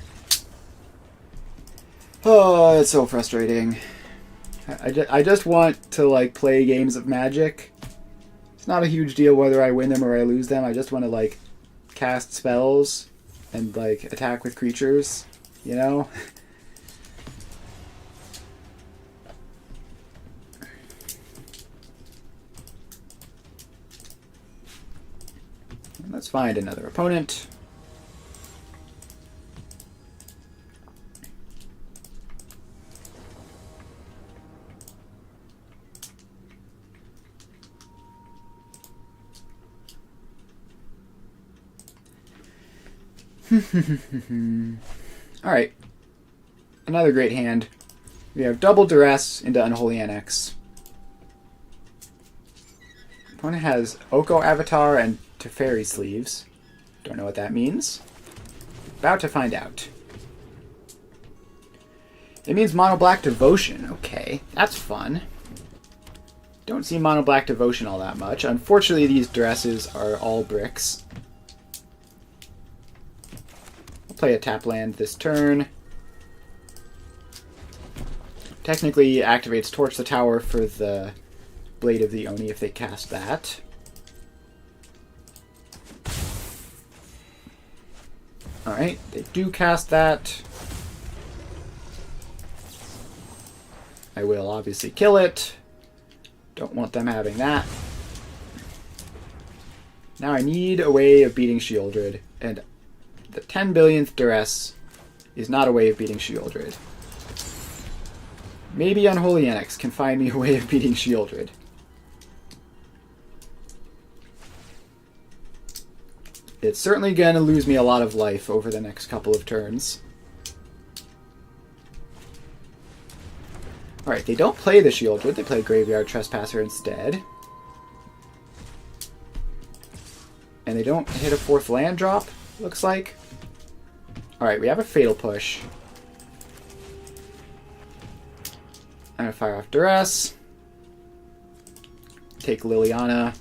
Oh, it's so frustrating. I just want to, like, play games of Magic. It's not a huge deal whether I win them or I lose them. I just want to, like, cast spells and, like, attack with creatures, you know? Let's find another opponent. Alright. Another great hand. We have double Duress into Unholy Annex. Opponent has Oko Avatar and Teferi Sleeves. Don't know what that means. About to find out. It means Mono Black Devotion. Okay, that's fun. Don't see Mono Black Devotion all that much. Unfortunately, these Duresses are all bricks. I'll play a tap land this turn. Technically activates Torch the Tower for the Blade of the Oni if they cast that. Alright, they do cast that. I will obviously kill it. Don't want them having that. Now I need a way of beating Shieldred, and the 10 billionth Duress is not a way of beating Shieldred. Maybe Unholy Annex can find me a way of beating Shieldred. It's certainly going to lose me a lot of life over the next couple of turns. Alright, they don't play the Shieldred, they play Graveyard Trespasser instead. And they don't hit a 4th land drop, looks like. Alright, we have a Fatal Push. I'm going to fire off Duress. Take Liliana.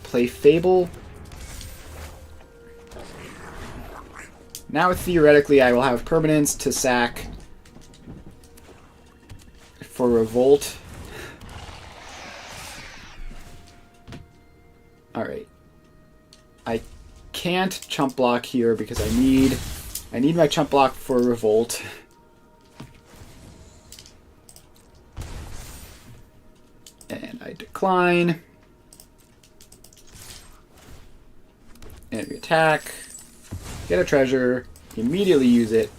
Play Fable. Now theoretically I will have permanence to sack for Revolt. Alright. I can't chump block here because I need my chump block for Revolt. And I decline. And we attack. Get a treasure. immediately use it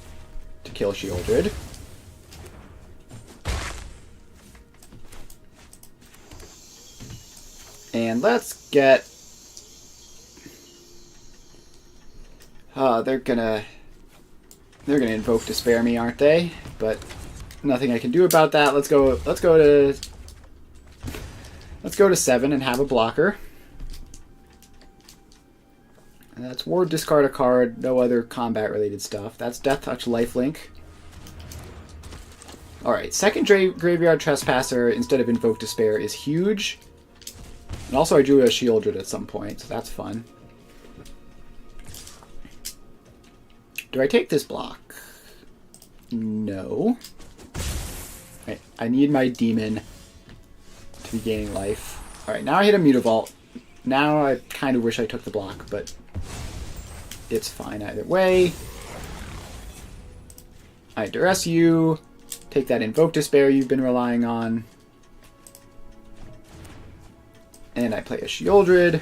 to kill Shieldred. And let's get... they're gonna invoke Despair me, aren't they? But nothing I can do about that. Let's go to 7 and have a blocker. And that's Ward, discard a card, no other combat related stuff. That's Death Touch, Lifelink. Alright, second Graveyard Trespasser instead of Invoke Despair is huge. And also I drew a Shieldred at some point, so that's fun. Do I take this block? No. I need my demon to be gaining life. Alright, now I hit a Mutavault. Now I kind of wish I took the block, but it's fine either way. I duress you. Take that Invoke Despair you've been relying on. And I play a Shieldred.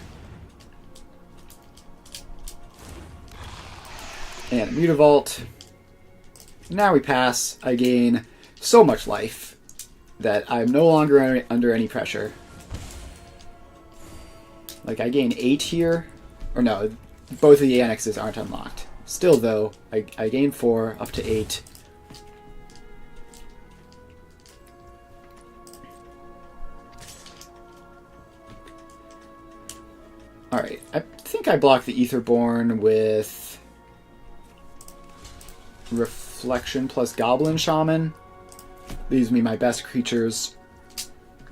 And a Mutavault. Now we pass. I gain so much life that I'm no longer under any pressure. Like, I gain 8 here. Or no, both of the annexes aren't unlocked. Still, though, I gain 4 up to 8. Alright, I think I blocked the Aetherborn with Reflection plus Goblin Shaman. Leaves me my best creatures.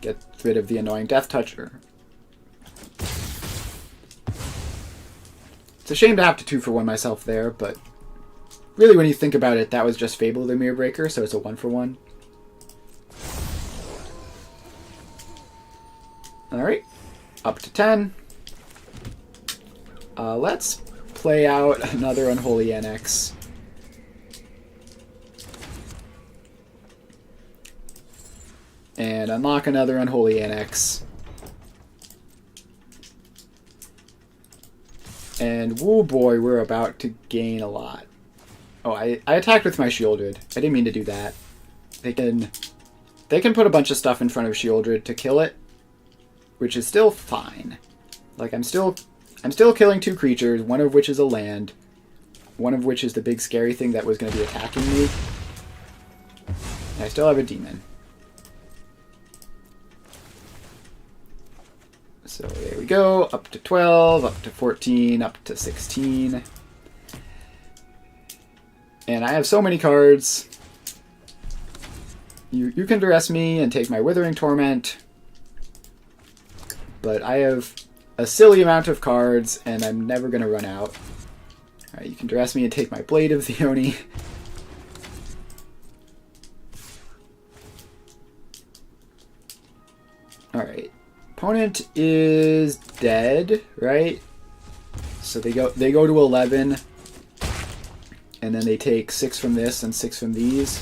Get rid of the annoying Death Toucher. It's a shame to have to 2-for-1 myself there, but really when you think about it, that was just Fable the Mirror Breaker, so it's a 1-for-1. Alright, up to 10. Let's play out another Unholy Annex. And unlock another Unholy Annex. And woo boy, we're about to gain a lot. Oh, I attacked with my Shieldred. I didn't mean to do that. They can put a bunch of stuff in front of Shieldred to kill it, which is still fine. Like, I'm still killing 2 creatures, one of which is a land, one of which is the big scary thing that was going to be attacking me. And I still have a demon. So there we go, up to 12, up to 14, up to 16. And I have so many cards. You can duress me and take my Withering Torment. But I have a silly amount of cards, and I'm never going to run out. Alright, you can duress me and take my Blade of the Oni. Alright. Opponent is dead, right? So they go to 11, and then they take 6 from this and 6 from these.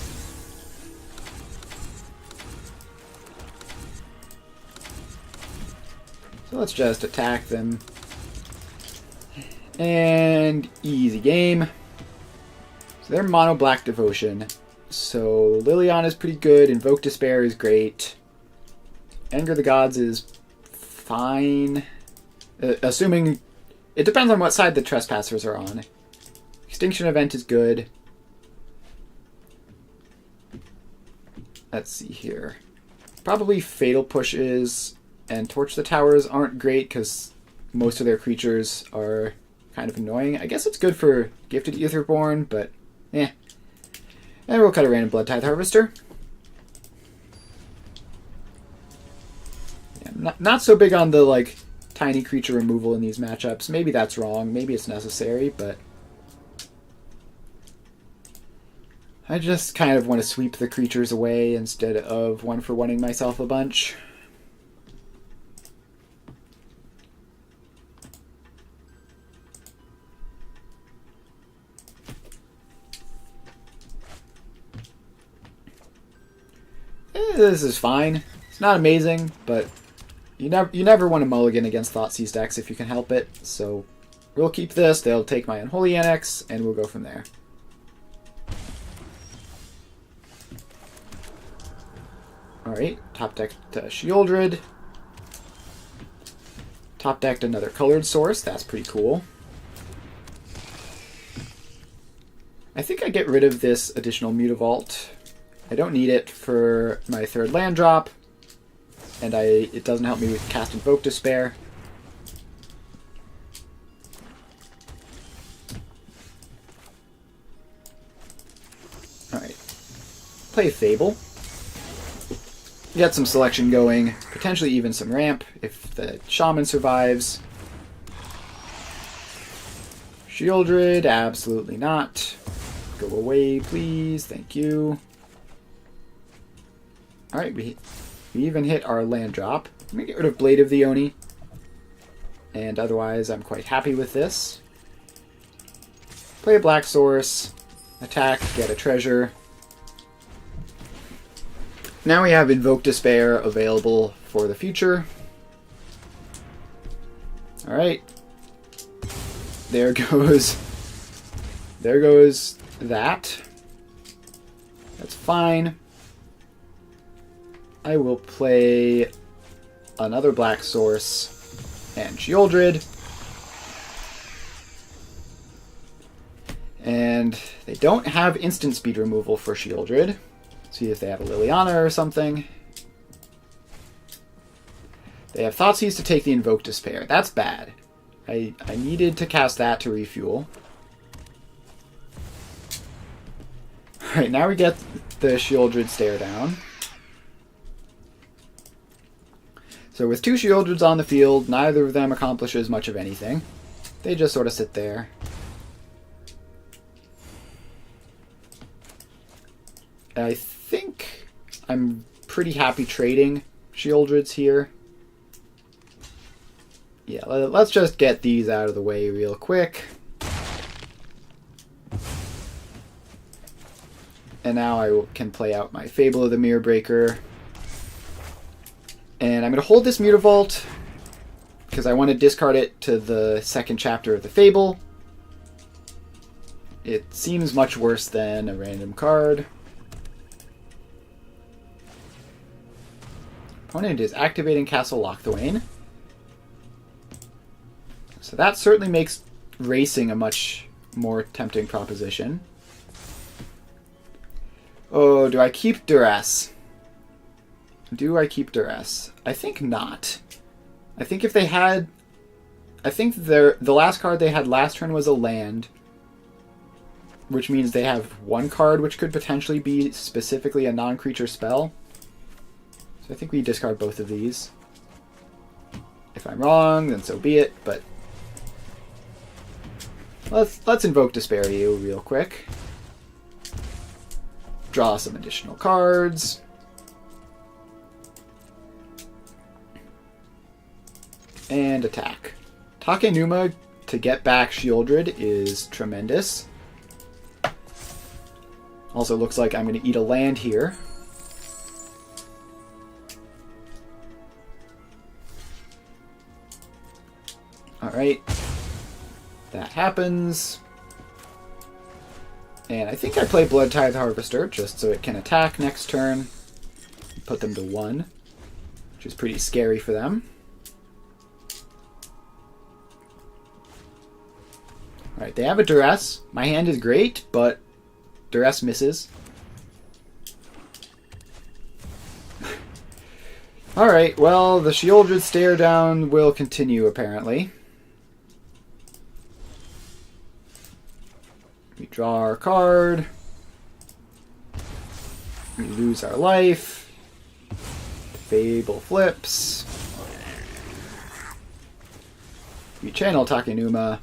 So let's just attack them. And easy game. So they're mono black Devotion. So Liliana is pretty good, Invoke Despair is great. Anger the Gods is fine. Assuming... It depends on what side the Trespassers are on. Extinction Event is good. Let's see here. Probably Fatal Pushes and Torch the Towers aren't great because most of their creatures are kind of annoying. I guess it's good for Gifted Aetherborn, but eh. And we'll cut a random Blood Tithe Harvester. Not so big on the, like, tiny creature removal in these matchups. Maybe that's wrong. Maybe it's necessary, but I just kind of want to sweep the creatures away instead of 1-for-1ing myself a bunch. This is fine. It's not amazing, but you never want to mulligan against Thoughtseize decks if you can help it. So we'll keep this. They'll take my Unholy Annex, and we'll go from there. Alright, top decked Shieldred. Top decked another colored source. That's pretty cool. I think I get rid of this additional Mutavault. I don't need it for my third land drop. And it doesn't help me with cast Invoke Despair. Alright. Play Fable. Get some selection going. Potentially even some ramp if the Shaman survives. Shieldred, absolutely not. Go away, please. Thank you. Alright, we even hit our land drop. Let me get rid of Blade of the Oni. And otherwise, I'm quite happy with this. Play a black source. Attack, get a treasure. Now we have Invoke Despair available for the future. Alright. There goes that. That's fine. I will play another black source and Shieldred. And they don't have instant speed removal for Shieldred. See if they have a Liliana or something. They have Thoughtseize to take the Invoke Despair. That's bad. I needed to cast that to refuel. Alright, now we get the Shieldred Stare Down. So with two Shieldreds on the field, neither of them accomplishes much of anything. They just sort of sit there. I think I'm pretty happy trading Shieldreds here. Yeah, let's just get these out of the way real quick. And now I can play out my Fable of the Mirror Breaker. And I'm going to hold this Mutavault because I want to discard it to the second chapter of the Fable. It seems much worse than a random card. Opponent is activating Castle Lochthwain. So that certainly makes racing a much more tempting proposition. Oh, do I keep Duress? Do I keep Duress? I think not. I think if they had... I think the last card they had last turn was a land, which means they have one card which could potentially be specifically a non-creature spell. So I think we discard both of these. If I'm wrong, then so be it, but... Let's Invoke Despair you real quick. Draw some additional cards. And attack. Takenuma to get back Shieldred is tremendous. Also looks like I'm going to eat a land here. Alright. That happens. And I think I play Blood Tithe Harvester just so it can attack next turn. Put them to 1, which is pretty scary for them. Alright, they have a Duress. My hand is great, but Duress misses. Alright, well, the Shieldred Stare Down will continue, apparently. We draw our card. We lose our life. Fable flips. We channel Takenuma.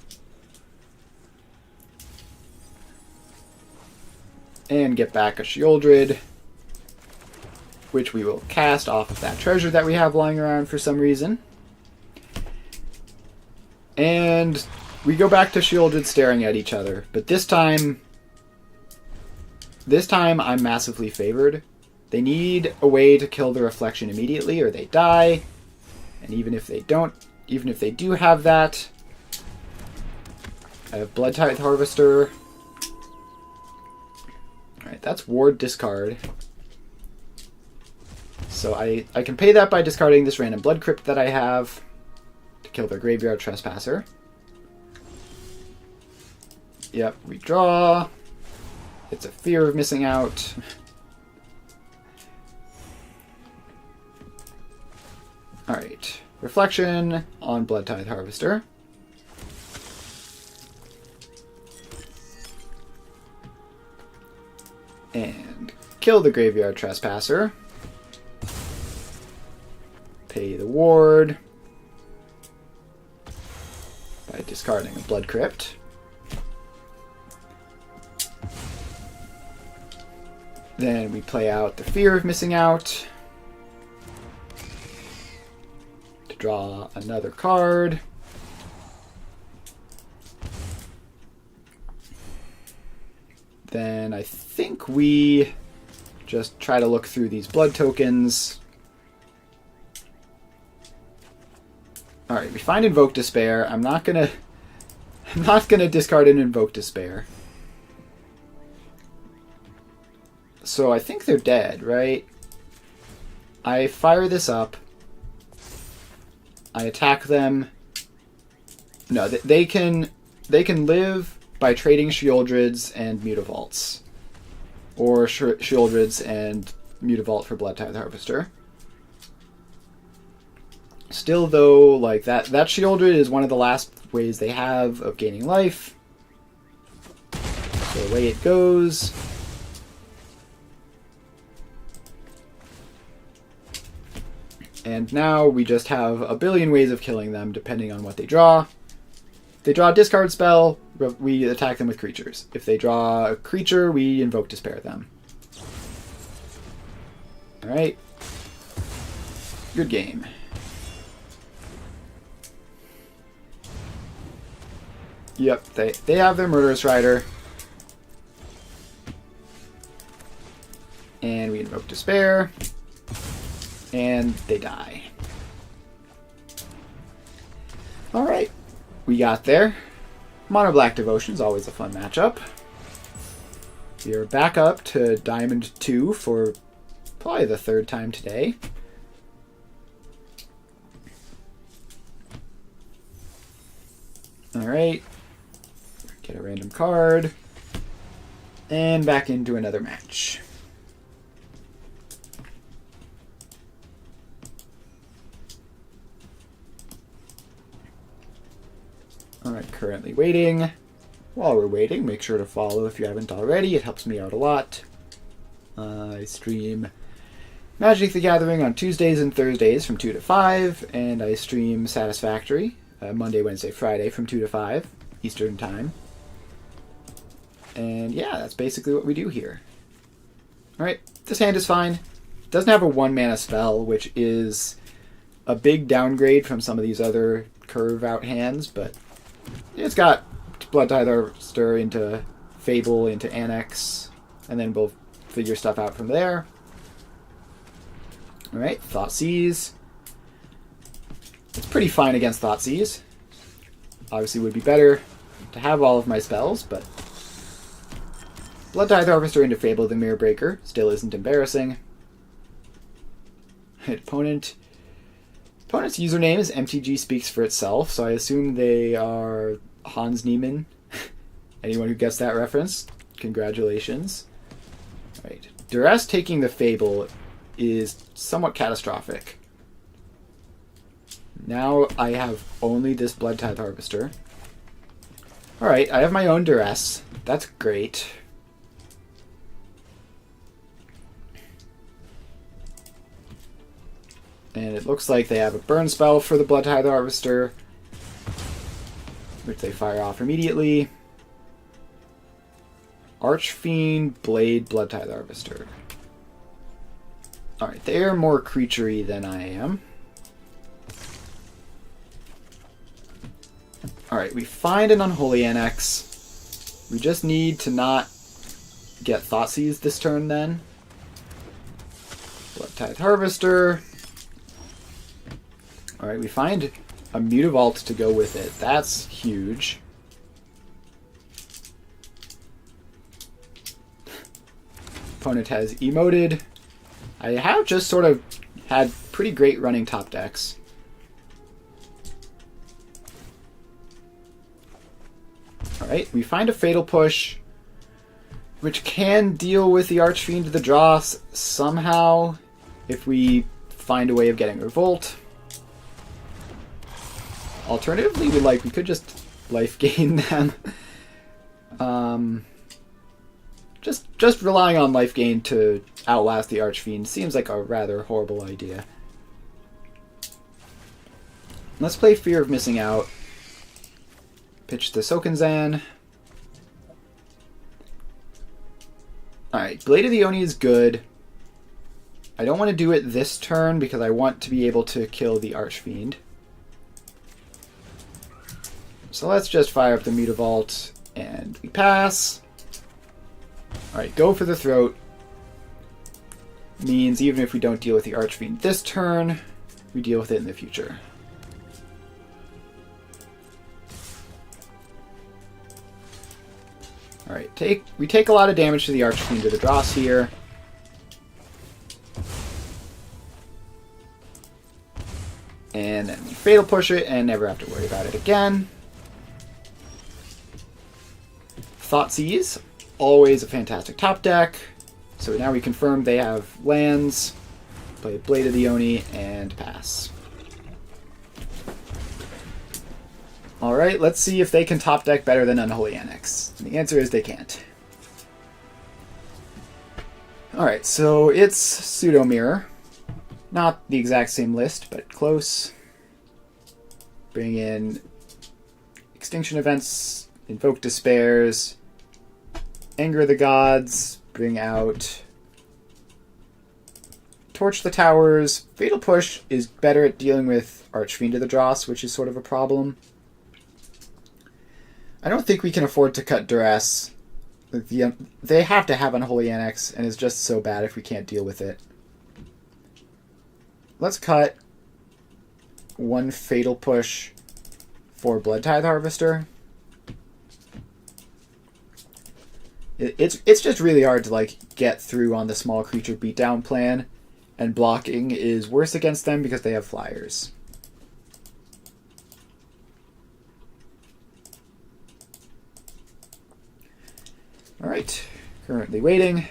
And get back a Shieldred, which we will cast off of that treasure that we have lying around for some reason. And we go back to Shieldred staring at each other, but this time I'm massively favored. They need a way to kill the reflection immediately or they die. And even if they do have that, I have Blood Tithe Harvester. Alright, that's Ward discard. So I can pay that by discarding this random Blood Crypt that I have to kill their Graveyard Trespasser. Yep, redraw. It's a fear of missing out. Alright. Reflection on Blood Tithe Harvester. And kill the Graveyard Trespasser. Pay the ward by discarding a Blood Crypt. Then we play out the fear of missing out to draw another card. Then I think we just try to look through these blood tokens. Alright, we find Invoke Despair. I'm not gonna discard an Invoke Despair. So I think they're dead, right? I fire this up. I attack them. No, they can live by trading Shieldrids and Mutavaults. Or Shieldrids and Mutavault for Blood Tithe Harvester. Still, though, like that Shieldred is one of the last ways they have of gaining life. So away it goes. And now we just have a billion ways of killing them, depending on what they draw. If they draw a discard spell, we attack them with creatures. If they draw a creature, we Invoke Despair them. Alright. Good game. Yep, they have their Murderous Rider. And we Invoke Despair. And they die. Alright, we got there. Mono Black Devotion's always a fun matchup. We are back up to Diamond 2 for probably the third time today. Alright, get a random card. And back into another match. Alright, currently waiting. While we're waiting, make sure to follow if you haven't already. It helps me out a lot. I stream Magic the Gathering on Tuesdays and Thursdays from 2 to 5, and I stream Satisfactory Monday, Wednesday, Friday from 2 to 5 Eastern Time. And yeah, that's basically what we do here. Alright, this hand is fine. It doesn't have a 1-mana spell, which is a big downgrade from some of these other curve-out hands, but it's got Blood Tithe Harvester into Fable, into Annex, and then we'll figure stuff out from there. Alright, Thoughtseize. It's pretty fine against Thoughtseize. Obviously would be better to have all of my spells, but Blood Tithe Harvester into Fable the Mirror Breaker still isn't embarrassing. Opponent's username is MtG Speaks for Itself, so I assume they are Hans Niemann. Anyone who gets that reference, congratulations. Right. Duress taking the Fable is somewhat catastrophic. Now I have only this Blood Tithe Harvester. Alright, I have my own Duress. That's great. And it looks like they have a burn spell for the Blood Tithe Harvester, which they fire off immediately. Archfiend, Blade, Blood Tithe Harvester. Alright, they are more creature-y than I am. Alright, we find an Unholy Annex. We just need to not get Thoughtseize this turn then. Blood Tithe Harvester. Alright, we find a Mutavault to go with it. That's huge. Opponent has emoted. I have just sort of had pretty great running top decks. Alright, we find a Fatal Push, which can deal with the Archfiend of the Dross somehow, if we find a way of getting Revolt. Alternatively, we could just life gain them. Just relying on life gain to outlast the Archfiend seems like a rather horrible idea. Let's play Fear of Missing Out. Pitch the Sokenzan. Alright, Blade of the Oni is good. I don't want to do it this turn because I want to be able to kill the Archfiend. So let's just fire up the Mutavault and we pass. Alright, go for the throat. Means even if we don't deal with the Archfiend this turn, we deal with it in the future. Alright, we take a lot of damage to the Archfiend of the Dross here. And then we Fatal Push it and never have to worry about it again. Thoughtseize, always a fantastic top deck. So now we confirm they have lands. Play Blade of the Oni and pass. Alright, let's see if they can top deck better than Unholy Annex. And the answer is they can't. Alright, so it's Pseudo Mirror. Not the exact same list, but close. Bring in Extinction Events, Invoke Despairs, Anger of the Gods, bring out Torch the Towers. Fatal Push is better at dealing with Archfiend of the Dross, which is sort of a problem. I don't think we can afford to cut Duress. They have to have Unholy Annex, and it's just so bad if we can't deal with it. Let's cut one Fatal Push for Blood Tithe Harvester. It's just really hard to get through on the small creature beatdown plan, and blocking is worse against them because they have flyers. Alright, currently waiting.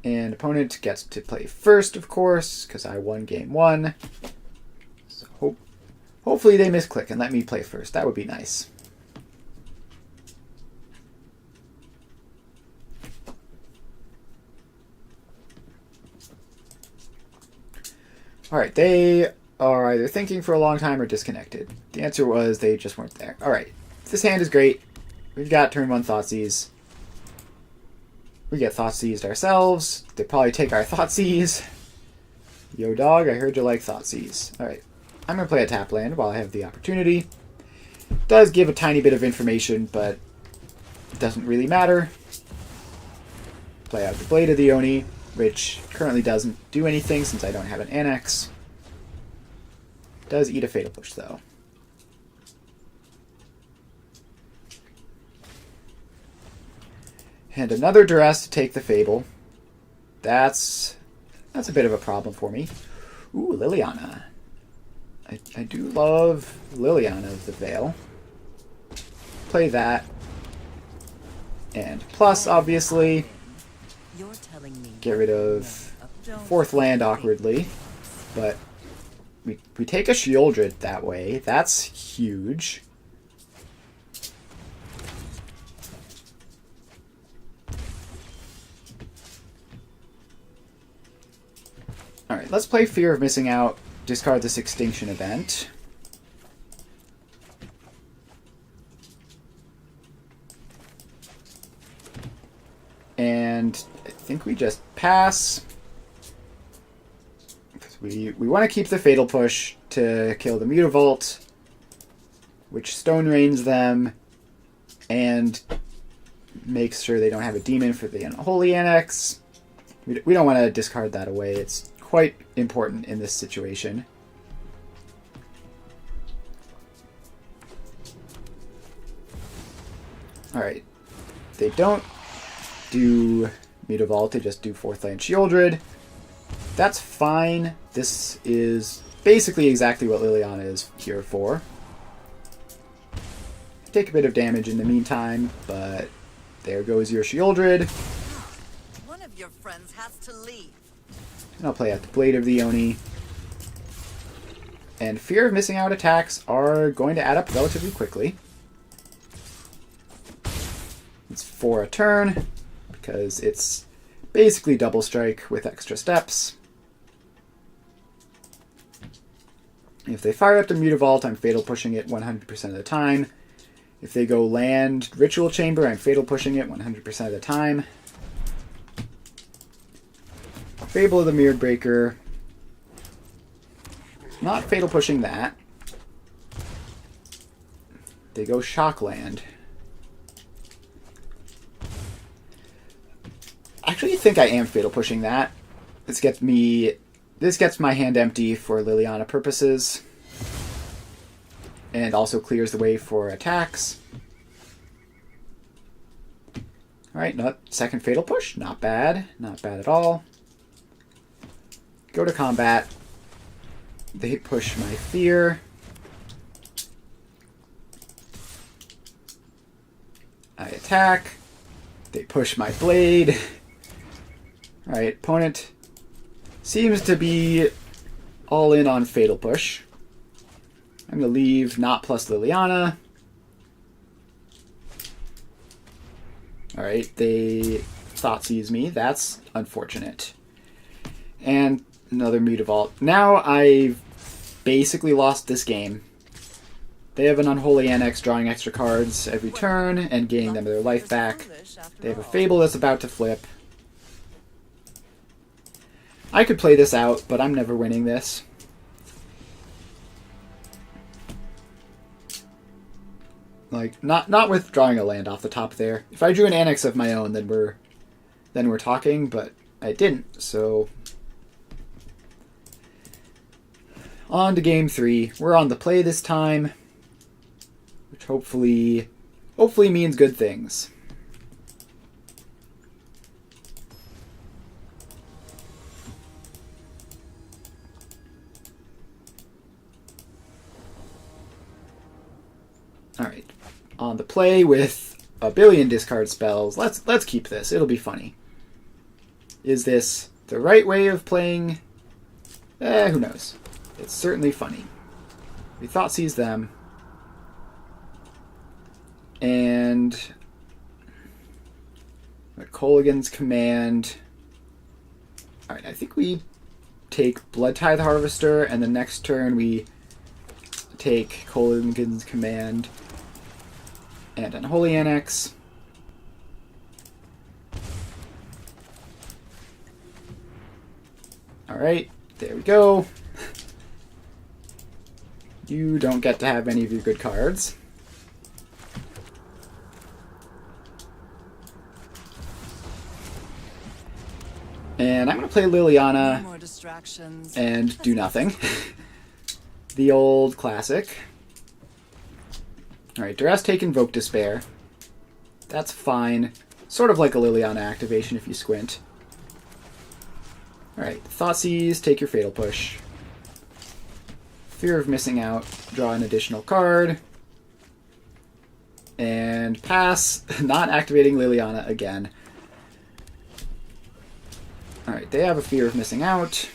And opponent gets to play first, of course, because I won game one. So hopefully they misclick and let me play first. That would be nice. Alright, they are either thinking for a long time or disconnected. The answer was they just weren't there. Alright, this hand is great. We've got turn 1 Thoughtseize. We get Thoughtseized ourselves. They probably take our Thoughtseize. Yo dog, I heard you like Thoughtseize. Alright, I'm going to play a tap land while I have the opportunity. Does give a tiny bit of information, but it doesn't really matter. Play out the Blade of the Oni, which currently doesn't do anything since I don't have an Annex. Does eat a Fatal Push, though. And another Duress to take the Fable. That's a bit of a problem for me. Ooh, Liliana. I do love Liliana of the Veil. Play that. And plus, obviously, get rid of fourth land awkwardly. But we take a Sheoldred that way. That's huge. Alright, let's play Fear of Missing Out. Discard this Extinction Event. And I think we just pass. Because we want to keep the Fatal Push to kill the Mutavault, which Stone Rains them, and makes sure they don't have a demon for the Unholy Annex. We don't want to discard that away. It's quite important in this situation. Alright. They don't do Mutavault, they just do 4th Land Shieldred. That's fine. This is basically exactly what Liliana is here for. Take a bit of damage in the meantime, but there goes your Shieldred. One of your friends has to leave. And I'll play out the Blade of the Oni. And fear of missing out attacks are going to add up relatively quickly. It's for a turn, because it's basically double strike with extra steps. If they fire up the Mutavault, I'm fatal pushing it 100% of the time. If they go land Ritual Chamber, I'm fatal pushing it 100% of the time. Fable of the Mirrored Breaker. Not fatal pushing that. They go Shockland. Actually, I think I am fatal pushing that. This gets my hand empty for Liliana purposes. And also clears the way for attacks. Alright, second fatal push. Not bad. Not bad at all. Go to combat. They push my fear. I attack. They push my blade. Alright, opponent seems to be all in on fatal push. I'm going to leave not plus Liliana. Alright, they Thoughtseize me. That's unfortunate. And another Mutavault. Now I've basically lost this game. They have an Unholy Annex drawing extra cards every turn and gaining them their life back. They have a Fable that's about to flip. I could play this out, but I'm never winning this. Like, not with drawing a land off the top there. If I drew an Annex of my own, then we're talking, but I didn't, so on to game 3. We're on the play this time, which hopefully means good things. Alright. On the play with a billion discard spells. Let's keep this. It'll be funny. Is this the right way of playing? Who knows. It's certainly funny. We Thoughtseize them. And Colligan's Command. Alright, I think we take Blood Tithe Harvester, and the next turn we take Colligan's Command and Unholy Annex. Alright, there we go. You don't get to have any of your good cards. And I'm going to play Liliana More distractions. and do nothing. The old classic. Alright, Duress take Invoke Despair. That's fine. Sort of like a Liliana activation if you squint. Alright, Thoughtseize, take your Fatal Push. Fear of missing out, draw an additional card. And pass, not activating Liliana again. Alright, they have a fear of missing out.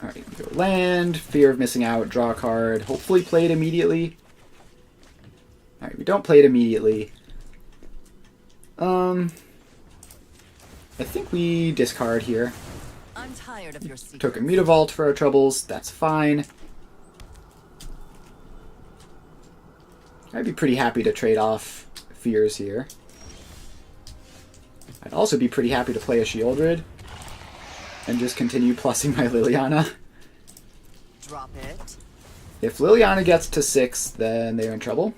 Alright, we go land, fear of missing out, draw a card, hopefully play it immediately. Alright, we don't play it immediately. I think we discard here. I'm tired of your secrets. Took a Mutavault for our troubles, that's fine. I'd be pretty happy to trade off fears here. I'd also be pretty happy to play a Shieldred and just continue plussing my Liliana. Drop it. If Liliana gets to 6, then they're in trouble.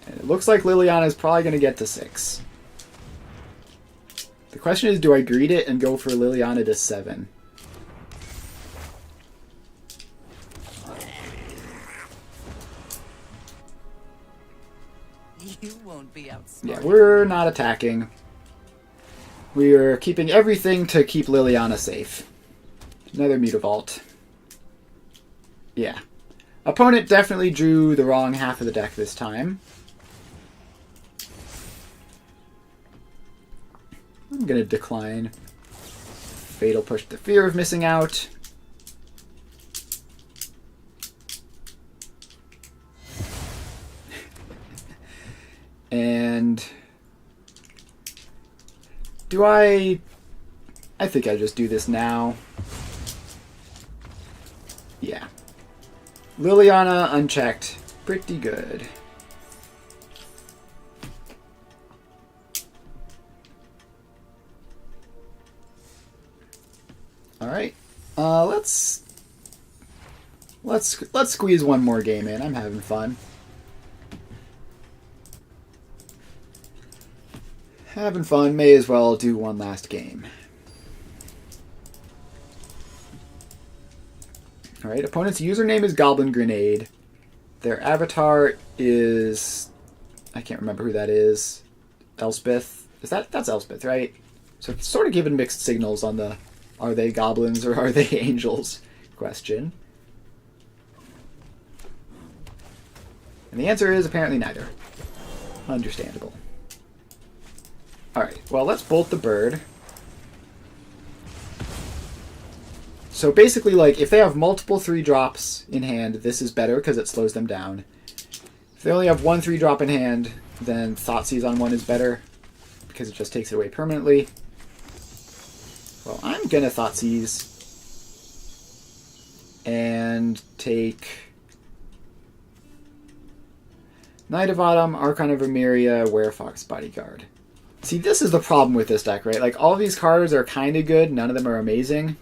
And it looks like Liliana is probably going to get to 6. The question is, do I greed it and go for Liliana to 7? won't be outsmarted. Yeah, we're not attacking. We are keeping everything to keep Liliana safe. Another Mutavault. Yeah. Opponent definitely drew the wrong half of the deck this time. I'm going to decline. Fatal Push the fear of missing out. And do I think I just do this now. Yeah. Liliana unchecked. Pretty good. All right. Let's squeeze one more game in. I'm having fun. Having fun, may as well do one last game. Alright, opponent's username is Goblin Grenade. Their avatar is... I can't remember who that is. Elspeth. That's Elspeth, right? So it's sort of giving mixed signals on the are they goblins or are they angels question. And the answer is apparently neither. Understandable. Alright, well, let's bolt the bird. So basically, like, if they have multiple 3-drops in hand, this is better because it slows them down. If they only have one 3-drop in hand, then Thoughtseize on one is better because it just takes it away permanently. Well, I'm going to Thoughtseize and take Knight of Autumn, Archon of Emeria, Werefox Bodyguard. See, this is the problem with this deck, right? Like, all of these cards are kind of good. None of them are amazing.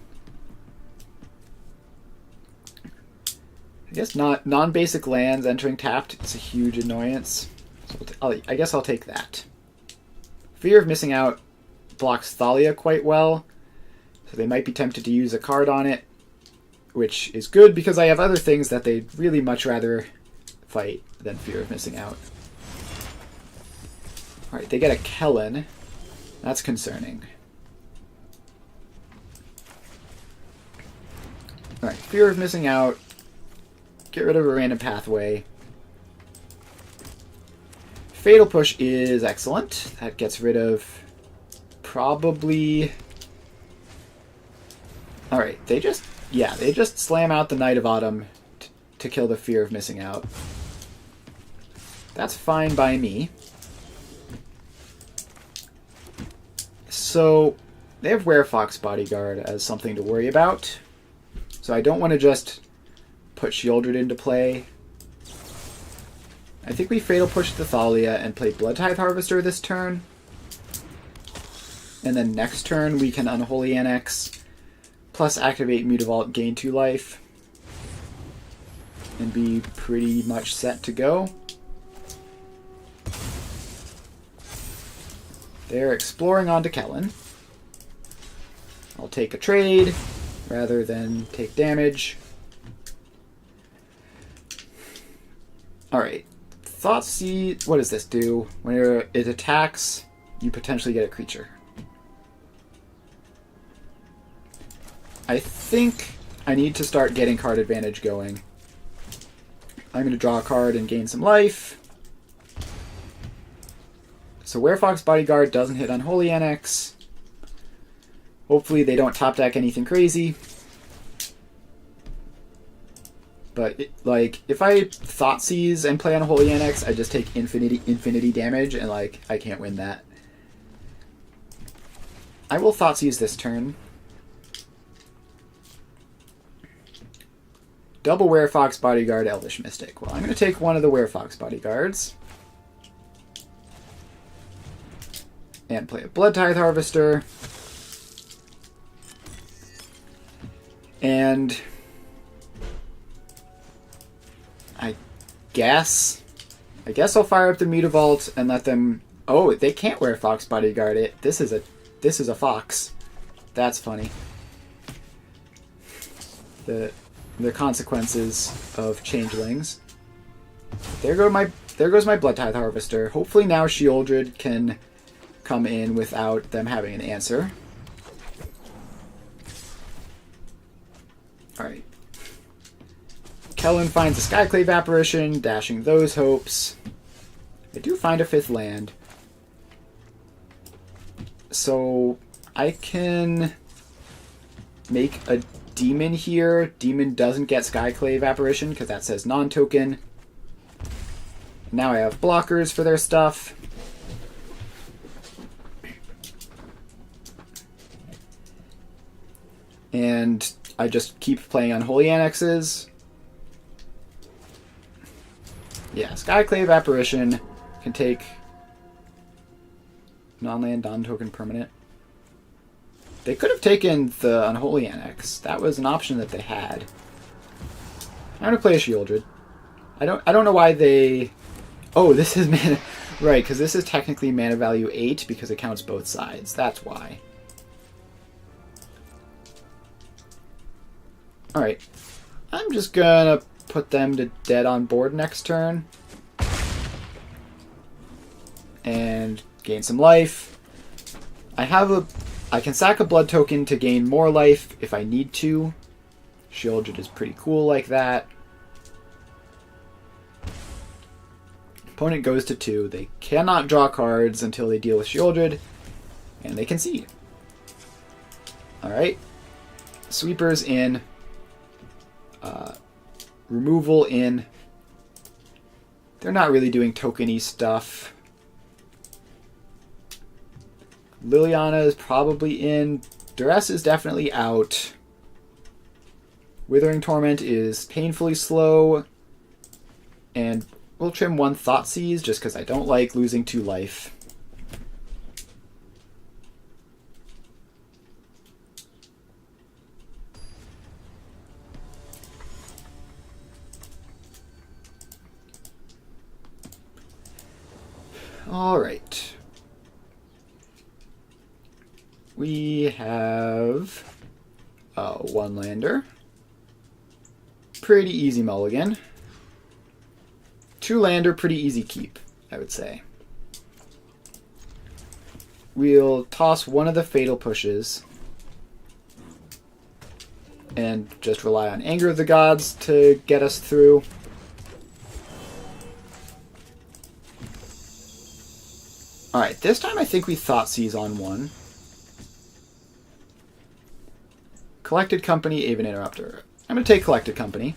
I guess non-basic lands entering tapped. It's a huge annoyance. So I guess I'll take that. Fear of Missing Out blocks Thalia quite well. So they might be tempted to use a card on it. Which is good because I have other things that they'd really much rather fight than Fear of Missing Out. Alright, they get a Kellen. That's concerning. Alright, Fear of Missing Out. Get rid of a random pathway. Fatal Push is excellent. That gets rid of probably... Alright, they just slam out the Knight of Autumn to kill the Fear of Missing Out. That's fine by me. So, they have Werefox Bodyguard as something to worry about. So I don't want to just put Sheoldred into play. I think we Fatal Push the Thalia and play Bloodtithe Harvester this turn. And then next turn we can Unholy Annex, plus activate Mutavault, gain 2 life, and be pretty much set to go. They're exploring onto Kellen. I'll take a trade rather than take damage. Alright. Thoughtseize. What does this do? When it attacks, you potentially get a creature. I think I need to start getting card advantage going. I'm going to draw a card and gain some life. So Werefox Bodyguard doesn't hit Unholy Annex. Hopefully they don't top deck anything crazy. But if I Thoughtseize and play Unholy Annex, I just take infinity damage, and like I can't win that. I will Thoughtseize this turn. Double Werefox Bodyguard, Elvish Mystic. Well, I'm going to take one of the Werefox Bodyguards. And play a Bloodtithe Harvester. And I guess I'll fire up the Mutavault and let them... Oh, they can't Werefox Bodyguard it. This is a fox. That's funny. The consequences of changelings. There go my there goes my Blood Tithe Harvester. Hopefully now Shieldred can come in without them having an answer. Alright. Kellen finds a Skyclave Apparition, dashing those hopes. I do find a 5th land. So I can make a Demon here. Demon doesn't get Skyclave Apparition because that says non-token. Now I have blockers for their stuff. And I just keep playing Unholy Annexes. Yeah, Skyclave Apparition can take non-land, non-token permanent. They could have taken the Unholy Annex. That was an option that they had. I'm gonna play a Shieldred. I don't know why they... Oh, this is mana... Right, because this is technically mana value 8 because it counts both sides. That's why. Alright. I'm just gonna put them to dead on board next turn. And gain some life. I can sack a blood token to gain more life if I need to. Shieldred is pretty cool like that. Opponent goes to 2. They cannot draw cards until they deal with Shieldred, and they concede. Alright. Sweepers in. Removal in. They're not really doing tokeny stuff. Liliana is probably in. Duress is definitely out. Withering Torment is painfully slow. And we'll trim 1 Thoughtseize just because I don't like losing 2 life. Alright. We have a 1-lander. Pretty easy mulligan. 2-lander, pretty easy keep, I would say. We'll toss one of the Fatal Pushes and just rely on Anger of the Gods to get us through. Alright, this time I think we Thoughtseize on 1. Collected Company, Avid Interrupter. I'm going to take Collected Company.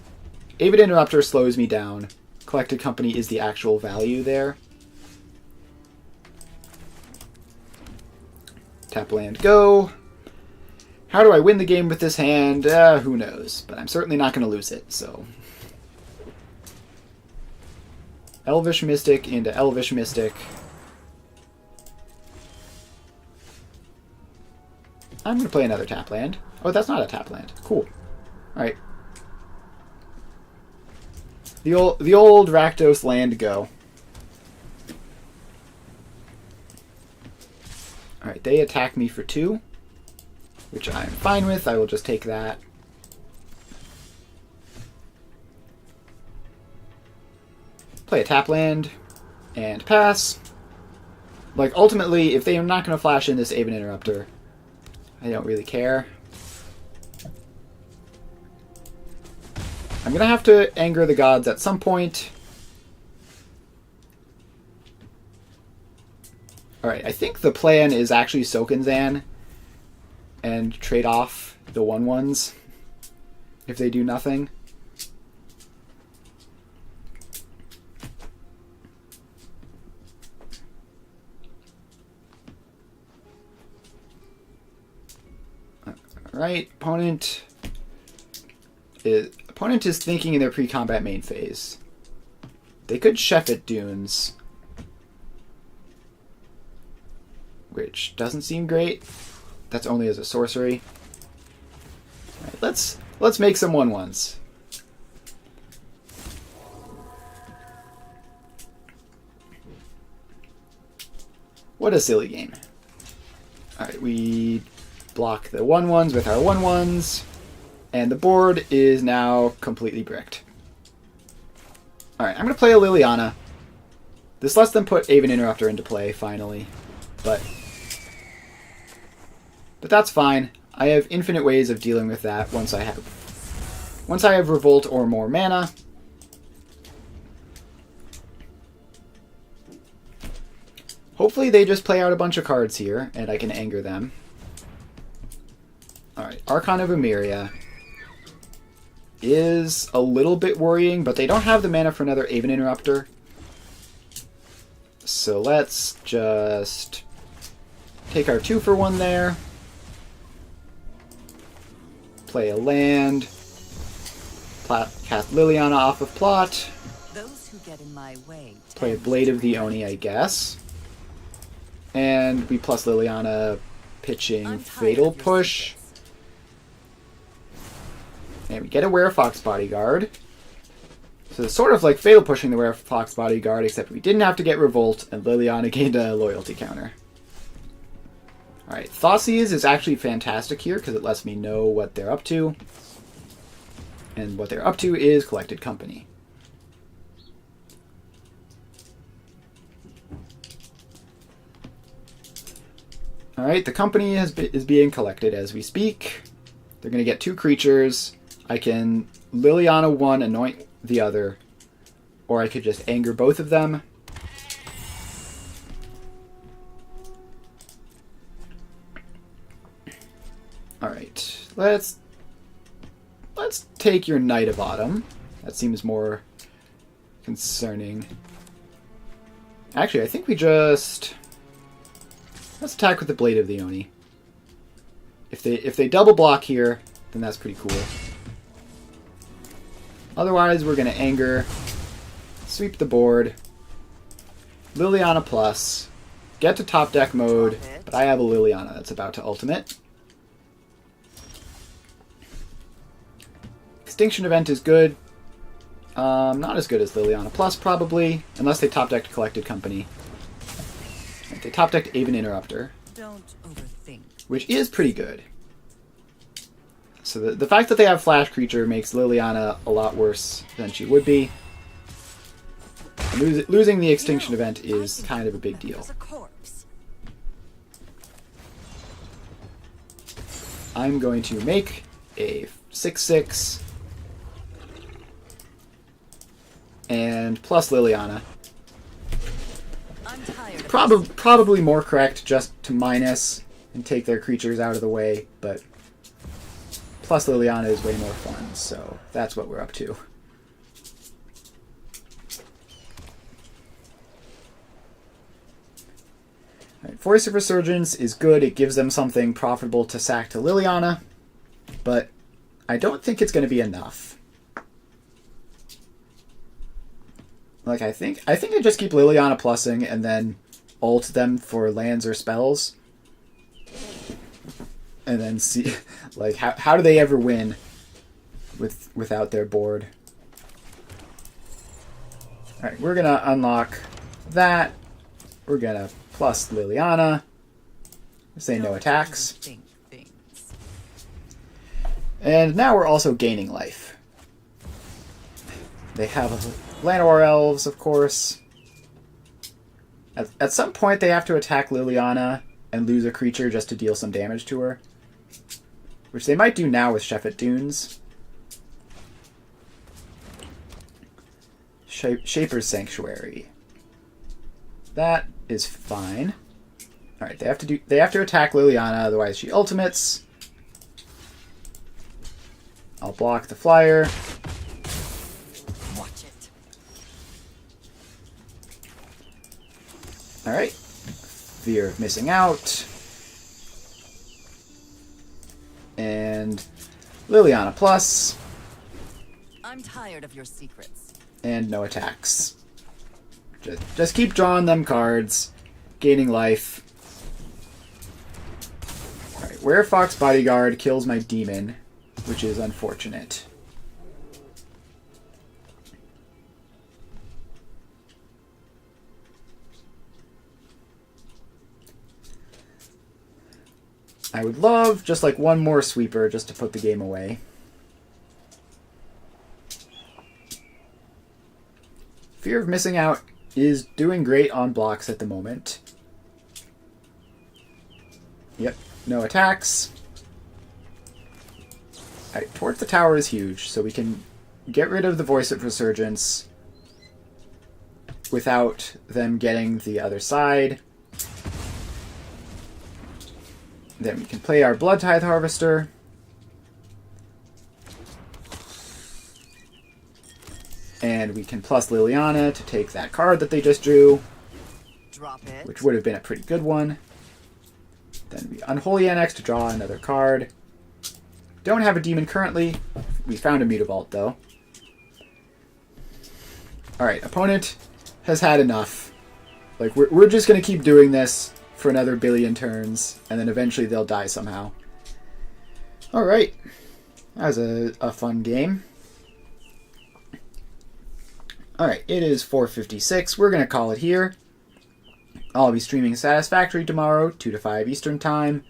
Avid Interrupter slows me down. Collected Company is the actual value there. Tap land, go. How do I win the game with this hand? Who knows. But I'm certainly not going to lose it, so... Elvish Mystic into Elvish Mystic. I'm going to play another tap land. Oh, that's not a tap land. Cool. Alright. The old Rakdos land go. Alright, they attack me for 2, which I'm fine with. I will just take that. Play a tap land and pass. Like, ultimately, if they are not going to flash in this Aven Interrupter, I don't really care. I'm going to have to Anger the Gods at some point. Alright, I think the plan is actually Sokenzan and trade off the 1/1s if they do nothing. Alright, opponent is thinking in their pre-combat main phase. They could Chef at Dunes, which doesn't seem great. That's only as a sorcery. Alright, let's make some 1/1s. What a silly game. Alright, we block the 1/1s with our 1/1s, and the board is now completely bricked. Alright, I'm going to play a Liliana. This lets them put Aven Interrupter into play, finally. But that's fine. I have infinite ways of dealing with that once I have Revolt or more mana. Hopefully they just play out a bunch of cards here, and I can anger them. Alright, Archon of Emeria is a little bit worrying, but they don't have the mana for another Aven Interrupter. So let's just take our 2-for-1 there. Play a land. Cast Liliana off of plot. Those who get in my way. Play Blade of the Oni, I guess. And we plus Liliana pitching Fatal Push. And we get a Werefox Bodyguard. So it's sort of like Fatal Pushing the Werefox Bodyguard, except we didn't have to get Revolt, and Liliana gained a loyalty counter. Alright, Thoughtseize is actually fantastic here, because it lets me know what they're up to. And what they're up to is Collected Company. Alright, the company is being collected as we speak. They're going to get 2 creatures. I can Liliana one, anoint the other. Or I could just anger both of them. Alright, let's take your Knight of Autumn. That seems more concerning. Actually, I think we just... Let's attack with the Blade of the Oni. If they double block here, then that's pretty cool. Otherwise, we're going to anger, sweep the board, Liliana plus, get to top deck mode, but I have a Liliana that's about to ultimate. Extinction Event is good. Not as good as Liliana plus, probably, unless they top decked Collected Company. They top decked Aven Interrupter, Don't overthink. which is pretty good. So the fact that they have Flash Creature makes Liliana a lot worse than she would be. Losing the Extinction Event is kind of a big deal. There's a corpse. I'm going to make a 6/6 and plus Liliana. I'm tired of Probably more correct just to minus and take their creatures out of the way, but plus Liliana is way more fun, so that's what we're up to. Right, Voice of Resurgence is good. It gives them something profitable to sack to Liliana, but I don't think it's going to be enough. Like, I think I just keep Liliana plussing and then ult them for lands or spells. And then see, like, how do they ever win without their board? Alright, we're going to unlock that. We're going to plus Liliana. Say no attacks. overthink things. And now we're also gaining life. They have Llanowar Elves, of course. At some point, they have to attack Liliana and lose a creature just to deal some damage to her. Which they might do now with Shephet Dunes. Shaper's Sanctuary. That is fine. Alright, they have to attack Liliana, otherwise she ultimates. I'll block the flyer. Watch it. Alright. Fear of missing out. And Liliana plus. I'm tired of your secrets. And no attacks. Just keep drawing them cards. Gaining life. Alright, Werefox Bodyguard kills my demon, which is unfortunate. I would love just like one more sweeper just to put the game away. Fear of missing out is doing great on blocks at the moment. Yep, no attacks. Alright, towards the tower is huge, so we can get rid of the Voice of Resurgence without them getting the other side. Then we can play our Blood Tithe Harvester. And we can plus Liliana to take that card that they just drew, Drop it. which would have been a pretty good one. Then we Unholy Annex to draw another card. Don't have a demon currently. We found a Mutavault, though. Alright, opponent has had enough. Like, we're just going to keep doing this for another billion turns, and then eventually they'll die somehow. Alright. That was a fun game. Alright, it is 4:56. We're going to call it here. I'll be streaming Satisfactory tomorrow, 2 to 5 Eastern Time.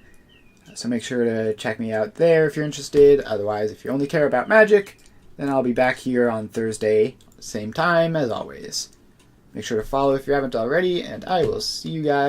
So make sure to check me out there if you're interested. Otherwise, if you only care about Magic, then I'll be back here on Thursday, same time as always. Make sure to follow if you haven't already, and I will see you guys